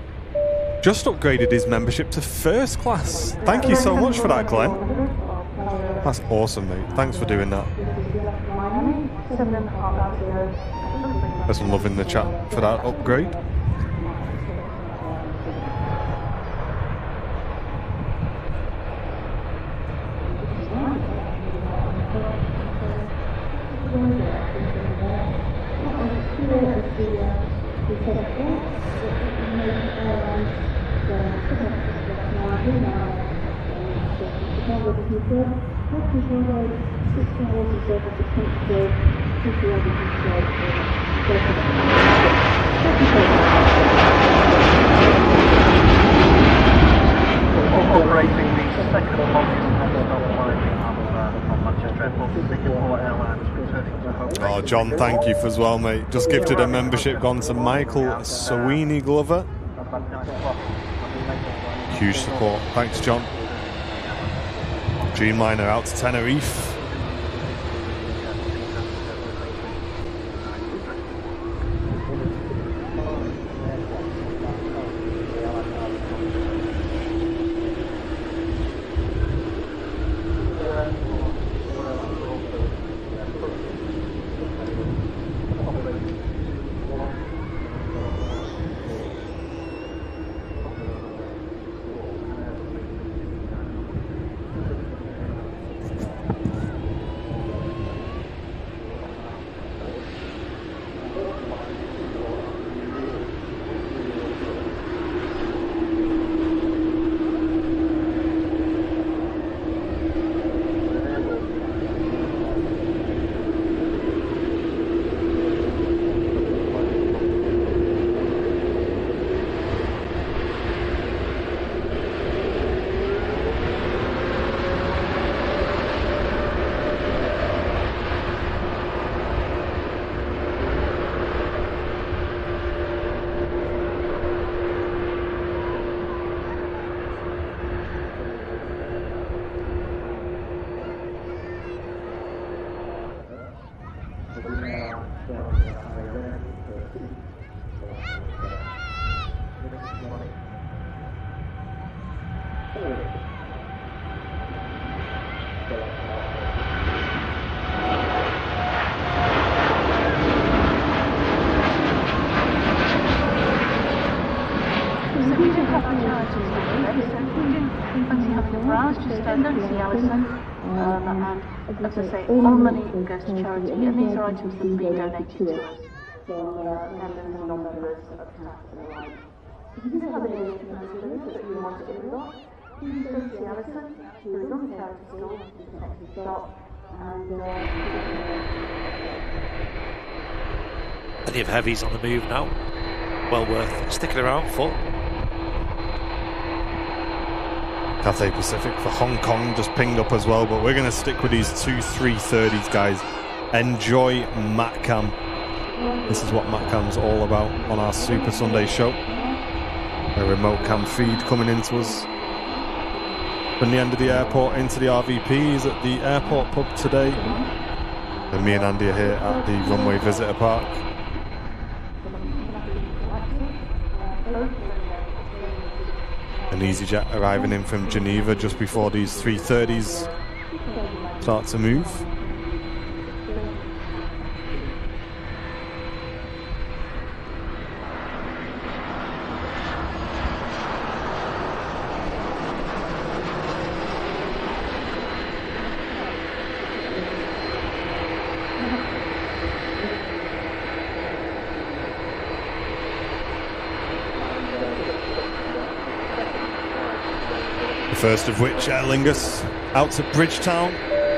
just upgraded his membership to first class. Thank you so much for that, Glenn. That's awesome, mate. Thanks for doing that. There's some love in the chat for that upgrade. Operating the second longest non-stop flight from Manchester Airport to Singapore Airlines, returning to home. Oh, John, thank you as well, mate. Just gifted a membership gone to Michael Sweeney Glover. Huge support. Thanks, John. Dreamliner out to Tenerife. As I say, all money goes to charity, and these are items that have been donated to us from members and non-members of staff and the like. If you do have any donations that you want to get rid of, please go to Alison, who is on the charity store, who's the next stop, and Plenty of heavies on the move now. Well worth sticking around for. Cathay Pacific for Hong Kong just pinged up as well, but we're going to stick with these two 330s, guys. Enjoy MatCam. This is what MatCam's all about on our Super Sunday show. A remote cam feed coming into us from the end of the airport into the RVPs at the airport pub today. And me and Andy are here at the Runway Visitor Park. An EasyJet arriving in from Geneva just before these 330s start to move. first of which, Aer Lingus out to Bridgetown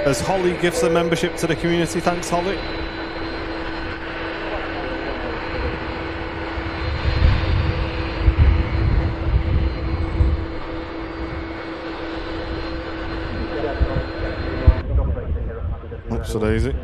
as Holly gives a membership to the community. Thanks, Holly. Oops, a daisy.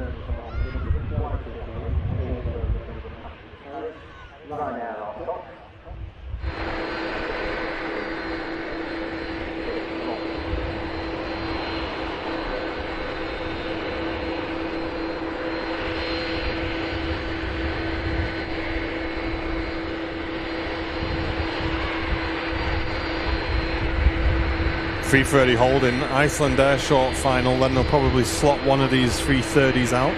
.330 holding, Iceland Air short final, then they'll probably slot one of these 330s out.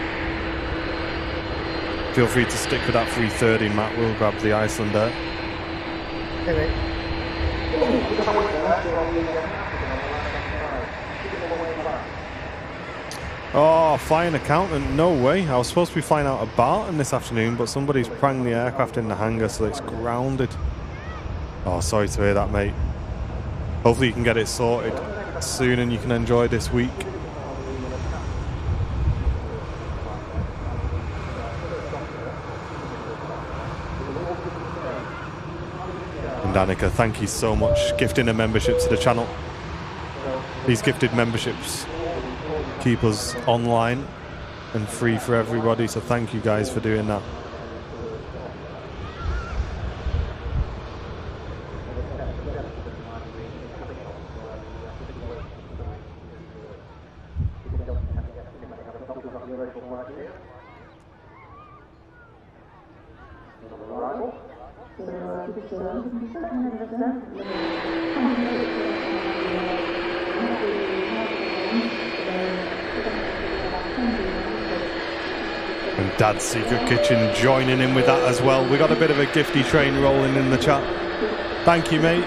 Feel free to stick with that 330, Matt will grab the Iceland Air. Oh, flying accountant, no way. I was supposed to be flying out of Barton this afternoon, but somebody's pranged the aircraft in the hangar, so it's grounded. Oh, sorry to hear that, mate. Hopefully you can get it sorted soon and you can enjoy this week. And Danica, thank you so much. Gifting a membership to the channel. These gifted memberships keep us online and free for everybody, so thank you guys for doing that. And Dad's Secret Kitchen joining in with that as well. We got a bit of a gifty train rolling in the chat. Thank you, mate.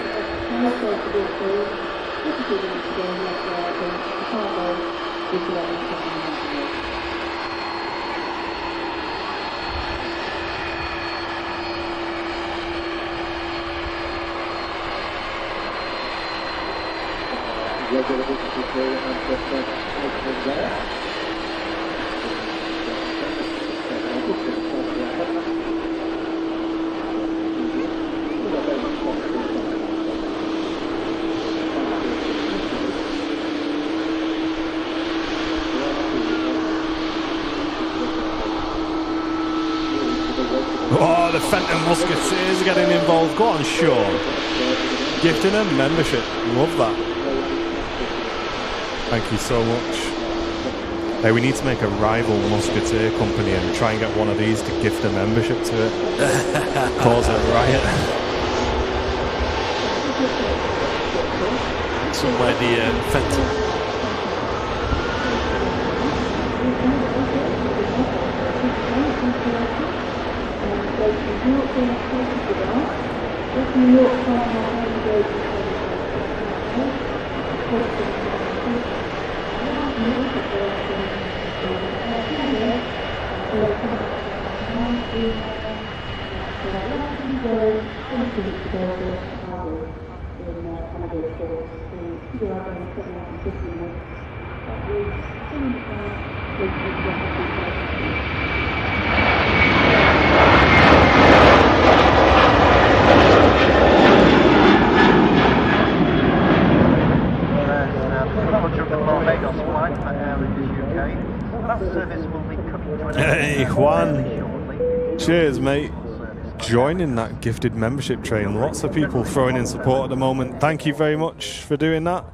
Oh, the Fenton Musketeers are getting involved. Go on, Sean. Gifting a membership. Love that. Thank you so much. Hey, we need to make a rival Musketeer company and try and get one of these to gift a membership to it. Cause a riot. Somewhere near Fenton. Hey, Juan. Cheers, mate. Joining that gifted membership train. Lots of people throwing in support at the moment. Thank you very much for doing that.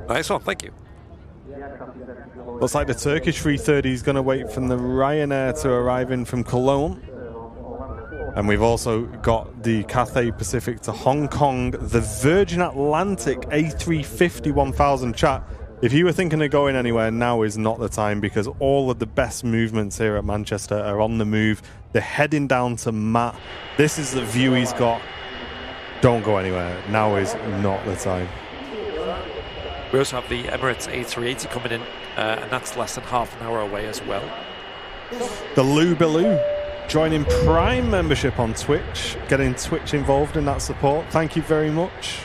Nice one, thank you. Looks like the Turkish 330 is going to wait for the Ryanair to arrive in from Cologne. And we've also got the Cathay Pacific to Hong Kong, the Virgin Atlantic A350 1000 chat. If you were thinking of going anywhere, now is not the time, because all of the best movements here at Manchester are on the move. They're heading down to Matt. This is the view he's got. Don't go anywhere. Now is not the time. We also have the Emirates A380 coming in, and that's less than half an hour away as well. The Lou Baloo joining Prime membership on Twitch, getting Twitch involved in that support. Thank you very much.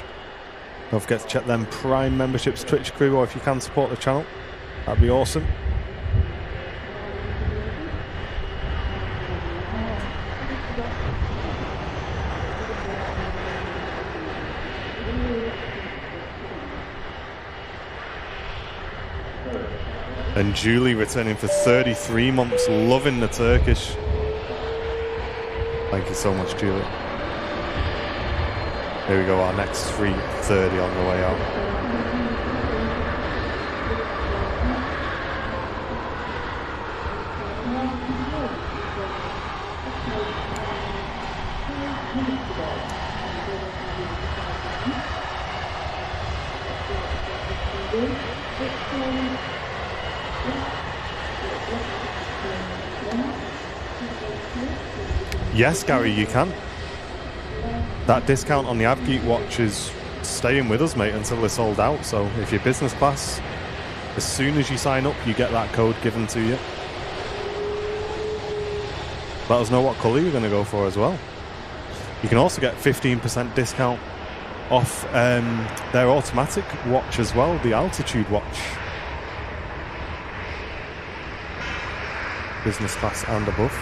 Don't forget to check them Prime memberships, Twitch crew, or if you can support the channel, that'd be awesome. And Julie returning for 33 months, loving the Turkish. Thank you so much, Julie. Here we go, our next 3:30 on the way out. Yes, Gary, you can. That discount on the Avgeek watch is staying with us, mate, until they're sold out. So if you're business class, as soon as you sign up, you get that code given to you. Let us know what colour you're going to go for as well. You can also get 15% discount off their automatic watch as well, the Altitude watch. Business class and above.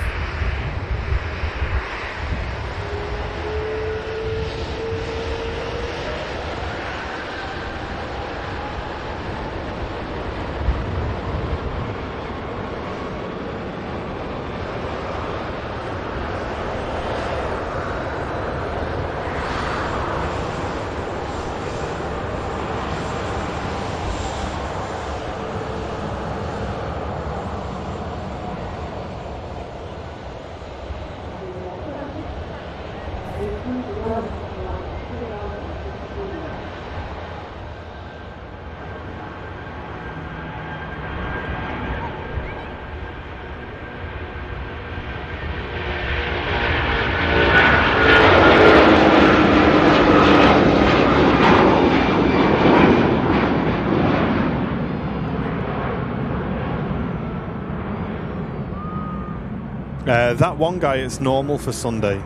That one guy, it's normal for Sunday.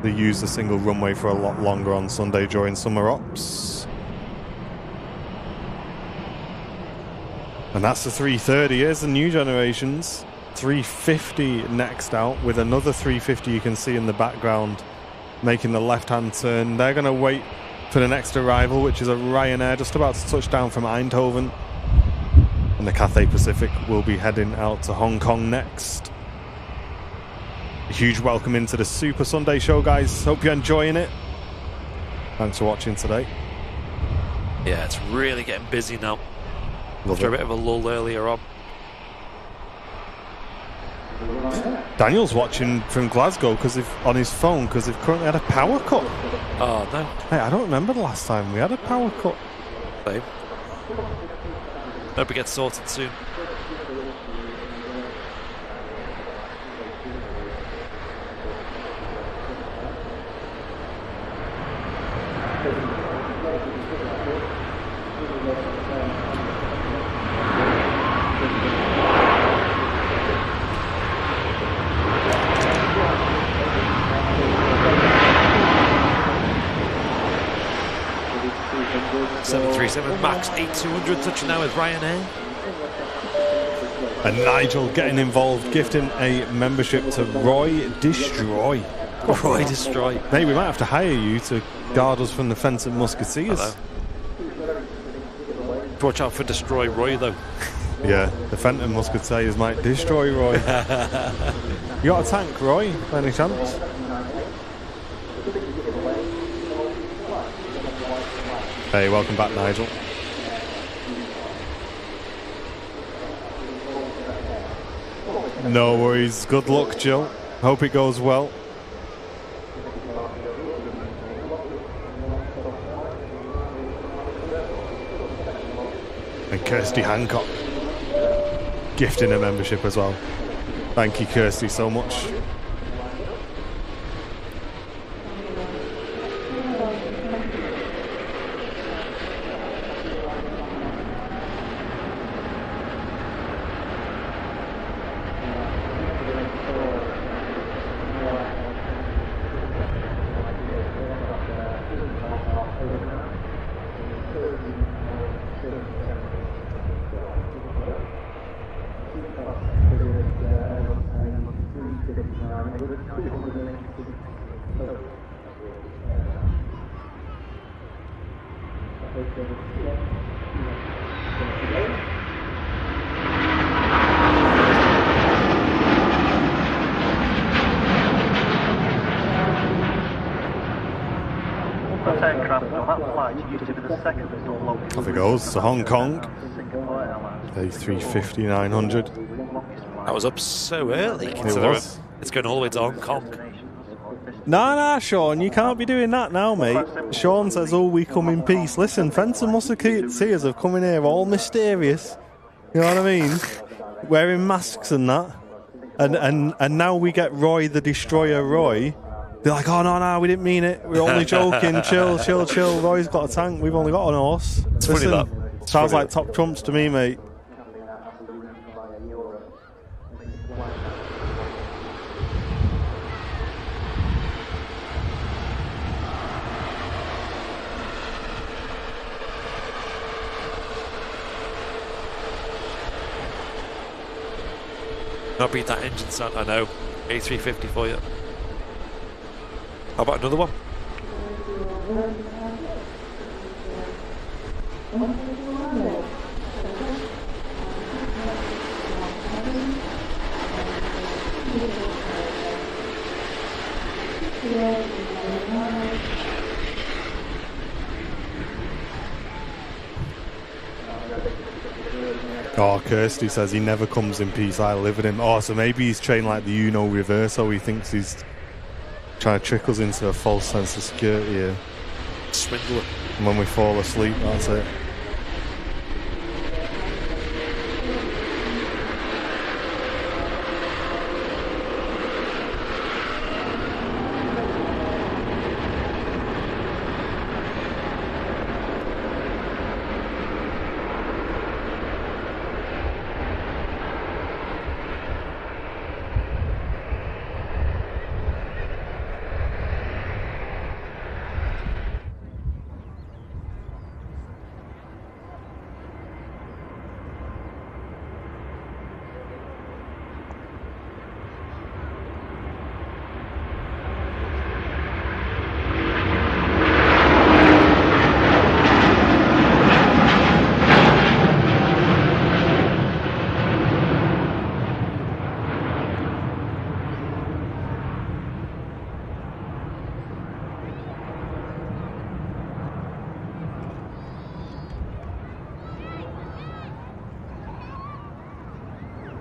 They use the single runway for a lot longer on Sunday during summer ops. And that's the 330. Here's the new generations. 350 next out, with another 350 you can see in the background making the left-hand turn. They're going to wait for the next arrival, which is a Ryanair just about to touch down from Eindhoven. And the Cathay Pacific will be heading out to Hong Kong next. A huge welcome into the Super Sunday show, guys. Hope you're enjoying it. Thanks for watching today. Yeah, it's really getting busy now. Love After it. a bit of a lull earlier on. Daniel's watching from Glasgow on his phone because they've currently had a power cut. Oh, no. Hey, I don't remember the last time we had a power cut. Same. Hope it gets sorted soon. Max 8200 touching now with Ryanair. And Nigel getting involved, gifting a membership to Roy Destroy. Roy Destroy. Mate, we might have to hire you to guard us from the Fenton Musketeers. Hello. Watch out for Destroy Roy, though. Yeah, the Fenton Musketeers might destroy Roy. You got a tank, Roy, by any chance? Hey, welcome back, Nigel. No worries. Good luck, Jill. Hope it goes well. And Kirsty Hancock gifting a membership as well. Thank you, Kirsty, so much. That aircraft on that flight used to be the second longest. Off it goes to Hong Kong. A350-900. That was up so early. It Considering was. it's going all the way to Hong Kong. Nah, Sean, you can't be doing that now, mate. Sean says, oh, we come in peace. Listen, Fenton Musketeers have come in here all mysterious. You know what I mean? Wearing masks and that. And now we get Roy the Destroyer Roy. They're like, oh, no, we didn't mean it. We're only joking. Chill. Roy's got a tank. We've only got an horse. It's funny that. Sounds like top trumps to me, mate. Not beat that engine sound, I know. A350 for you. How about another one? Oh, Kirsty says he never comes in peace. I live with him. Oh, so maybe he's trained like the Uno Reverso. He thinks he's trying to trick us into a false sense of security here. Swindler. And when we fall asleep, that's it.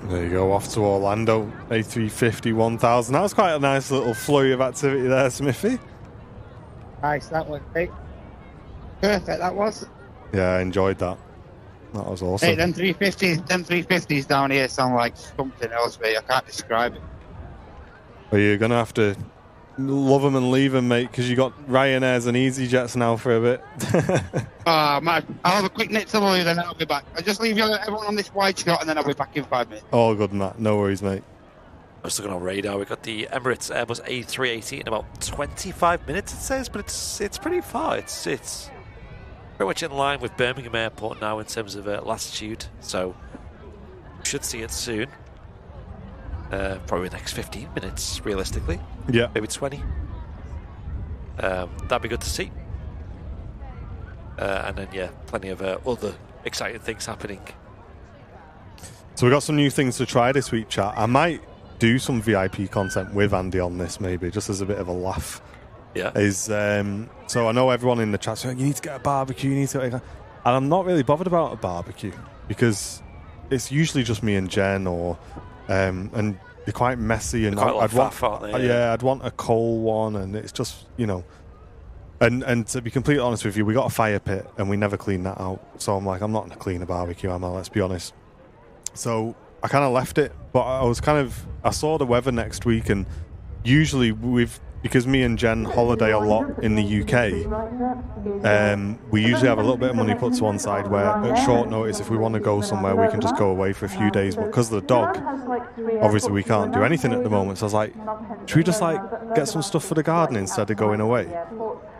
There you go, off to Orlando, A350 1000. That was quite a nice little flurry of activity there, Smithy. Nice, that was great. Perfect, that was. Yeah, I enjoyed that. That was awesome. Hey, them 350s down here sound like something else, mate. I can't describe it. Well, you're going to have to love them and leave them, mate, because you got Ryanair's and EasyJets now for a bit. Man, I'll have a quick nip to you, then I'll be back. I'll just leave you everyone on this wide shot, and then I'll be back in 5 minutes. All good, Matt. No worries, mate. I was looking on radar. We got the Emirates Airbus A380 in about 25 minutes, it says, but it's pretty far. It's pretty much in line with Birmingham Airport now in terms of latitude, so we should see it soon. Probably the next 15 minutes, realistically. Yeah. Maybe 20. That'd be good to see. And then, yeah, plenty of other exciting things happening. So we got some new things to try this week, chat. I might do some VIP content with Andy on this, maybe, just as a bit of a laugh. Yeah. So I know everyone in the chat saying, you need to get a barbecue, and I'm not really bothered about a barbecue because it's usually just me and Jen, and they're quite messy, and I'd want a coal one, and it's just, and to be completely honest with you, we got a fire pit and we never cleaned that out, so I'm like, I'm not going to clean a barbecue, am I? Let's be honest. So I kind of left it, but I saw the weather next week, and usually because me and Jen holiday a lot in the UK, we usually have a little bit of money put to one side where at short notice, if we want to go somewhere, we can just go away for a few days. But because of the dog, obviously we can't do anything at the moment. So I was like, should we just get some stuff for the garden instead of going away?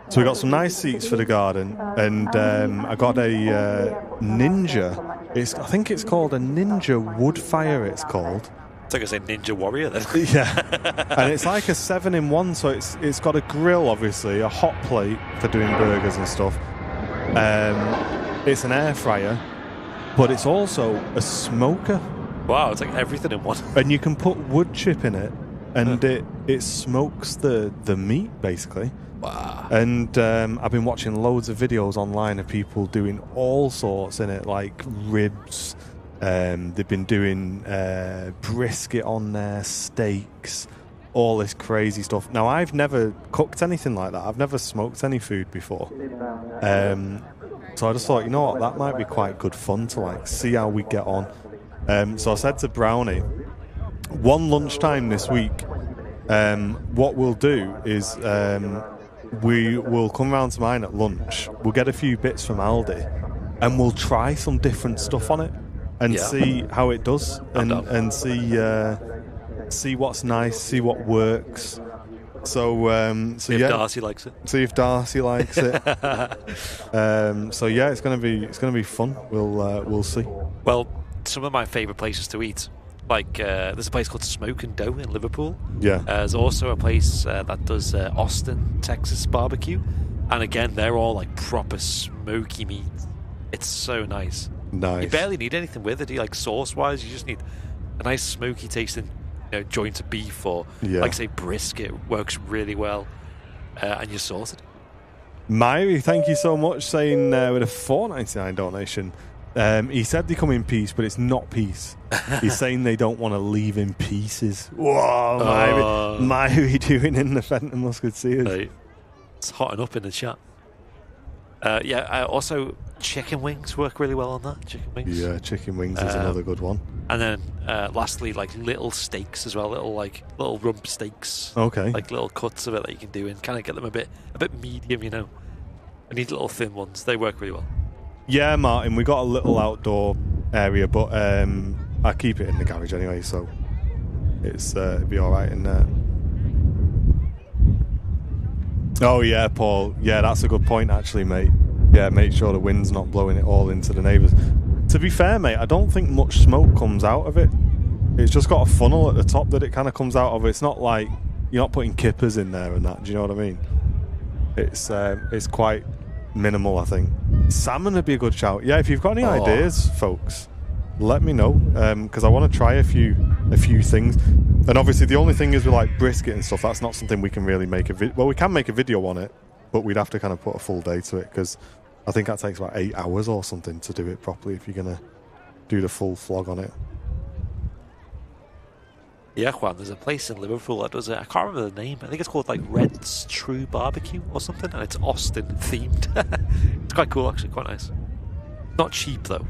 So we got some nice seats for the garden, and I got a Ninja. I think it's called a Ninja wood fire, it's called. I think I say Ninja Warrior then. Yeah, and it's like a 7-in-1, so it's got a grill, obviously, a hot plate for doing burgers and stuff, It's an air fryer, but it's also a smoker. Wow, it's like everything in one. And you can put wood chip in it, and it smokes the meat, basically. Wow. And I've been watching loads of videos online of people doing all sorts in it, like ribs. They've been doing brisket on there, steaks, all this crazy stuff. Now, I've never cooked anything like that. I've never smoked any food before. So I just thought, you know what, that might be quite good fun to like see how we get on. So I said to Brownie, one lunchtime this week, what we'll do is we will come round to mine at lunch. We'll get a few bits from Aldi, and we'll try some different stuff on it and see how it does, and see what's nice, see what works. So See if Darcy likes it. See if Darcy likes it. So yeah, it's gonna be fun. We'll see. Well, some of my favourite places to eat, like there's a place called Smoke and Dough in Liverpool. Yeah. There's also a place that does Austin, Texas barbecue, and again, they're all like proper smoky meat. It's so nice. Nice. You barely need anything with it. Like sauce-wise, you just need a nice smoky tasting, joint of beef, or like say brisket works really well, and you're sorted. Myri, thank you so much, saying with a $4.99 donation. He said they come in peace, but it's not peace. He's saying they don't want to leave in pieces. Whoa, Myri doing in the Fenton Musketeers. Right. It's hotting up in the chat. Also chicken wings work really well on that. Chicken wings. Yeah, chicken wings is another good one. And then lastly, like little steaks as well, little rump steaks. Okay. Like little cuts of it that you can do and kind of get them a bit medium, I need little thin ones. They work really well. Yeah, Martin, we got a little outdoor area, but I keep it in the garage anyway, so it's it'll be all right in there. Oh yeah, Paul. Yeah, that's a good point, actually, mate. Yeah, make sure the wind's not blowing it all into the neighbours. To be fair, mate, I don't think much smoke comes out of it. It's just got a funnel at the top that it kind of comes out of. It's not like you're not putting kippers in there and that. Do you know what I mean? It's quite minimal, I think. Salmon would be a good shout. Yeah, if you've got any ideas, folks, let me know, because I want to try a few things. And obviously, the only thing is with like brisket and stuff, that's not something we can really make a video. Well, we can make a video on it, but we'd have to kind of put a full day to it, because I think that takes about 8 hours or something to do it properly if you're gonna do the full flog on it. Yeah, Juan, there's a place in Liverpool that does it. I can't remember the name. I think it's called like Red's True Barbecue or something, and it's Austin themed. It's quite cool, actually, quite nice. Not cheap though,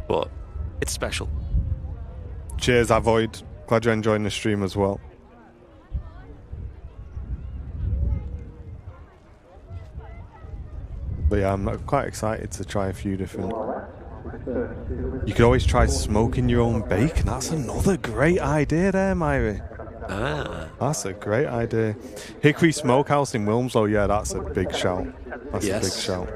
but it's special. Cheers, Avoid. Glad you're enjoying the stream as well. But yeah, I'm quite excited to try a few different. You could always try smoking your own bacon. That's another great idea there, Myri. That's a great idea. Hickory Smokehouse in Wilmslow, yeah, that's a big shout. That's a big shout.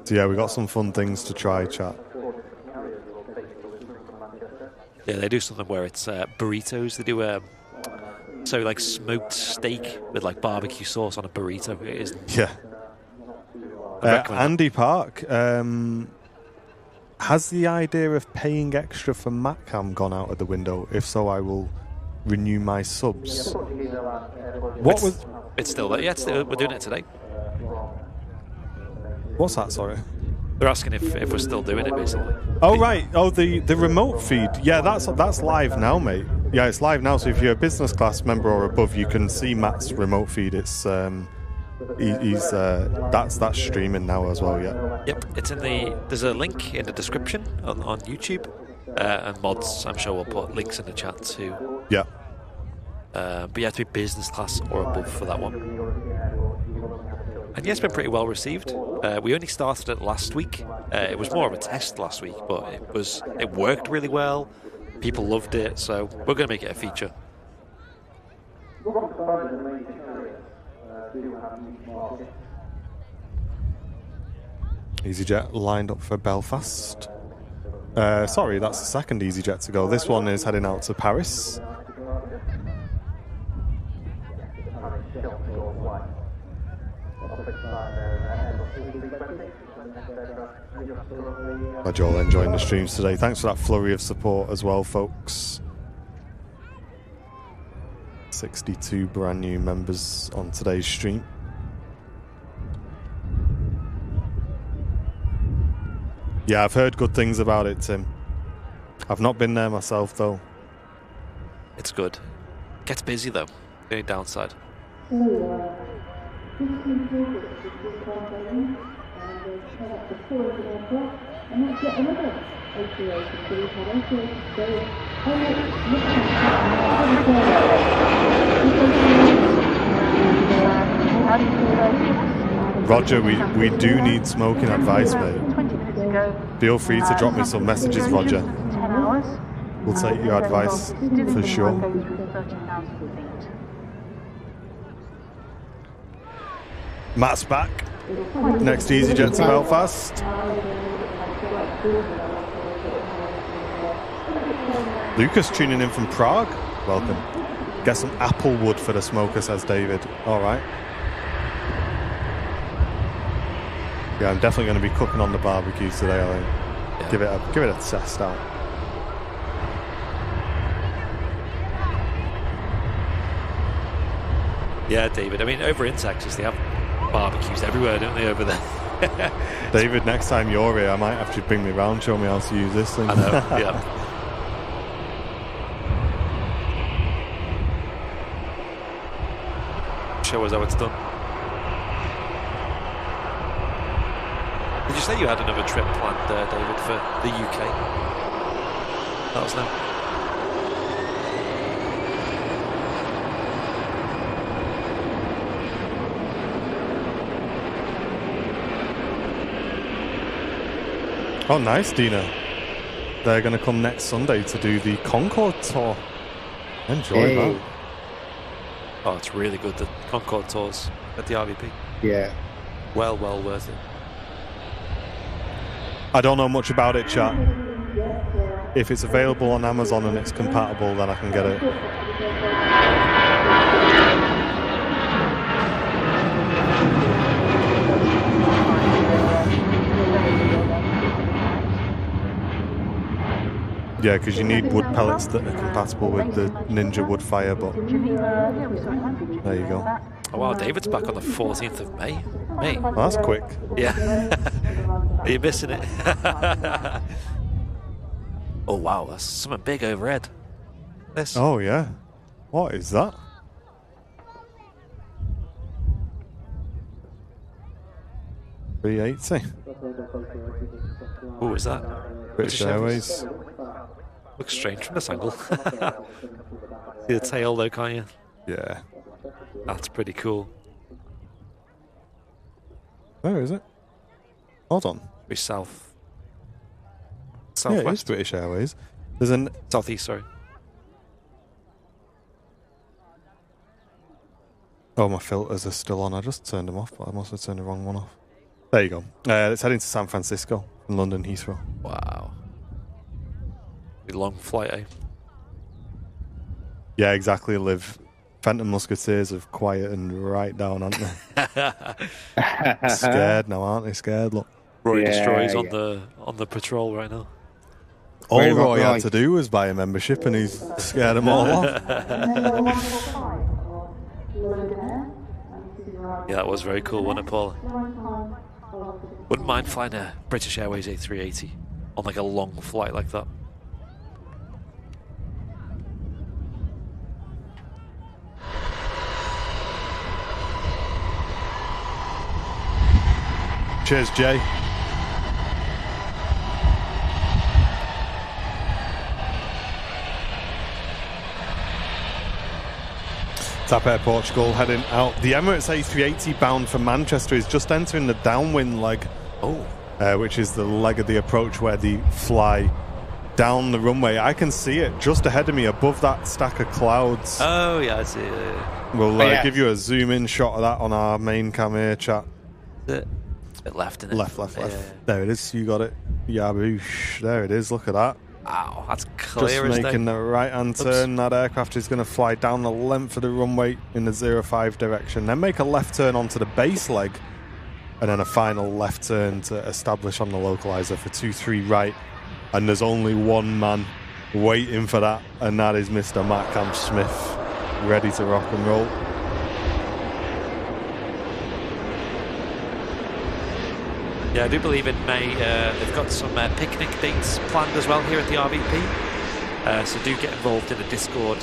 So yeah, we got some fun things to try, chat. Yeah, they do something where it's burritos. They do so like smoked steak with like barbecue sauce on a burrito. It is. Yeah. Andy Park, has the idea of paying extra for Matcam gone out of the window? If so, I will renew my subs. It's still there. Yeah, we're doing it today. What's that, sorry? They're asking if we're still doing it, basically. Oh, right. Oh, the remote feed. Yeah, that's live now, mate. Yeah, it's live now. So if you're a business class member or above, you can see Matt's remote feed. It's that's streaming now as well. Yeah. Yep. It's in there's a link in the description on YouTube, and mods. I'm sure we'll put links in the chat too. Yeah. But you have to be business class or above for that one. And yeah, it's been pretty well received. We only started it last week. It was more of a test last week, but it worked really well. People loved it, so we're going to make it a feature. EasyJet lined up for Belfast. Sorry, that's the second EasyJet to go. This one is heading out to Paris. Glad you're all enjoying the streams today. Thanks for that flurry of support as well, folks. 62 brand new members on today's stream. Yeah, I've heard good things about it, Tim. I've not been there myself, though. It's good. Gets busy, though. The only downside. Roger, we do need smoking advice, mate. Feel free to drop me some messages, Roger. We'll take your advice for sure. Matt's back. Next EasyJet to Belfast. Lucas tuning in from Prague. Welcome. Get some apple wood for the smoker, says David. All right. Yeah, I'm definitely going to be cooking on the barbecue today, I think. Yeah. Give it a test out. Yeah, David. I mean, over in Texas, they have barbecues everywhere, don't they, over there? David, next time you're here, I might have to bring me round, show me how to use this thing. I know, yeah. Show us how it's done. Did you say you had another trip planned there, David, for the UK? That was now. Oh, nice, Dina. They're going to come next Sunday to do the Concorde tour. Enjoy that. Oh, it's really good, the Concorde tours at the RVP. Yeah. Well worth it. I don't know much about it, chat. If it's available on Amazon and it's compatible, then I can get it. Yeah, because you need wood pellets that are compatible with the Ninja wood fire, but there you go. Oh wow, David's back on the 14th of May. Mate. Well, that's quick. Yeah. Are you missing it? Oh wow, that's something big overhead. This. Oh yeah. What is that? $380. Who is that? British Airways. Looks strange from this angle. See the tail though, can't you? Yeah. That's pretty cool. Where is it? Hold on. Be south. Yeah, it is Southwest. British Airways. There's an Southeast, sorry. Oh, my filters are still on. I just turned them off, but I must have turned the wrong one off. There you go. It's heading to San Francisco from London Heathrow. Wow. Long flight, eh? Yeah, exactly, Liv. Phantom Musketeers have quietened right down, aren't they? Scared now, aren't they? Scared, look. Roy Destroy's on the patrol right now. All Roy had to do was buy a membership and he's scared them all off. Yeah, that was very cool, wasn't it, Paul? Wouldn't mind flying a British Airways A380 on like a long flight like that. Cheers, Jay. Tap Air Portugal heading out. The Emirates A380 bound for Manchester is just entering the downwind leg, which is the leg of the approach where they fly down the runway. I can see it just ahead of me above that stack of clouds. Oh, yeah, I see it. We'll give you a zoom-in shot of that on our main cam here, chat. Bit left, innit? Left. Yeah. There it is. You got it. Yaboosh. There it is. Look at that. Wow, that's clear Just as making day. the right-hand turn. That aircraft is going to fly down the length of the runway in the 05 direction, then make a left turn onto the base leg, and then a final left turn to establish on the localizer for 23 right. And there's only one man waiting for that, and that is Mr. Matt Camp-Smith, ready to rock and roll. Yeah, I do believe in May they've got some picnic dates planned as well here at the RVP. So do get involved in the Discord.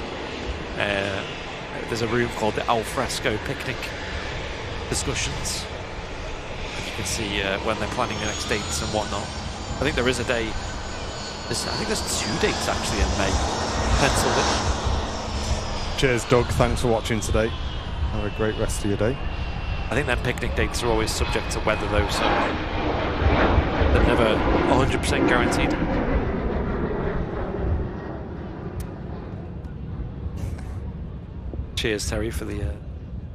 There's a room called the Alfresco Picnic Discussions. And you can see when they're planning the next dates and whatnot. I think there is a day. I think there's 2 dates actually in May. Penciled in. Cheers, Doug. Thanks for watching today. Have a great rest of your day. I think then picnic dates are always subject to weather though, so they're never 100% guaranteed. Cheers, Terry, for the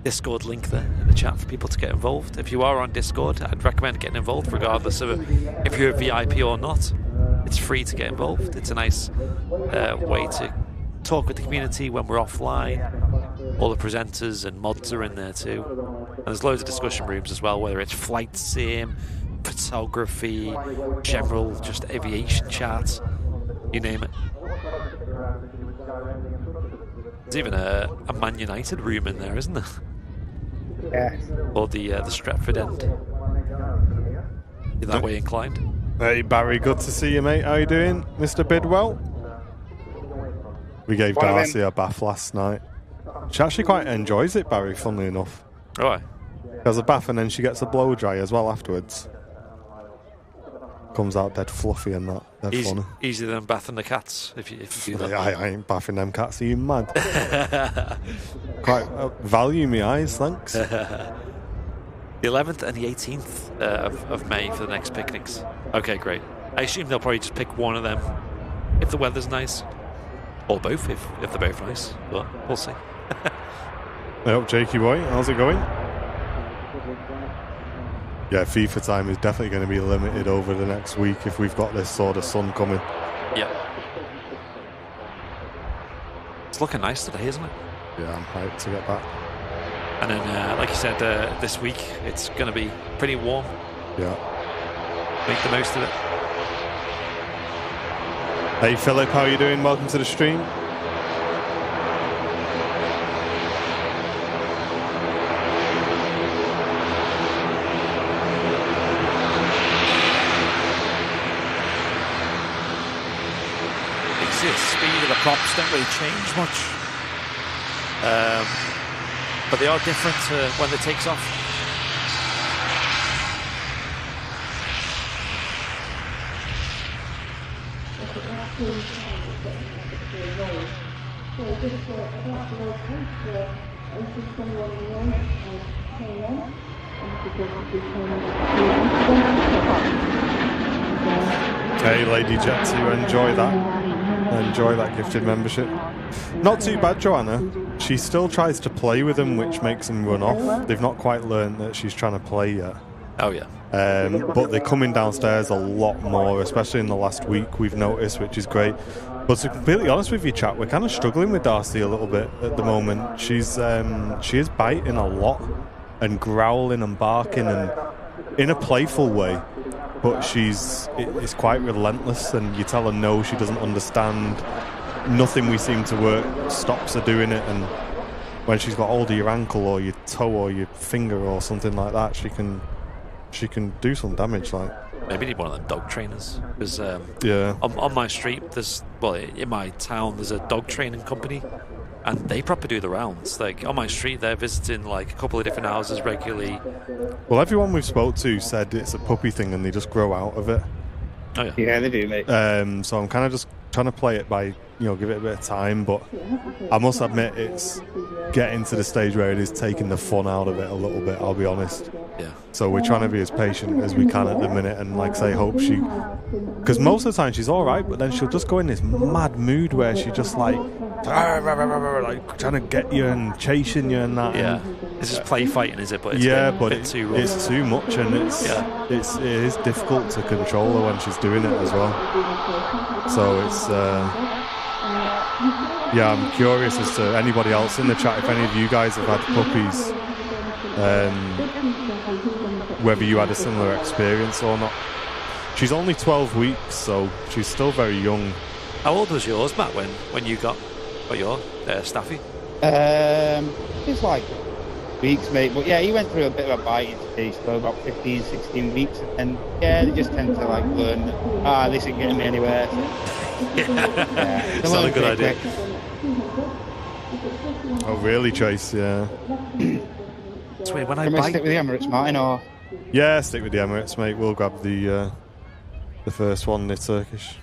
Discord link there in the chat for people to get involved. If you are on Discord, I'd recommend getting involved regardless of if you're a VIP or not. It's free to get involved. It's a nice way to talk with the community when we're offline. All the presenters and mods are in there too. And there's loads of discussion rooms as well, whether it's flight sim, photography, general just aviation chat, you name it. There's even a Man United room in there, isn't there? Yeah. Or the Stretford end. You're that way inclined. Hey Barry, good to see you, mate. How you doing, Mr. Bidwell? We gave Darcy a bath last night. She actually quite enjoys it, Barry, funnily enough. Oh, right. She has a bath and then she gets a blow dry as well afterwards. Comes out dead fluffy and that. Dead funny. Easier than bathing the cats if you do that. I ain't bathing them cats, are you mad? Quite value me eyes, thanks. The 11th and the 18th of May for the next picnics. Okay, great. I assume they'll probably just pick one of them if the weather's nice. Or both if they're both nice. But we'll see. Hey up, Jakey boy. How's it going? Yeah, FIFA time is definitely going to be limited over the next week if we've got this sort of sun coming. Yeah. It's looking nice today, isn't it? Yeah, I'm hyped to get back. And then, like you said, this week it's going to be pretty warm. Yeah. Make the most of it. Hey Philip, how are you doing? Welcome to the stream. The speed of the props don't really change much, but they are different when it takes off. Hey Lady Jets, you enjoy that? Enjoy that gifted membership. Not too bad, Joanna. She still tries to play with them, which makes them run off. They've not quite learned that she's trying to play yet. Oh yeah. But they're coming downstairs a lot more, especially in the last week, we've noticed, which is great. But to be completely honest with you, chat, we're kind of struggling with Darcy a little bit at the moment. She is biting a lot and growling and barking and in a playful way. But it's quite relentless, and you tell her no, she doesn't understand. Nothing we seem to work stops her doing it, and when she's got hold of your ankle or your toe or your finger or something like that, she can do some damage. Like maybe need one of them dog trainers, because yeah, on my street in my town there's a dog training company, and they probably do the rounds. Like on my street, they're visiting like a couple of different houses regularly. Well, everyone we've spoke to said it's a puppy thing and they just grow out of it. Oh yeah. Yeah, they do, mate. So I'm kind of just trying to play it by, give it a bit of time, but I must admit it's getting to the stage where it is taking the fun out of it a little bit, I'll be honest. Yeah. So we're trying to be as patient as we can at the minute, and like say, hope she, because most of the time she's all right, but then she'll just go in this mad mood where she just like trying to get you and chasing you and that. Yeah. And This is play fighting, is it? But it's yeah, a but bit too rough. it's too much, and it is difficult to control her when she's doing it as well. So it's yeah, I'm curious as to anybody else in the chat, if any of you guys have had puppies, whether you had a similar experience or not. She's only 12 weeks, so she's still very young. How old was yours, Matt, when you got your Staffy? It's like weeks, mate. But yeah, he went through a bit of a biting stage for about 15, 16 weeks. And yeah, they just tend to like learn, this isn't getting me anywhere. So, yeah, it's not a good idea. Quick. Oh, really, Chase? Yeah. It's weird, when I Can we stick with the Emirates, Martin, or? Yeah, stick with the Emirates, mate. We'll grab the first one, the Turkish.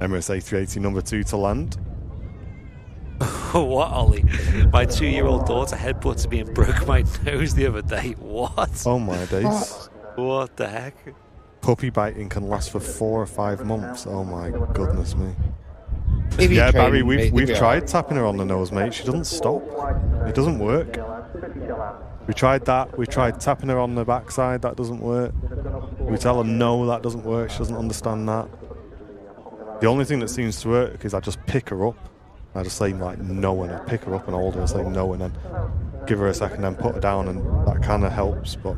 Emirates A380 number 2 to land. What, Ollie? My 2-year-old daughter headbutted me and broke my nose the other day. What? Oh my days. What the heck? Puppy biting can last for 4 or 5 months. Oh my goodness me. Yeah, Barry, we've tried tapping her on the nose, mate. She doesn't stop. It doesn't work. We tried that. We tried tapping her on the backside. That doesn't work. We tell her no, that doesn't work. She doesn't understand that. The only thing that seems to work is I just pick her up. I just say like no, and I pick her up and hold her and say no, and then give her a second, then put her down, and that kind of helps. But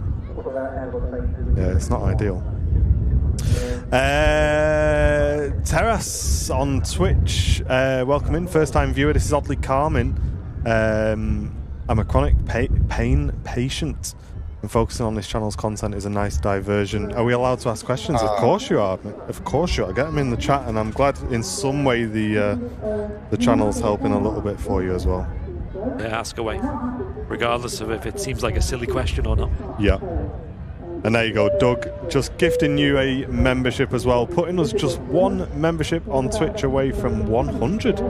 yeah, it's not ideal. Terras on Twitch, welcome in, first time viewer. This is oddly calming. I'm a chronic pain patient, and focusing on this channel's content is a nice diversion. Are we allowed to ask questions? Of course you are. Of course you are. Get them in the chat, and I'm glad in some way the channel's helping a little bit for you as well. Yeah, ask away, regardless of if it seems like a silly question or not. Yeah. And there you go, Doug, just gifting you a membership as well, putting us just one membership on Twitch away from 100.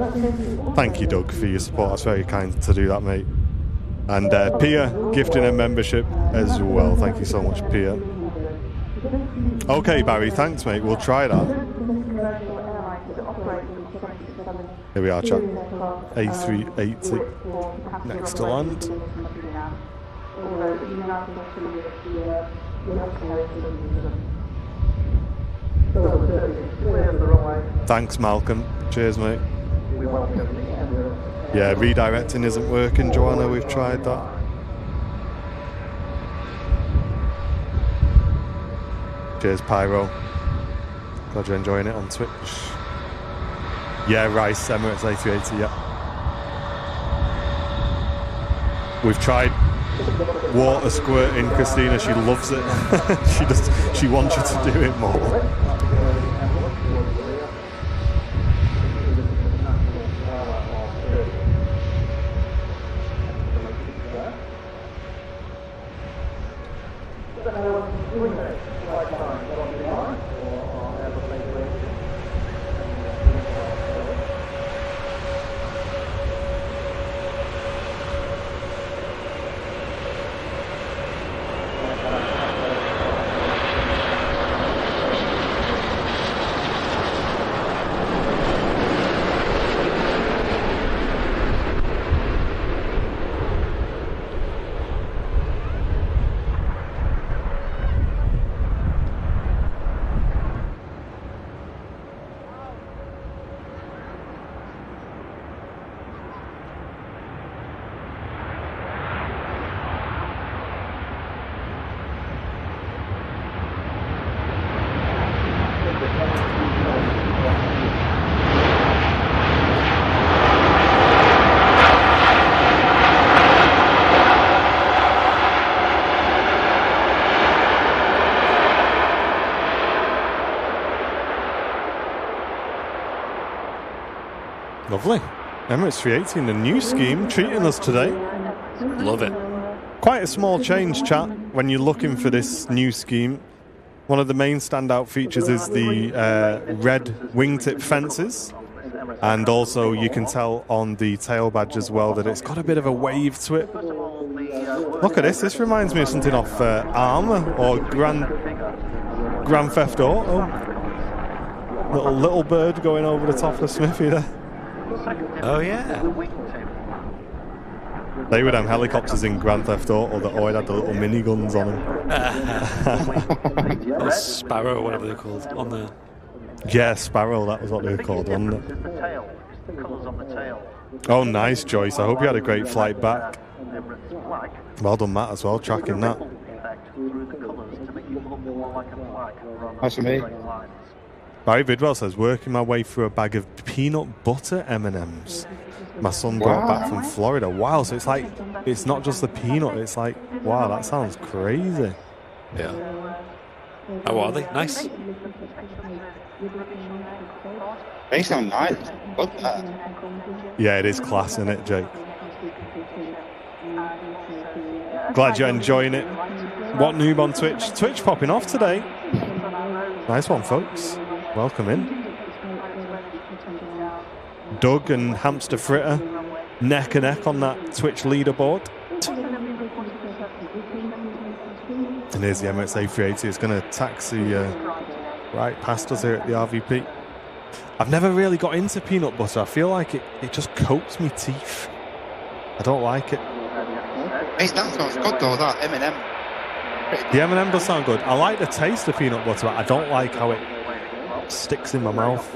Thank you, Doug, for your support. That's very kind to do that, mate. And Pia gifting a membership as well. Thank you so much, Pia. Okay, Barry, thanks, mate. We'll try that. Here we are, chat. A380 next to land. Thanks, Malcolm. Cheers, mate. Yeah, redirecting isn't working, Joanna. We've tried that. Cheers, Pyro. Glad you're enjoying it on Twitch. Yeah, Rice, Emirates A380, yeah. We've tried water squirting, Christina. She loves it. She wants you to do it more. Lovely. Emirates 380 in the new scheme, treating us today. Love it. Quite a small change, chat, when you're looking for this new scheme. One of the main standout features is the red wingtip fences. And also you can tell on the tail badge as well that it's got a bit of a wave to it. Look at this. This reminds me of something off Armour or Gran Grand Theft Auto. Little bird going over the top of Smithy there. Oh yeah. They were them helicopters in Grand Theft Auto that always had the little miniguns on them. Or Sparrow, or whatever they're called, on the. Yeah, Sparrow, that was what they were called, wasn't it? The tail. The colours on the tail. Oh, nice, Joyce. I hope you had a great flight back. Well done, Matt, as well, tracking that. That's for me. Barry Bidwell says, working my way through a bag of peanut butter M&Ms. My son brought back from Florida. Wow, so it's like, it's not just the peanut, it's like, wow, that sounds crazy. Yeah. How are they? Nice. They sound nice. Good, Yeah, it is class, isn't it, Jake? Glad you're enjoying it. What noob on Twitch? Twitch popping off today. Nice one, folks. Welcome in. Doug and Hamster Fritter neck and neck on that Twitch leaderboard. And here's the Emirates A380. It's going to taxi right past us here at the RVP. I've never really got into peanut butter. I feel like it just coats me teeth. I don't like it. Mate, that sounds good though, that M&M. The M&M does sound good. I like the taste of peanut butter, but I don't like how it sticks in my mouth.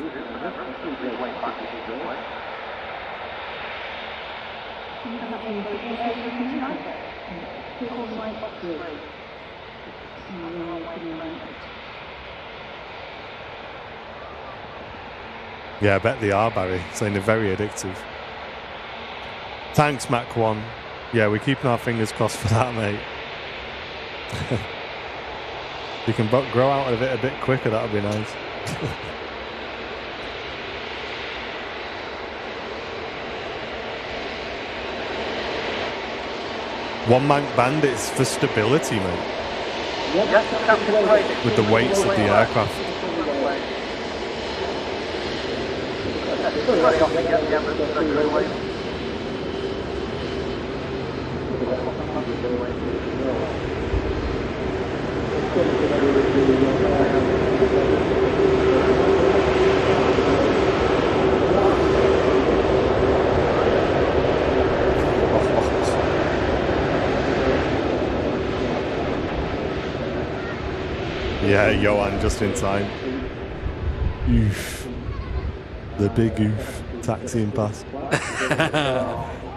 Yeah, I bet they are, Barry. Saying they're very addictive. Thanks, Mac One. Yeah, we're keeping our fingers crossed for that, mate. You can grow out of it a bit quicker, that would be nice. One-man bandits for stability, mate. With the weights of the aircraft. Yeah, Johan, just in time. Oof. The big oof. Taxiing past.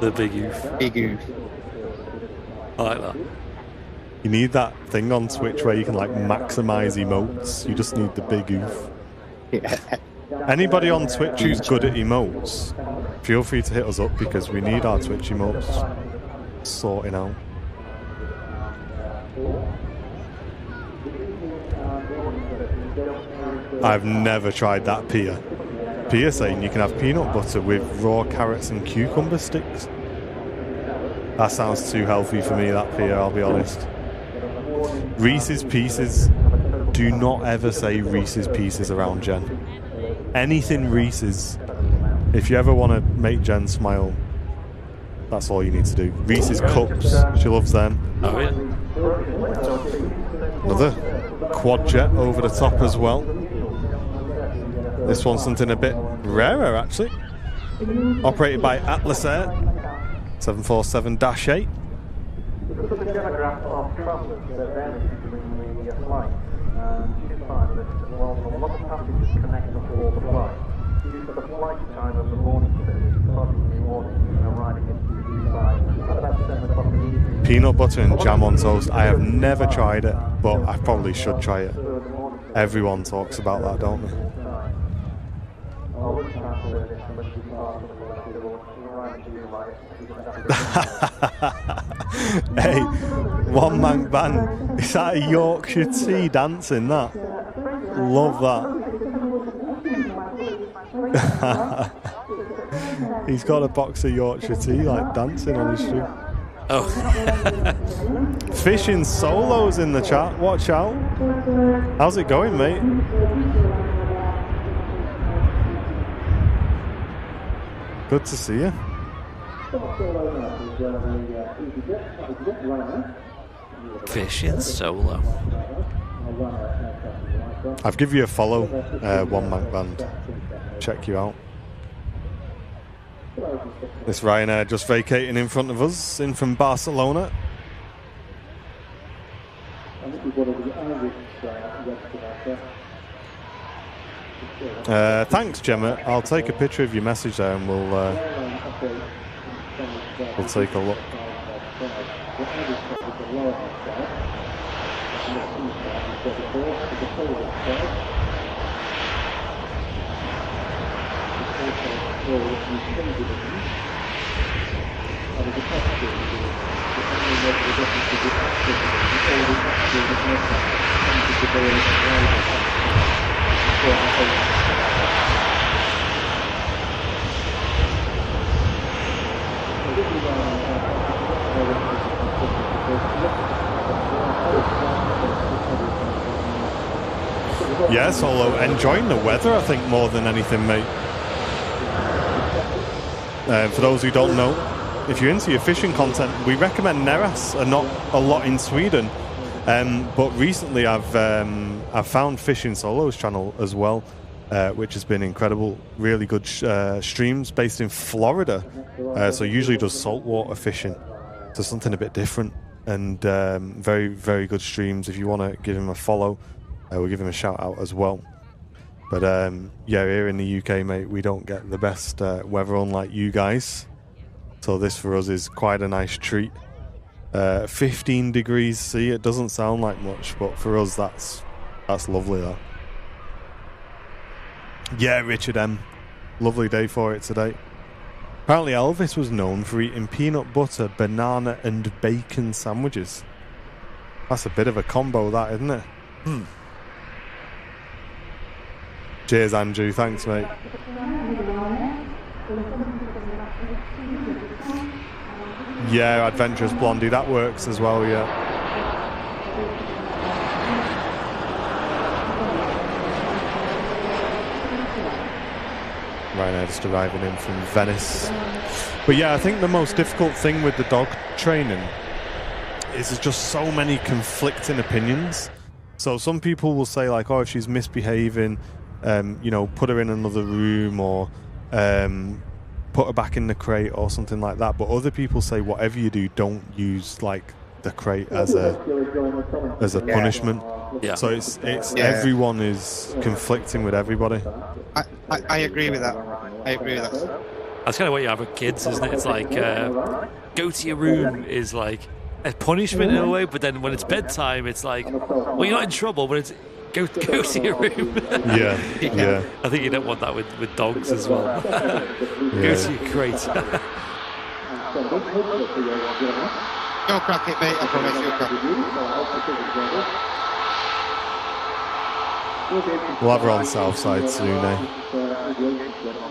The big oof. Big oof. I like that. You need that thing on Twitch where you can like maximize emotes. You just need the big oof. Yeah. Anybody on Twitch who's good at emotes, feel free to hit us up because we need our Twitch emotes sorting out. I've never tried that, Pia. Pia saying you can have peanut butter with raw carrots and cucumber sticks. That sounds too healthy for me, that, Pia, I'll be honest. Reese's Pieces. Do not ever say Reese's Pieces around Jen. Anything Reese's. If you ever want to make Jen smile, that's all you need to do. Reese's Cups. She loves them. Oh, yeah. Another quad jet over the top as well. This one's something a bit rarer, actually. Operated by Atlas Air 747-8. Peanut butter and jam on toast. I have never tried it, but I probably should try it. Everyone talks about that, don't they? Hey, one man band. Is that a Yorkshire tea dancing? That, love that. He's got a box of Yorkshire tea, like dancing on his street. Oh. Fishing solos in the chat. Watch out. How's it going, mate? Good to see you. Fishing solo. I've given you a follow, One Mank Band. Check you out. This Ryanair just vacating in front of us, in from Barcelona. Thanks, Gemma. I'll take a picture of your message there and we'll take a look. Yeah, Solo, enjoying the weather, I think, more than anything, mate. For those who don't know, if you're into your fishing content, we recommend Neras, not a lot in Sweden. But recently I've found Fishing Solo's channel as well, which has been incredible. Really good streams based in Florida. So usually does saltwater fishing. So something a bit different. And very, very good streams. If you want to give him a follow, we'll give him a shout out as well. But yeah, here in the UK, mate, we don't get the best weather unlike you guys. So this for us is quite a nice treat. 15 degrees C, it doesn't sound like much, but for us that's lovely, that. Yeah, Richard M. Lovely day for it today. Apparently Elvis was known for eating peanut butter, banana and bacon sandwiches. That's a bit of a combo, that, isn't it? Cheers, Andrew. Thanks, mate. Yeah, Adventurous Blondie. That works as well, yeah. Ryanair just arriving in from Venice. But yeah, I think the most difficult thing with the dog training is there's just so many conflicting opinions. So some people will say, like, oh, if she's misbehaving, you know, put her in another room, or put her back in the crate or something like that. But other people say, whatever you do, don't use like the crate as a punishment. Yeah. So it's everyone is conflicting with everybody. I agree with that. I agree with that. That's kind of what you have with kids, isn't it? It's like go to your room is like a punishment in a way, but then when it's bedtime, it's like, well, you're not in trouble, but it's go to your room. Yeah. I think you don't want that with dogs as well. Go to your crate. You'll crack it, mate. I promise you'll crack it. We'll have her on south side soon, eh?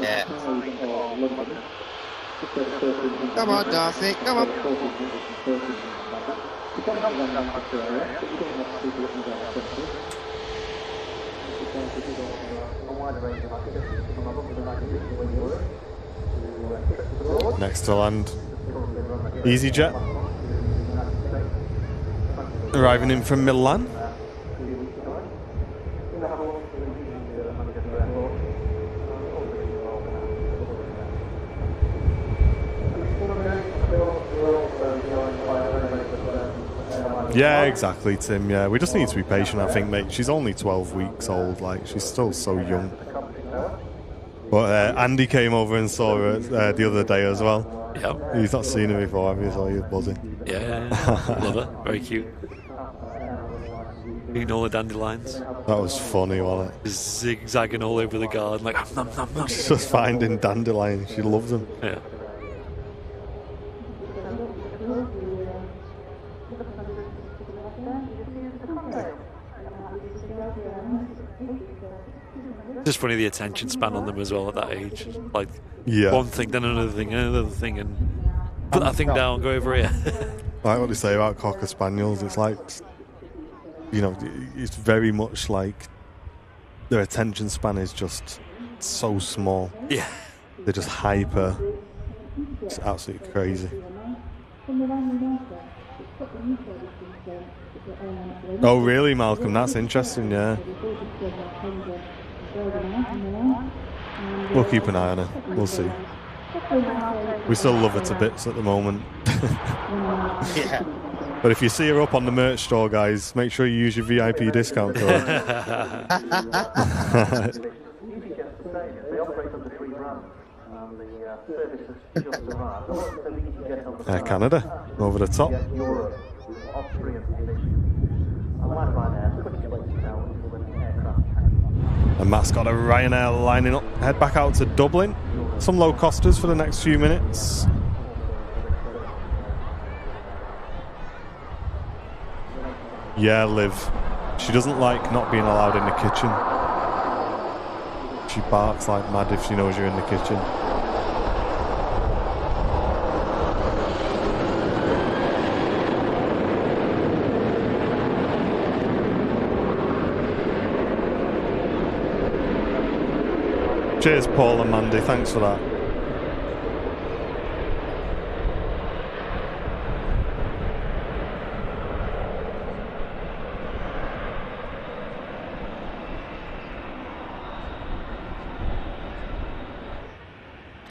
Yeah. Come on, Darcy, come on. Next to land, EasyJet. Arriving in from Milan. Yeah, exactly, Tim. Yeah, we just need to be patient, I think, mate. She's only 12 weeks old. Like, she's still so young. But Andy came over and saw her the other day as well. Yep. He's not seen her before, have you? So he was buzzing. Yeah. Love her. Very cute. Eating all the dandelions. That was funny, wasn't it? Just zigzagging all over the garden, like, nom, nom, nom. Just finding dandelions. She loves them. Yeah. Just funny, the attention span on them as well at that age. Like, one thing, then another thing, and put that thing down, go over here. Like what they say about Cocker Spaniels, it's like, you know, it's very much like their attention span is just so small. Yeah. They're just hyper. It's absolutely crazy. Oh, really, Malcolm? That's interesting, yeah. We'll keep an eye on her. We'll see. We still love her to bits at the moment. Yeah. But if you see her up on the merch store, guys, make sure you use your VIP discount code. They operate under 3 brands. The service is just arrived. So we can get on the Air Canada, over the top. Europe, Austrian aviation. I might find out. Quick explain now when the aircraft. And Matt's got a Ryanair lining up. Head back out to Dublin. Some low costers for the next few minutes. Yeah, Liv. She doesn't like not being allowed in the kitchen. She barks like mad if she knows you're in the kitchen. Cheers, Paul and Mandy. Thanks for that.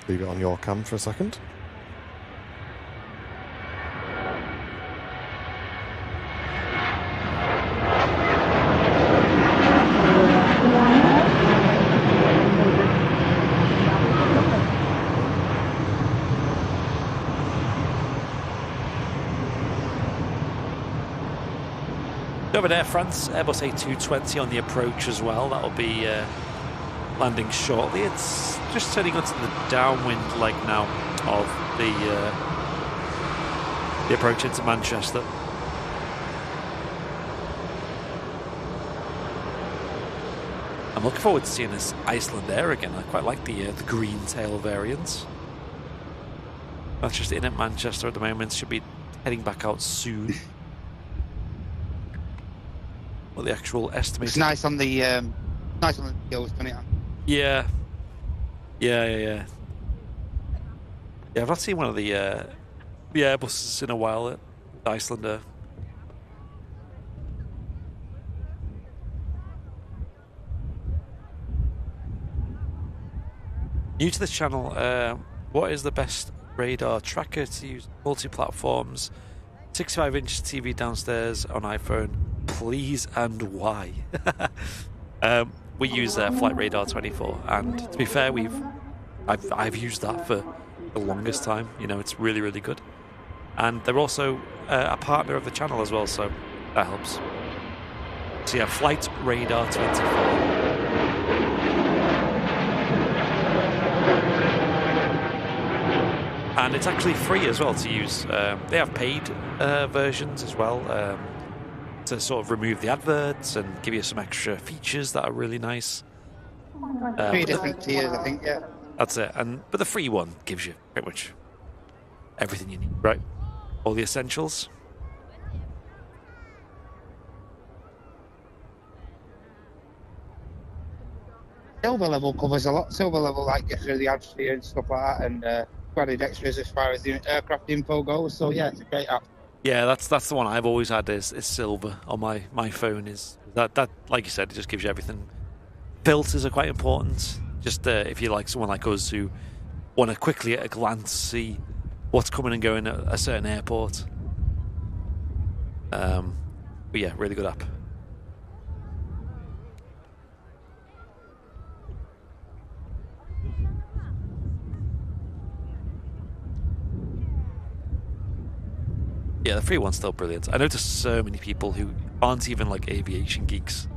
Leave it on your cam for a second. Over there, France, Airbus A220 on the approach as well. That'll be landing shortly. It's just turning onto the downwind leg now of the approach into Manchester. I'm looking forward to seeing this Iceland Air again. I quite like the green tail variants. That's just in at Manchester at the moment. Should be heading back out soon. What the actual estimate? It's nice on the hills, isn't it? Yeah. Yeah, I've not seen one of the Airbuses in a while at Icelander. New to this channel, what is the best radar tracker to use multi-platforms? 65-inch TV downstairs on iPhone, please, and why? We use Flight Radar 24, and to be fair, I've used that for the longest time. You know, it's really, really good. And they're also a partner of the channel as well, so that helps. So yeah, Flight Radar 24. And it's actually free as well to use. They have paid versions as well to sort of remove the adverts and give you some extra features that are really nice. 3 different tiers, I think, yeah. That's it. But the free one gives you pretty much everything you need, right? All the essentials. Silver level covers a lot. Silver level, like, gets rid of the atmosphere and stuff like that, and added extras as far as the aircraft info goes. So yeah, it's a great app. Yeah, that's the one I've always had is silver on my phone. Is that like you said, it just gives you everything. Filters are quite important. Just if you like someone like us who want to quickly at a glance see what's coming and going at a certain airport. But yeah, really good app. Yeah, the free one's still brilliant. I noticed so many people who aren't even like aviation geeks,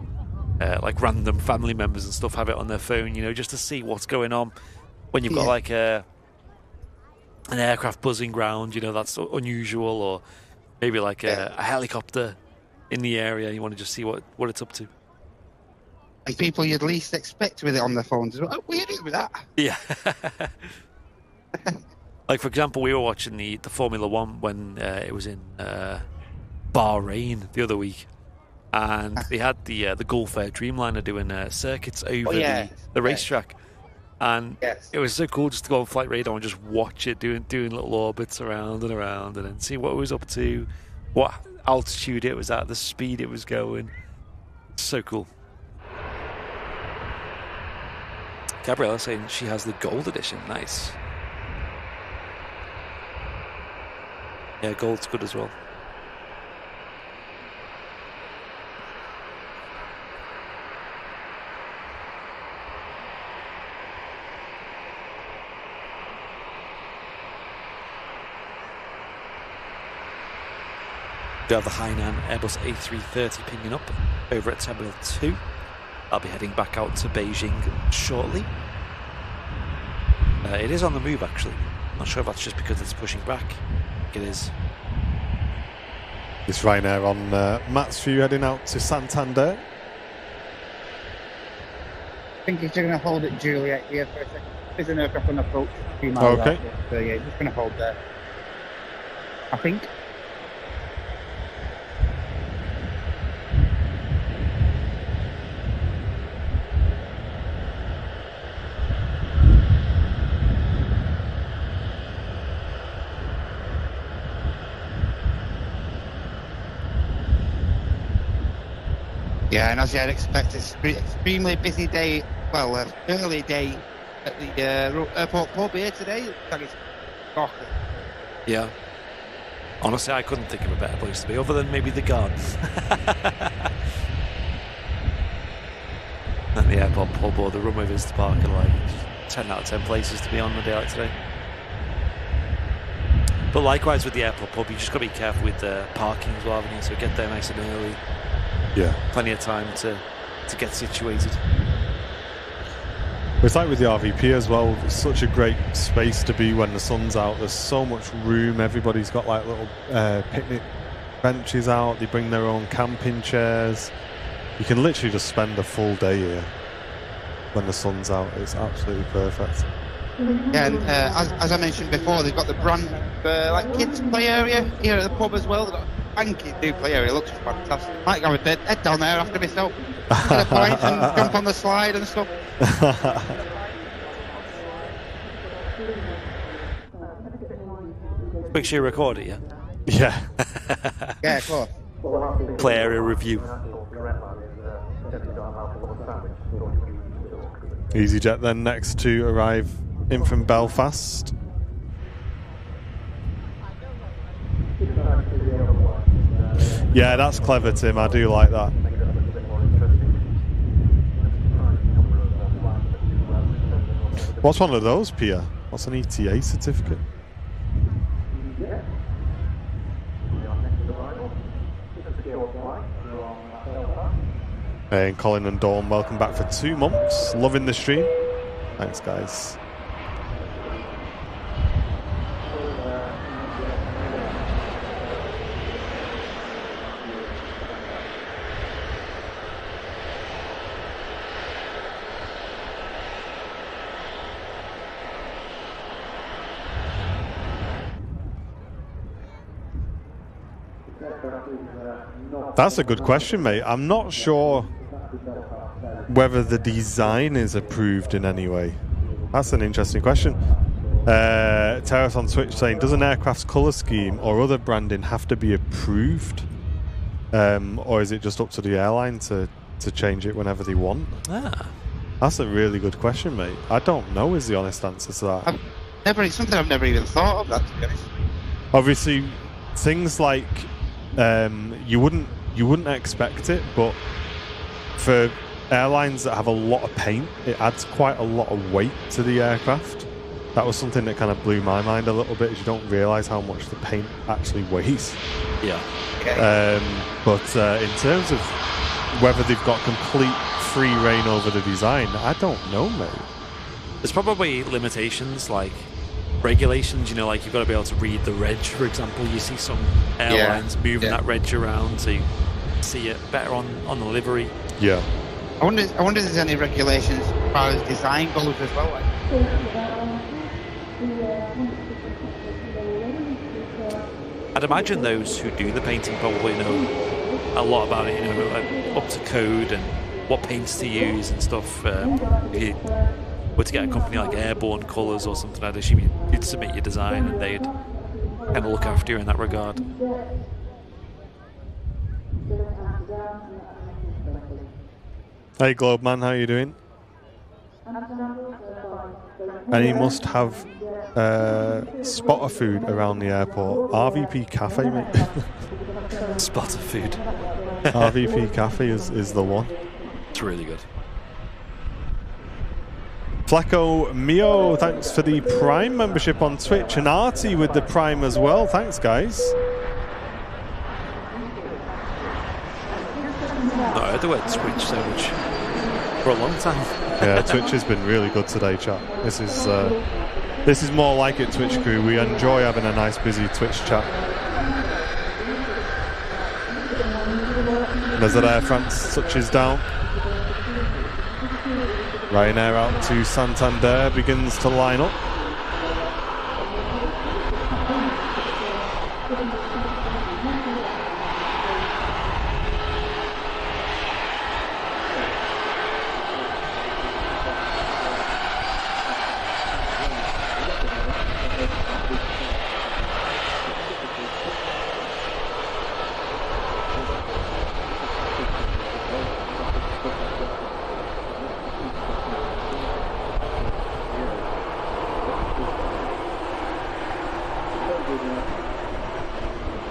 like random family members and stuff, have it on their phone, you know, just to see what's going on when you've got like an aircraft buzzing ground, you know, that's unusual, or maybe like a helicopter in the area. You want to just see what it's up to. Like people you'd least expect with it on their phones as well. Oh, what are you doing with that? Yeah. Like, for example, we were watching the Formula One when it was in Bahrain the other week, and they had the Gulf Air Dreamliner doing circuits over the racetrack, and it was so cool just to go on Flight Radar and just watch it doing little orbits around and around, and then see what it was up to, altitude it was at, the speed it was going. So cool. Gabriella saying she has the gold edition. Nice. Yeah, gold's good as well. We have the Hainan Airbus A330 pinging up over at Terminal 2. I'll be heading back out to Beijing shortly. It is on the move, actually. Not sure if that's just because it's pushing back. It is. This Ryanair on Matt's view heading out to Santander. I think he's going to hold at Juliet here for a second. There's an aircraft on approach 3 miles out. So yeah, he's going to hold there. I think. Yeah, and as you'd expect, it's an extremely busy day, well, early day at the airport pub here today. Looks like it's chocolate. Yeah. Honestly, I couldn't think of a better place to be, other than maybe the gardens. And the airport pub or the Runway Visitor Park are like 10 out of 10 places to be on a day like today. But likewise with the airport pub, you just got to be careful with the parking as well, haven't you? So get there nice and early. Yeah. Plenty of time to get situated. It's like with the RVP as well. It's such a great space to be when the sun's out. There's so much room. Everybody's got like little picnic benches out. They bring their own camping chairs. You can literally just spend a full day here when the sun's out. It's absolutely perfect. Yeah, and as I mentioned before, they've got the brand like kids play area here at the pub as well. They've got a fancy new play area. It looks fantastic. Might go with head down there after myself. Get a pint and jump on the slide and stuff. Make sure you record it, yeah? Yeah. Yeah, of course. Play area review. EasyJet then next to arrive in from Belfast. Yeah, that's clever, Tim. I do like that. What's one of those, Pia? What's an ETA certificate? Hey, and Colin and Dawn, welcome back for 2 months. Loving the stream. Thanks, guys. That's a good question, mate. I'm not sure whether the design is approved in any way. That's an interesting question. Terrace on Twitch saying, does an aircraft's colour scheme or other branding have to be approved? Or is it just up to the airline to change it whenever they want? That's a really good question, mate. I don't know is the honest answer to that. It's something I've never even thought of, that, to be honest. Obviously, things like you wouldn't expect it, but for airlines that have a lot of paint, it adds quite a lot of weight to the aircraft. That was something that kind of blew my mind a little bit, is you don't realise how much the paint actually weighs. Yeah. Okay. But in terms of whether they've got complete free reign over the design, I don't know, mate. There's probably limitations, like regulations, you know, like you've got to be able to read the reg, for example. You see some airlines moving that reg around so you see it better on the livery. Yeah. I wonder if there's any regulations as far as design goes as well. Like. I'd imagine those who do the painting probably know a lot about it, you know, like up to code and what paints to use and stuff. If you were to get a company like Airborne Colours or something, I'd assume you'd submit your design and they'd kind of look after you in that regard. Hey Globe Man, how you doing? And he must have spotter food around the airport. RVP Cafe, mate. Spotter food. RVP Cafe is the one. It's really good. Flecko Mio, thanks for the Prime membership on Twitch, and Artie with the Prime as well. Thanks, guys. No, I heard the word Twitch so much for a long time. Yeah, Twitch has been really good today, chat. This is more like it, Twitch crew. We enjoy having a nice, busy Twitch chat. There's Air France touches down. Ryanair out to Santander, begins to line up.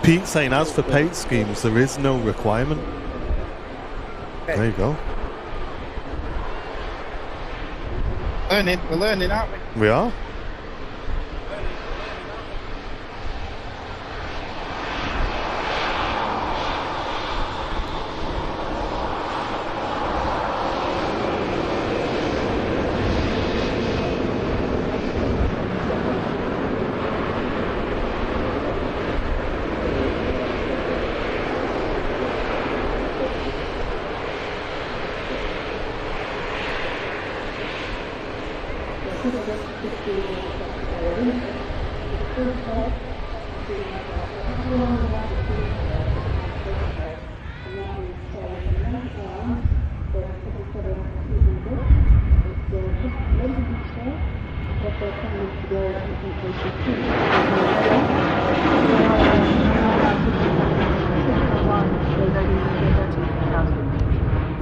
Pete saying, as for paid schemes, there is no requirement. There you go. We're learning, aren't we? We are.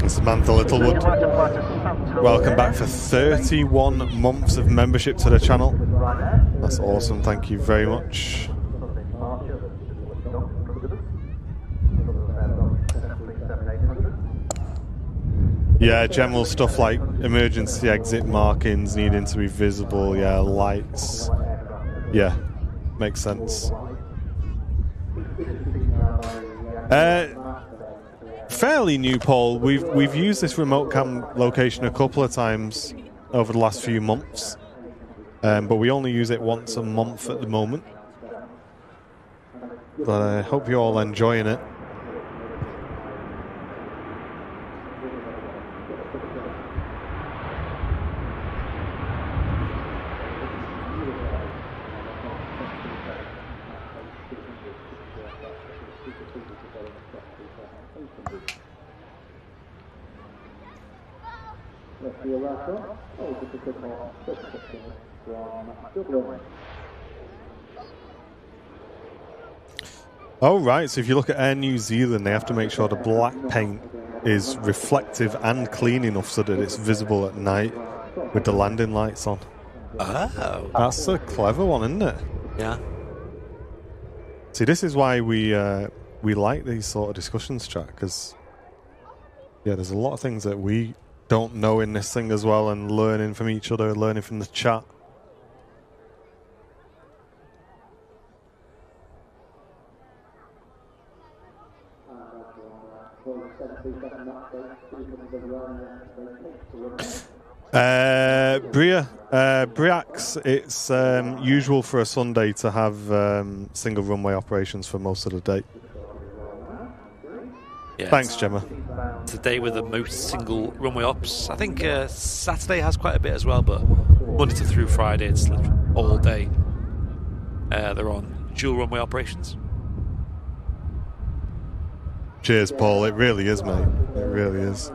Samantha Littlewood, welcome back for 31 months of membership to the channel. That's awesome, thank you very much. Yeah, general stuff like emergency exit markings needing to be visible, yeah, lights. Yeah, makes sense. Fairly new, Paul. We've used this remote cam location a couple of times over the last few months, but we only use it once a month at the moment. But I hope you're all enjoying it. Oh right, so if you look at Air New Zealand, they have to make sure the black paint is reflective and clean enough so that it's visible at night with the landing lights on. Oh, that's a clever one, isn't it? Yeah. See, this is why we like these sort of discussions, chat, because yeah, there's a lot of things that we don't know in this thing as well, and learning from each other, learning from the chat. Briax, it's usual for a Sunday to have single runway operations for most of the day. Yeah, thanks, Gemma. It's the day with the most single runway ops. I think Saturday has quite a bit as well, but Monday to through Friday, it's all day. They're on dual runway operations. Cheers, Paul. It really is, mate. It really is.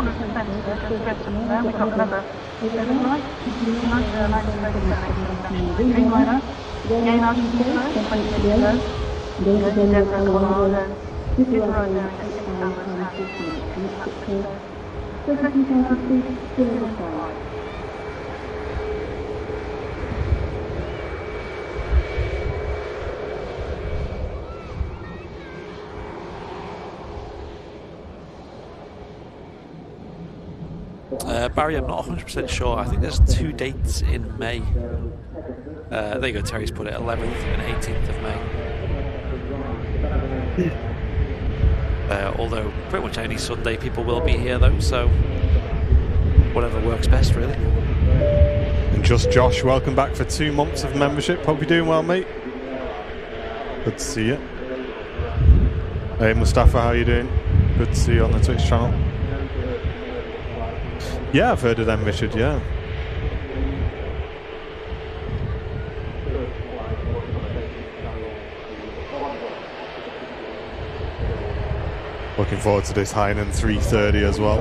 corner of the centre, just rest of there, we've got another 7 light, nice Dreamliner, gain altitude, 20 meters, going to Denver, Colorado, hit the road there and get to Barry, I'm not 100% sure. I think there's 2 dates in May. There you go, Terry's put it, 11th and 18th of May. Although pretty much any Sunday people will be here though, so whatever works best really. And just Josh, welcome back for 2 months of membership. Hope you're doing well, mate. Good to see you. Hey Mustafa, how you doing? Good to see you on the Twitch channel. Yeah, I've heard of them, Richard, yeah. Looking forward to this Hainan 330 as well.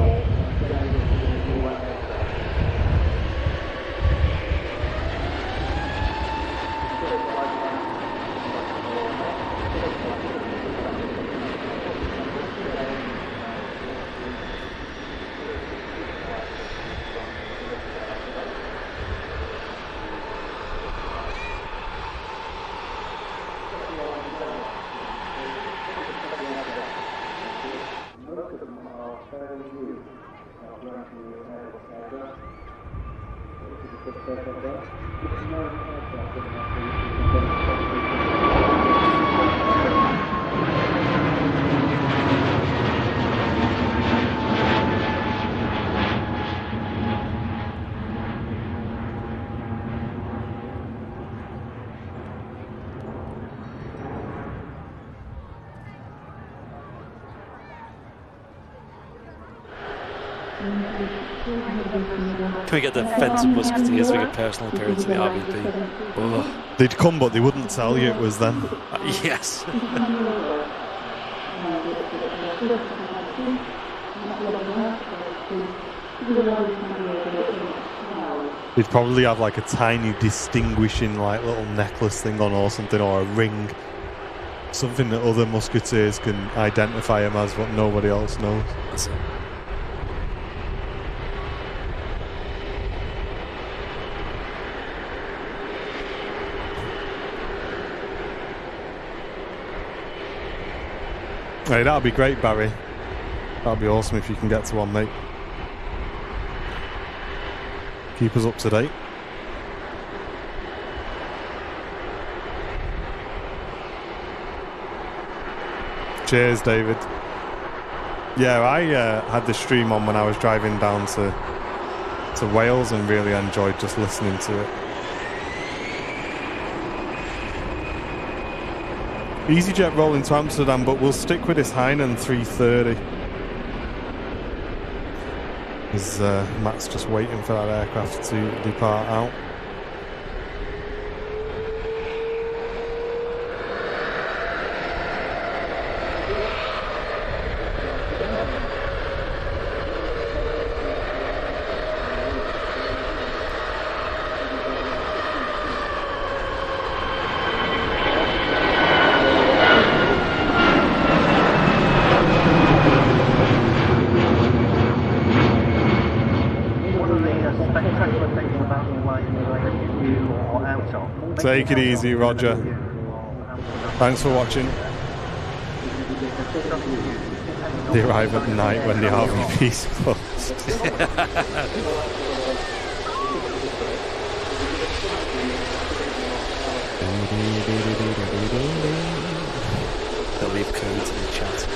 Can we get the Fence and Musketeers make a personal appearance in the RVP? Oh. They'd come, but they wouldn't tell you it was them. Yes. They'd probably have like a tiny distinguishing like little necklace thing on or something, or a ring. Something that other musketeers can identify him as, what nobody else knows. That's it. Hey, that'll be great, Barry. That'll be awesome if you can get to one, mate. Keep us up to date. Cheers, David. Yeah, I had the stream on when I was driving down to Wales and really enjoyed just listening to it. EasyJet rolling to Amsterdam, but we'll stick with this Hainan 330. As Matt's just waiting for that aircraft to depart out. Take it easy, Roger. Thanks for watching. They arrive at night when the RVP's closed. They'll leave codes in the chat.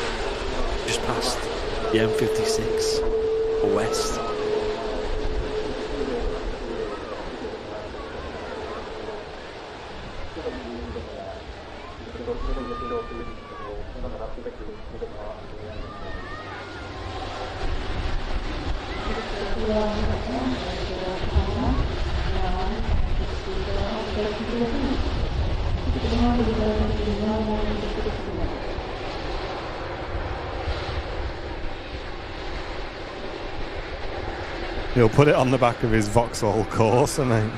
Just past the M56 west. He'll put it on the back of his Vauxhall Corsa, mate.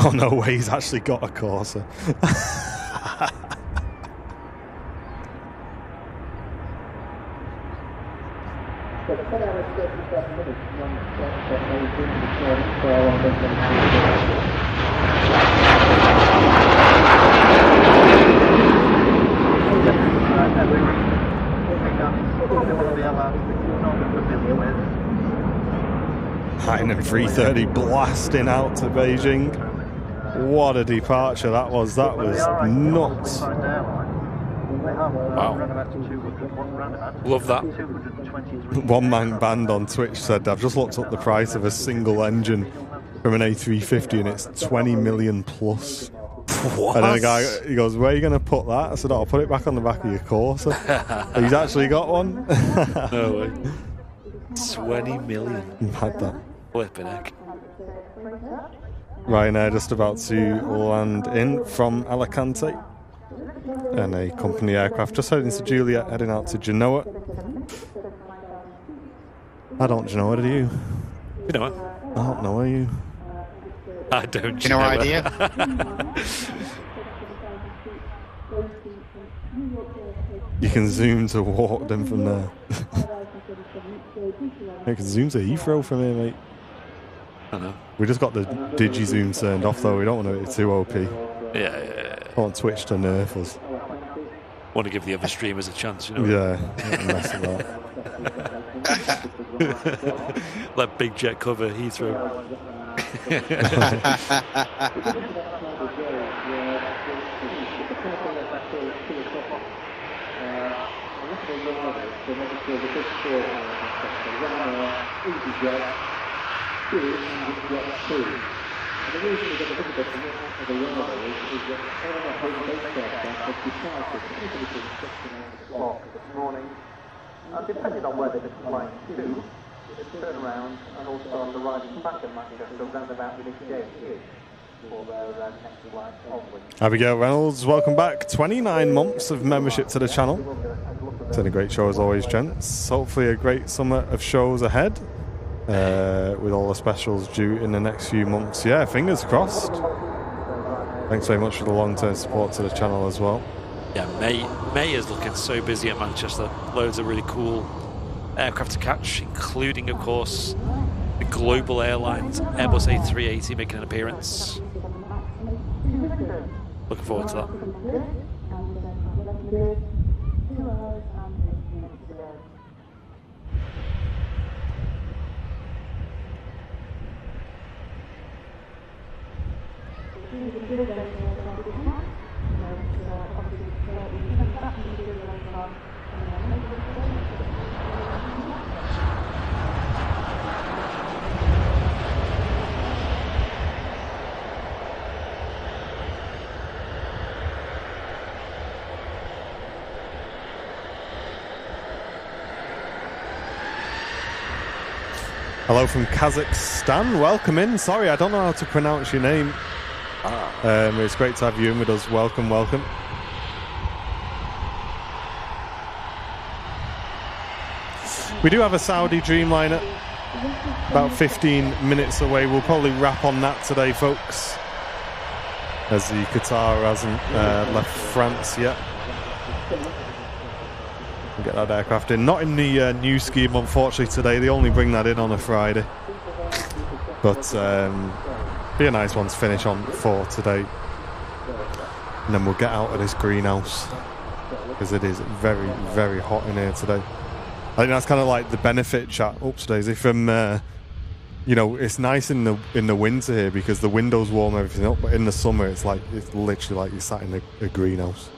Oh, no way, he's actually got a Corsa. Heineken 330 blasting out to Beijing. What a departure that was. That was nuts. Wow. Love that. One man band on Twitch said, I've just looked up the price of a single engine from an A350 and it's 20 million plus. What? And then the guy, he goes, where are you going to put that? I said, I'll put it back on the back of your Corsa. He's actually got one. No way. 20 million. Mad that. Flipping heck. Ryanair just about to land in from Alicante. And a company aircraft just heading to Juliet, heading out to Genoa. I don't Genoa, do you? You know what? I don't know, are you? I don't. No idea. You can zoom to Walkden from there. You can zoom to Heathrow from here, mate. I know. We just got the digi-zoom turned off, though. We don't want it too OP. Yeah. I want Twitch to nerf us. Want to give the other streamers a chance, you know? Yeah, mess with that. Let Big Jet cover Heathrow. This morning, depending on where they're flying to, they turn around and also on the riding back at Manchester, round about the gate for their next flight onwards. Abigail Reynolds, welcome back. 29 months of membership to the channel. It's been a great show as always, gents. Hopefully a great summer of shows ahead. With all the specials due in the next few months. Yeah, fingers crossed. Thanks very much for the long-term support to the channel as well. Yeah, May is looking so busy at Manchester. Loads of really cool aircraft to catch, including, of course, the global airlines, Airbus A380 making an appearance. Looking forward to that. Hello from Kazakhstan. Welcome in. Sorry, I don't know how to pronounce your name. It's great to have you in with us. Welcome, welcome. We do have a Saudi Dreamliner about 15 minutes away. We'll probably wrap on that today, folks, as the Qatar hasn't left France yet. Get that aircraft in. Not in the new scheme, unfortunately, today. They only bring that in on a Friday. But be a nice one to finish on for today. And then we'll get out of this greenhouse, because it is very, very hot in here today. I think that's kind of like the benefit, chat. Oops, Daisy. From you know, it's nice in the winter here because the windows warm everything up. But in the summer, it's literally like you're sat in a greenhouse.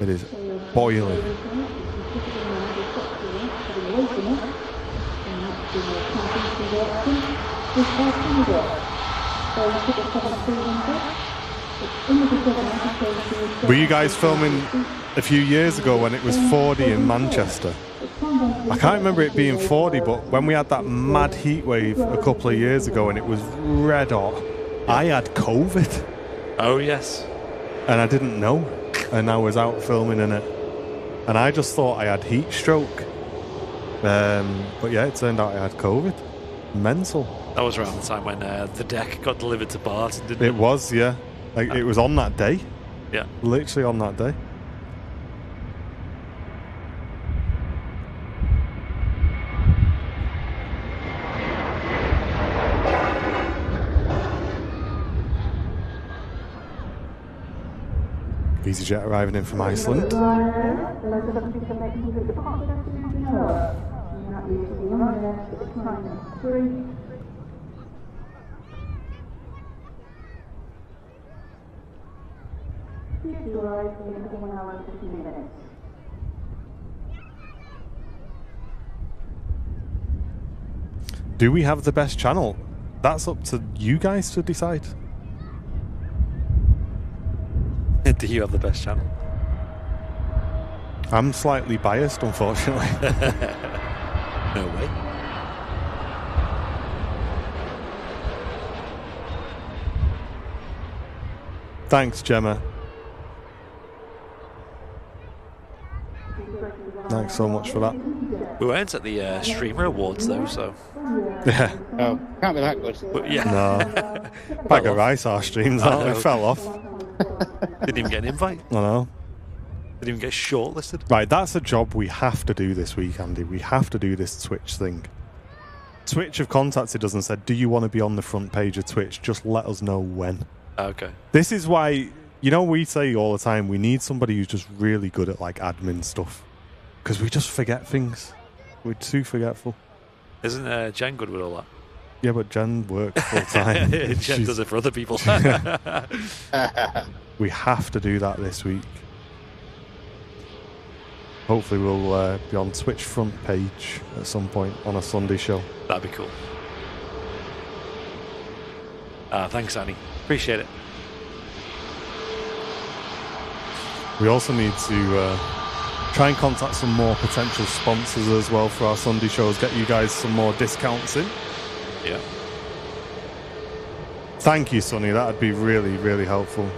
It is boiling. Were you guys filming a few years ago when it was 40 in Manchester? I can't remember it being 40, but when we had that mad heat wave a couple of years ago and it was red hot, I had COVID. Oh, yes. And I didn't know. And I was out filming in it. And I just thought I had heat stroke. But yeah, it turned out I had COVID. Mental. That was around the time when the deck got delivered to Barton, didn't it? It was, yeah. Like, it was on that day. Yeah. Literally on that day. EasyJet arriving in from Iceland. Do we have the best channel? That's up to you guys to decide. Do you have the best channel? I'm slightly biased, unfortunately. No way. Thanks, Gemma. Thanks so much for that. We weren't at the Streamer Awards, though, so... Yeah. Oh, can't be that good. But, yeah. No. Bag of rice, our streams, aren't they? Fell off. Didn't even get an invite. I know. Didn't even get shortlisted. Right, that's a job we have to do this week, Andy. We have to do this Twitch thing. Twitch have contacted us and said, do you want to be on the front page of Twitch? Just let us know when. Okay. This is why, you know, we say all the time, we need somebody who's just really good at, like, admin stuff. Because we just forget things. We're too forgetful. Isn't Jen good with all that? Yeah, but Jen works full time. Jen does it for other people. We have to do that this week. Hopefully we'll be on Twitch front page at some point on a Sunday show. That'd be cool. Thanks, Annie. Appreciate it. We also need to try and contact some more potential sponsors as well for our Sunday shows. Get you guys some more discounts in. Yeah. Thank you, Sonny. That'd be really, really helpful.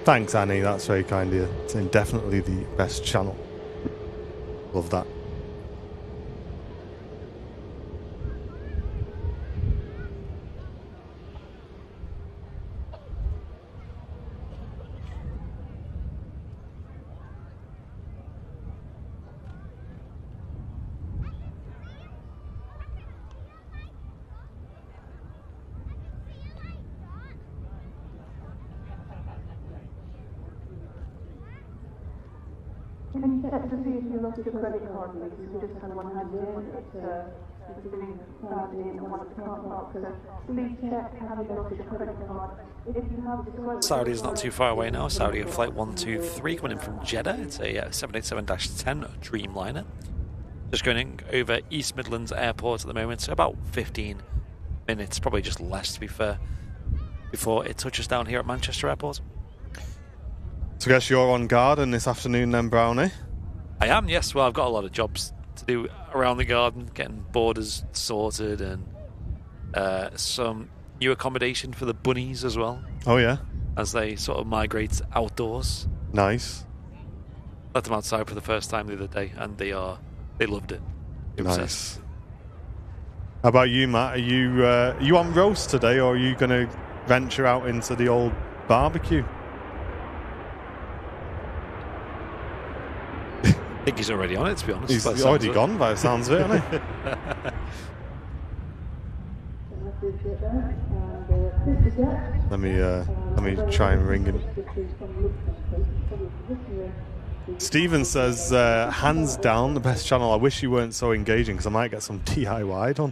Thanks, Annie. That's very kind of you. It's definitely the best channel. Love that. Can you check to see if you lost your credit card, please? You just had one hand in. It's been found in one of the car parks. So please check, have you lost your credit card? If you have, disclose... Saudi is not too far away now. Saudi at flight 123 coming in from Jeddah. It's a 787-10 Dreamliner. Just going over East Midlands Airport at the moment, so about 15 minutes, probably just less to be fair, before it touches down here at Manchester Airport. So I guess you're on garden this afternoon then, Brownie? I am, yes. Well, I've got a lot of jobs to do around the garden, getting borders sorted and some new accommodation for the bunnies as well. Oh, yeah? As they sort of migrate outdoors. Nice. Let them outside for the first time the other day, and they loved it. Nice. How about you, Matt? Are you on roast today, or are you going to venture out into the old barbecue? I think he's already on it, to be honest. He's already gone by the sounds of it, hasn't he? Let me try and ring him. Steven says, hands down, the best channel. I wish you weren't so engaging because I might get some DIY done.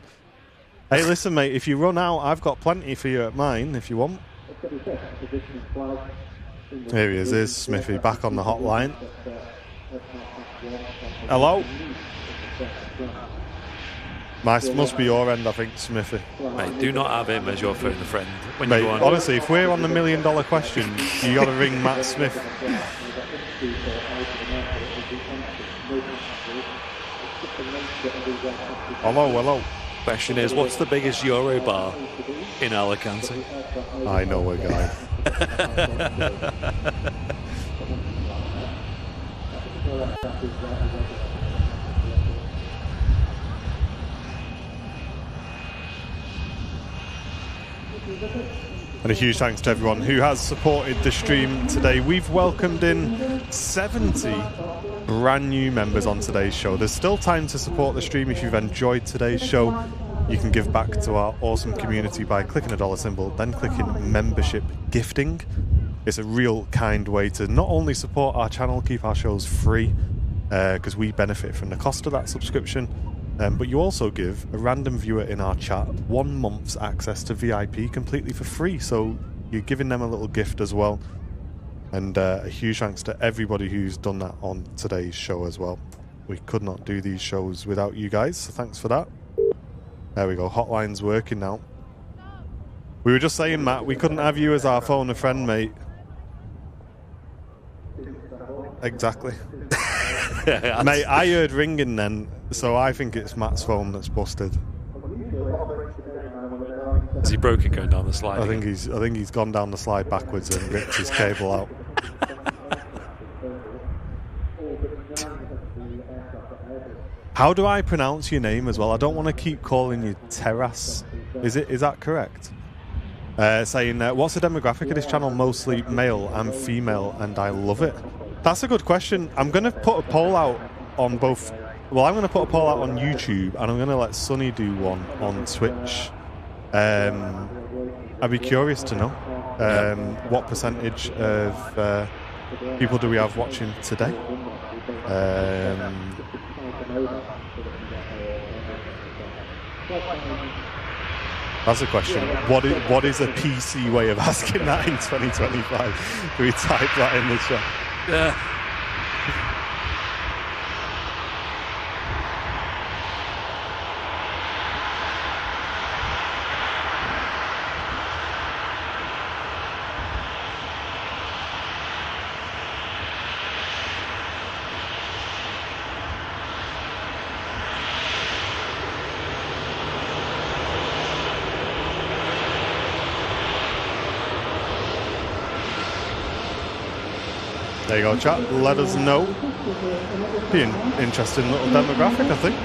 Hey, listen, mate, if you run out, I've got plenty for you at mine if you want. Here he is, here's Smithy, back on the hotline. Hello? Must be your end, I think, Smithy. Mate, do not have him as your phone a friend. When Mate, you go on. honestly, if we're on the $1 million question, you got to ring Matt Smith. Hello. Question is, what's the biggest Euro bar in Alicante? I know a guy. And a huge thanks to everyone who has supported the stream today. We've welcomed in 70 brand new members on today's show. There's still time to support the stream. If you've enjoyed today's show, you can give back to our awesome community by clicking a dollar symbol, then clicking membership gifting. It's a real kind way to not only support our channel, keep our shows free, because we benefit from the cost of that subscription, but you also give a random viewer in our chat 1 month's access to VIP completely for free. So you're giving them a little gift as well. And a huge thanks to everybody who's done that on today's show as well. We could not do these shows without you guys, so thanks for that. There we go, hotline's working now. We were just saying, Matt, we couldn't have you as our phone a friend, mate. Exactly. Mate, I heard ringing then, so I think it's Matt's phone that's busted. Is he broken going down the slide? I think he's gone down the slide backwards and ripped his cable out. How do I pronounce your name as well? I don't want to keep calling you Terras. Is that correct? Saying, what's the demographic of this channel? Mostly male and female, and I love it. That's a good question. I'm going to put a poll out on both. Well, I'm going to put a poll out on YouTube, and I'm going to let Sonny do one on Twitch. I'd be curious to know what percentage of people do we have watching today. That's a question. What is a PC way of asking that in 2025? Do we type that in the chat? There you go, chat. Let us know. Be an interesting little demographic, I think.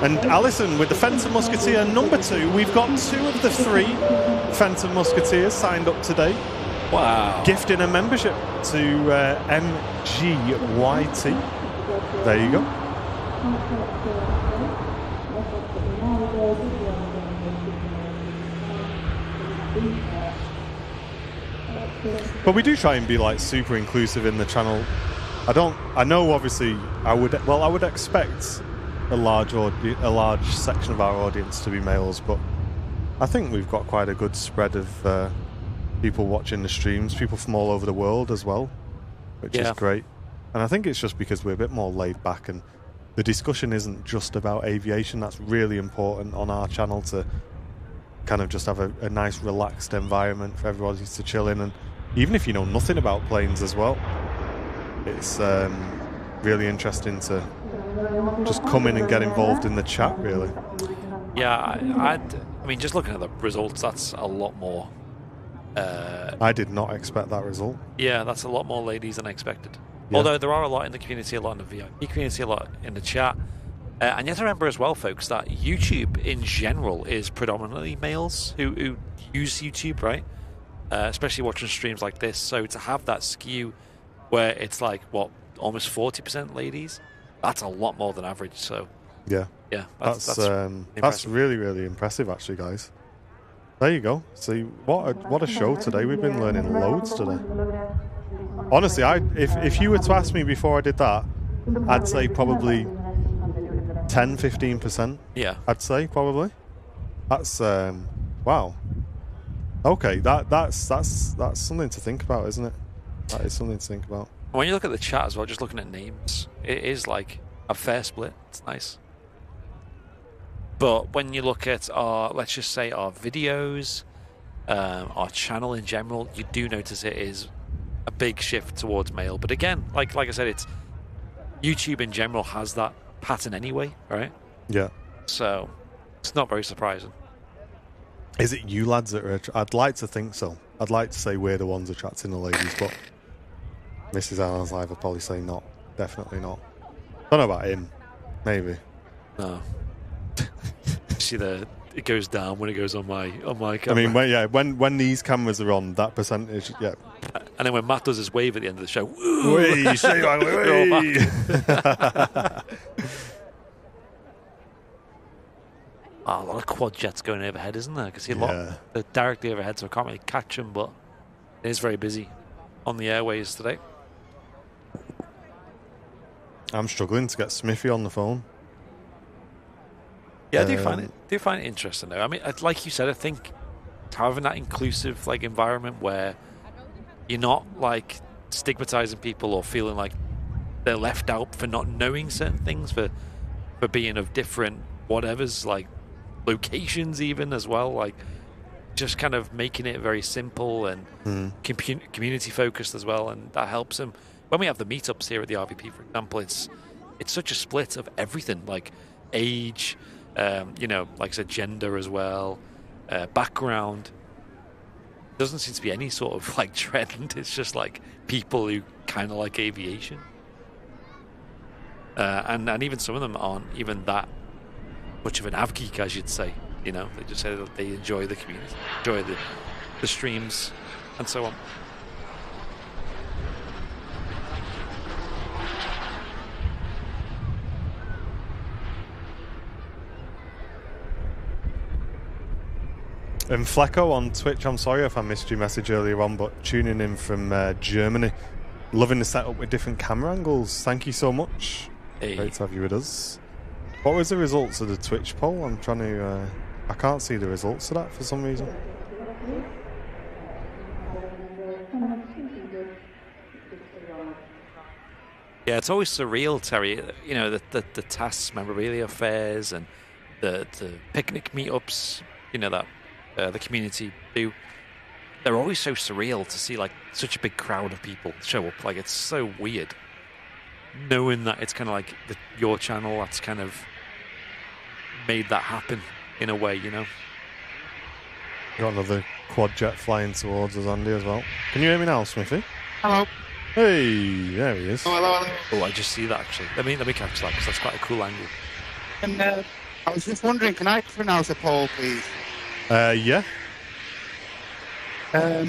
And Alison with the Fenton Musketeer number 2. We've got 2 of the 3 Fenton Musketeers signed up today. Wow. Gifting a membership to MGYT. There you go. But we do try and be like super inclusive in the channel. I know obviously I would expect a large section of our audience to be males, but I think we've got quite a good spread of people watching the streams, people from all over the world as well, which is great. And I think it's just because we're a bit more laid back and the discussion isn't just about aviation. That's really important on our channel, to kind of just have a nice relaxed environment for everybody to chill in. And even if you know nothing about planes as well, it's really interesting to just come in and get involved in the chat, really. Yeah, I mean, just looking at the results, that's a lot more. I did not expect that result. Yeah, that's a lot more ladies than I expected. Yeah. Although there are a lot in the community, a lot in the VIP community, a lot in the chat. And you have to remember as well, folks, that YouTube in general is predominantly males who use YouTube, right? Especially watching streams like this. So to have that skew where it's like, what, almost 40% ladies, that's a lot more than average. So yeah, that's really, really impressive, actually, guys. There you go. See, what a show today. We've been learning loads today. Honestly, if you were to ask me before I did that, I'd say probably 10-15%. Yeah, I'd say probably. That's wow. Okay, that's something to think about, isn't it? That is something to think about. When you look at the chat as well, just looking at names, it is like a fair split. It's nice. But when you look at our, let's just say our videos, our channel in general, you do notice it is a big shift towards male. But again, like I said, it's YouTube in general has that pattern anyway, right? Yeah. So it's not very surprising. Is it you lads that are? I'd like to think so. I'd like to say we're the ones attracting the ladies, but Mrs. Allen's live would probably say not. Definitely not. Don't know about him. Maybe. No. See it goes down when it goes on my camera. I mean, when these cameras are on, that percentage, yeah. And then when Matt does his wave at the end of the show, Wee, say a lot of quad jets going overhead, isn't there? I can see a lot. They're directly overhead, so I can't really catch them, but it is very busy on the airways today. I'm struggling to get Smithy on the phone. Yeah, I do find it interesting though. I mean, like you said, I think having that inclusive like environment where you're not like stigmatizing people or feeling like they're left out for not knowing certain things, for being of different whatevers, like locations even as well, like just kind of making it very simple and community focused as well, and that helps them. When we have the meetups here at the RVP, for example, it's such a split of everything, like age, like I said, gender as well, background. Doesn't seem to be any sort of like trend. It's just like people who kind of like aviation, and even some of them aren't even that much of an av geek, as you'd say. They just say that they enjoy the community, enjoy the streams, and so on. And Flecko on Twitch, I'm sorry if I missed your message earlier on, but tuning in from Germany. Loving the setup with different camera angles. Thank you so much. Hey. Great to have you with us. What was the results of the Twitch poll? I'm trying to... I can't see the results of that for some reason. Yeah, it's always surreal, Terry. The TAS memorabilia fairs and the picnic meetups, that the community do. They're always so surreal to see like such a big crowd of people show up. Like, it's so weird knowing that it's kind of like your channel that's kind of made that happen in a way, Got another quad jet flying towards us, Andy, as well. Can you hear me now, Smithy? Hello. Hey, there he is. Hello. Oh, I just see that actually. Let me catch that because that's quite a cool angle. And I was just wondering, can I pronounce a poll, please? Yeah. So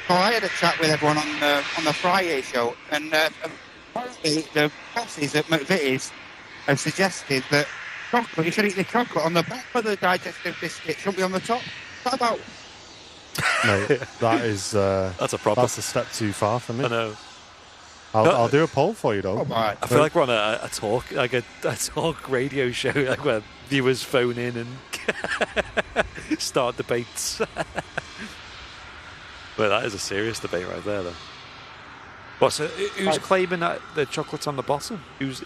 I had a chat with everyone on the Friday show, and apparently the bosses at McVitie's have suggested that chocolate, you should eat the chocolate on the back of the digestive biscuit, shouldn't be on the top. What about? No, that is... that's a problem. That's a step too far for me. I know. I'll do a poll for you, though. Oh, right. I feel like we're on a talk, like a talk radio show, like where viewers phone in and start debates. But that is a serious debate right there, though. What? So who's claiming that the chocolate's on the bottom? Who's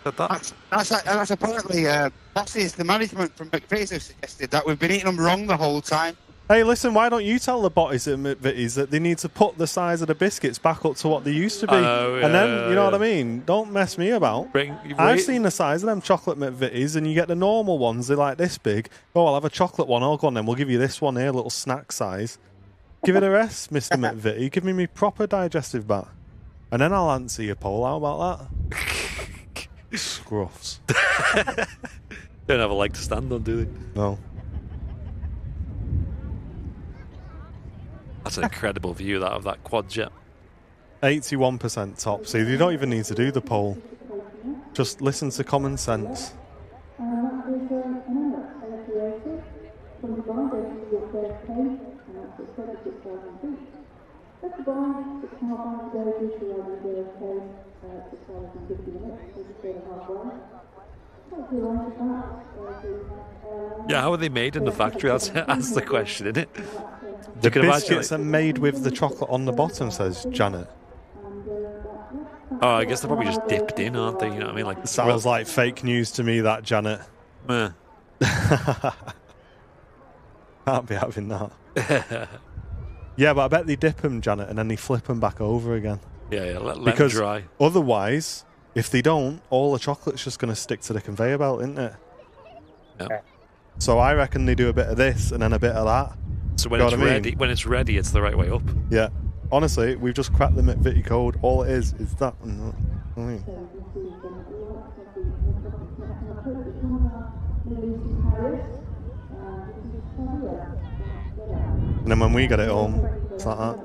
said that? That's apparently bosses. The management from McVitie's have suggested that we've been eating them wrong the whole time. Hey, listen, why don't you tell the botties at McVitie's that they need to put the size of the biscuits back up to what they used to be? And then, you know what I mean? Don't mess me about. I've seen the size of them chocolate McVitie's, and you get the normal ones, they're like this big. Oh, I'll have a chocolate one. Oh, go on then, we'll give you this one here, little snack size. Give it a rest, Mr. McVitie. Give me proper digestive back. And then I'll answer your poll. How about that? Scruffs. Don't have a leg to stand on, do they? No. That's an incredible view of that quad jet. 81% top. See, you don't even need to do the poll. Just listen to common sense. Yeah, how are they made in the factory? That's the question, isn't it? The You can imagine, biscuits are made with the chocolate on the bottom, says Janet. Oh, I guess they're probably just dipped in, aren't they? You know what I mean? Like Sounds like fake news to me, that, Janet. Meh. Can't be having that. Yeah, but I bet they dip them, Janet, and then they flip them back over again. Yeah, let them Because dry. otherwise, if they don't, all the chocolate's just going to stick to the conveyor belt, isn't it? Yeah. So I reckon they do a bit of this and then a bit of that. So when Know it's what I mean? ready, it's the right way up. Yeah. Honestly, we've just cracked them at Vitty Code. All it is that. And then when we get it home, it's like that.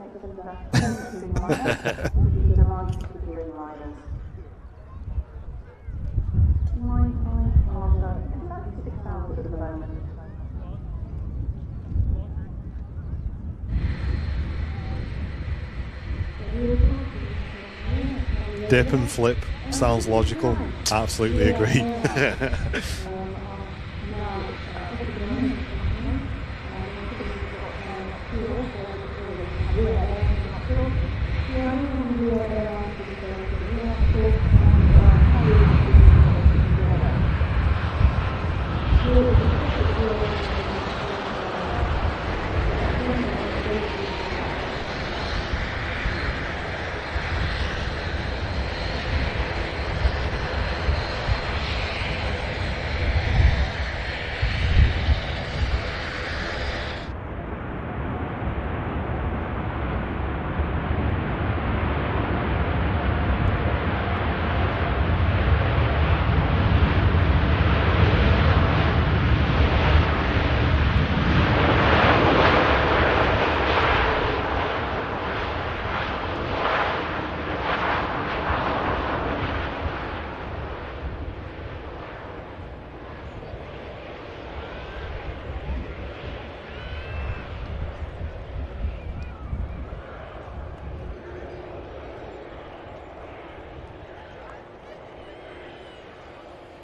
Dip and flip sounds logical. Absolutely agree.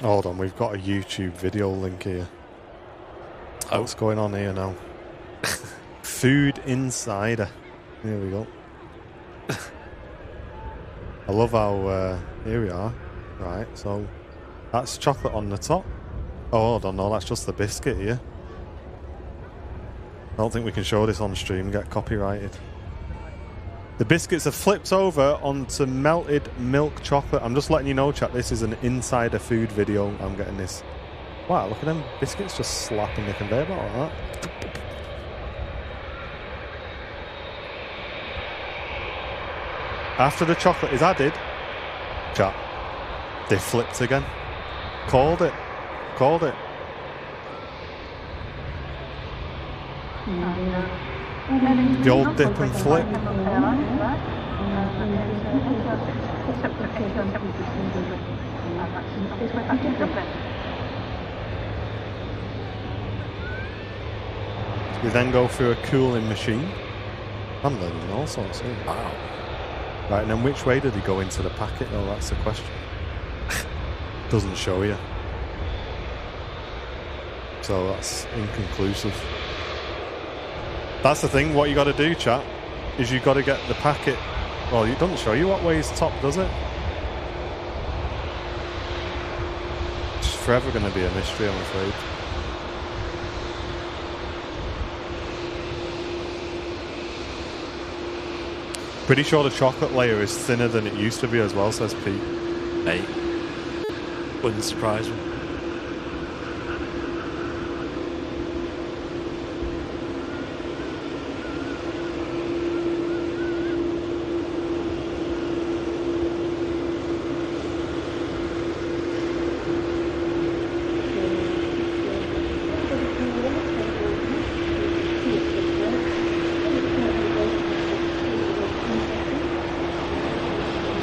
Hold on, we've got a YouTube video link here. Oh. What's going on here now? Food Insider. Here we go. I love how... here we are. Right, so... That's chocolate on the top. Oh, hold on, no, that's just the biscuit here. I don't think we can show this on stream and get copyrighted. The biscuits are flipped over onto melted milk chocolate. I'm just letting you know, chat, this is an insider food video. I'm getting this. Wow, look at them biscuits just slapping the conveyor belt like that. After the chocolate is added, chat, they flipped again. Called it. Called it. The old dip and flip. You then go through a cooling machine. I'm learning all sorts here. Wow. Right, and then which way did he go into the packet? Oh, that's the question. Doesn't show you. So that's inconclusive. That's the thing, what you got to do, chat, is you got to get the packet. Well, it doesn't show you what way is top, does it? It's forever going to be a mystery, I'm afraid. Pretty sure the chocolate layer is thinner than it used to be as well, says Pete. Hey, wouldn't surprise me.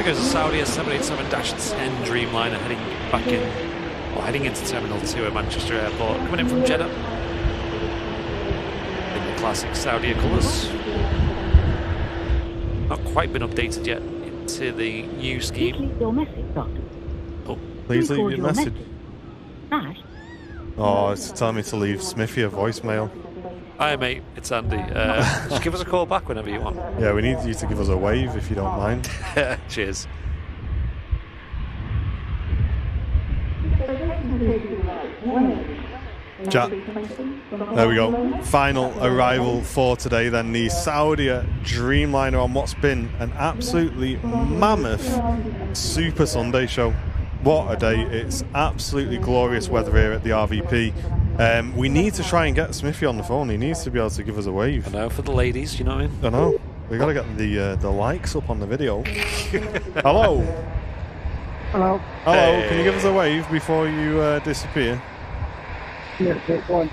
There's a Saudi 787-10 Dreamliner heading into Terminal 2 at Manchester Airport, coming in from Jeddah in the classic Saudi colours. Not quite been updated yet into the new scheme. Please leave your message, Doctor. Oh, please leave your message. Oh, it's telling me to leave Smithy a voicemail. Hi, mate. It's Andy. Just give us a call back whenever you want. Yeah, we need you to give us a wave if you don't mind. Cheers. Chat. There we go. Final arrival for today then. The Saudia Dreamliner on what's been an absolutely mammoth Super Sunday show. What a day. It's absolutely glorious weather here at the RVP. We need to try and get Smithy on the phone. He needs to be able to give us a wave. I know, for the ladies, you know what I mean? I know. We got to get the likes up on the video. Hello. Hello. Hello. Hey. Can you give us a wave before you disappear? Yeah, take one.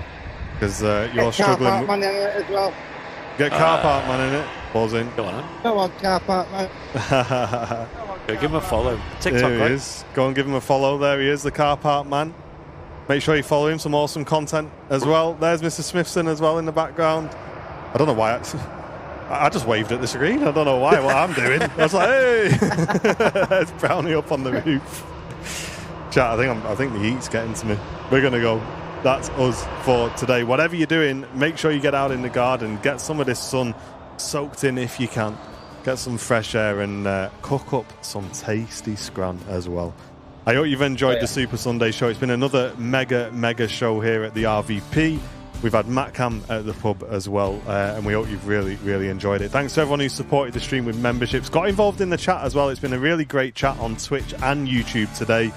Because you're Get struggling. car park man in it as well. Get car park man in it. Buzzing. Go on, then. Come on, car park man. Go give him a follow. TikTok, There he right? is. Go and give him a follow. There he is, the car park man. Make sure you follow him. Some awesome content as well. There's Mr. Smithson as well in the background. I don't know why. I just waved at the screen. I don't know why. What I'm doing. I was like, hey, there's Brownie up on the roof. Chat. I think the heat's getting to me. We're gonna go. That's us for today. Whatever you're doing, make sure you get out in the garden, get some of this sun soaked in if you can. Get some fresh air and cook up some tasty scran as well. I hope you've enjoyed the Super Sunday show. It's been another mega show here at the RVP. We've had Matt Cam at the pub as well, and we hope you've really enjoyed it. Thanks to everyone who supported the stream with memberships. Got involved in the chat as well. It's been a really great chat on Twitch and YouTube today.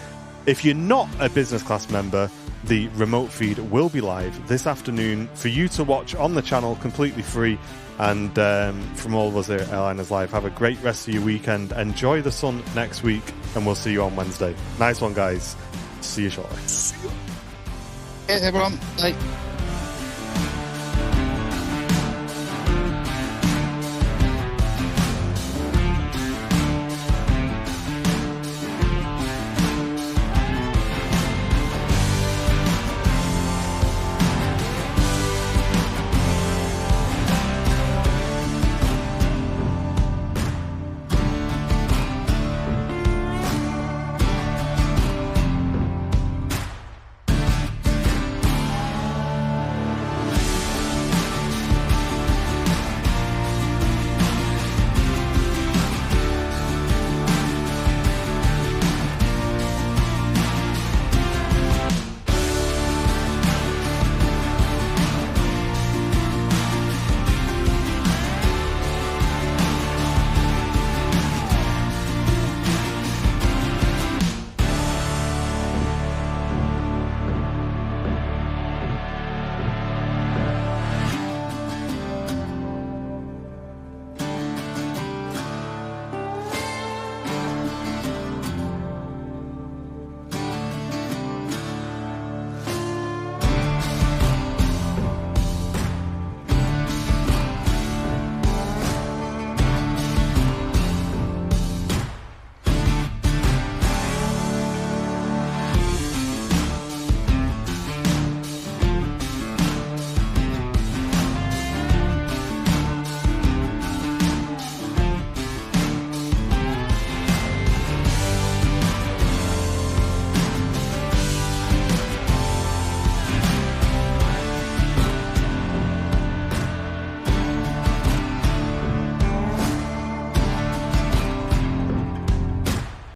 If you're not a business class member, the remote feed will be live this afternoon for you to watch on the channel completely free. And from all of us here at Airliners Live, have a great rest of your weekend. Enjoy the sun next week, and we'll see you on Wednesday. Nice one, guys. See you shortly. Cheers, everyone. Bye.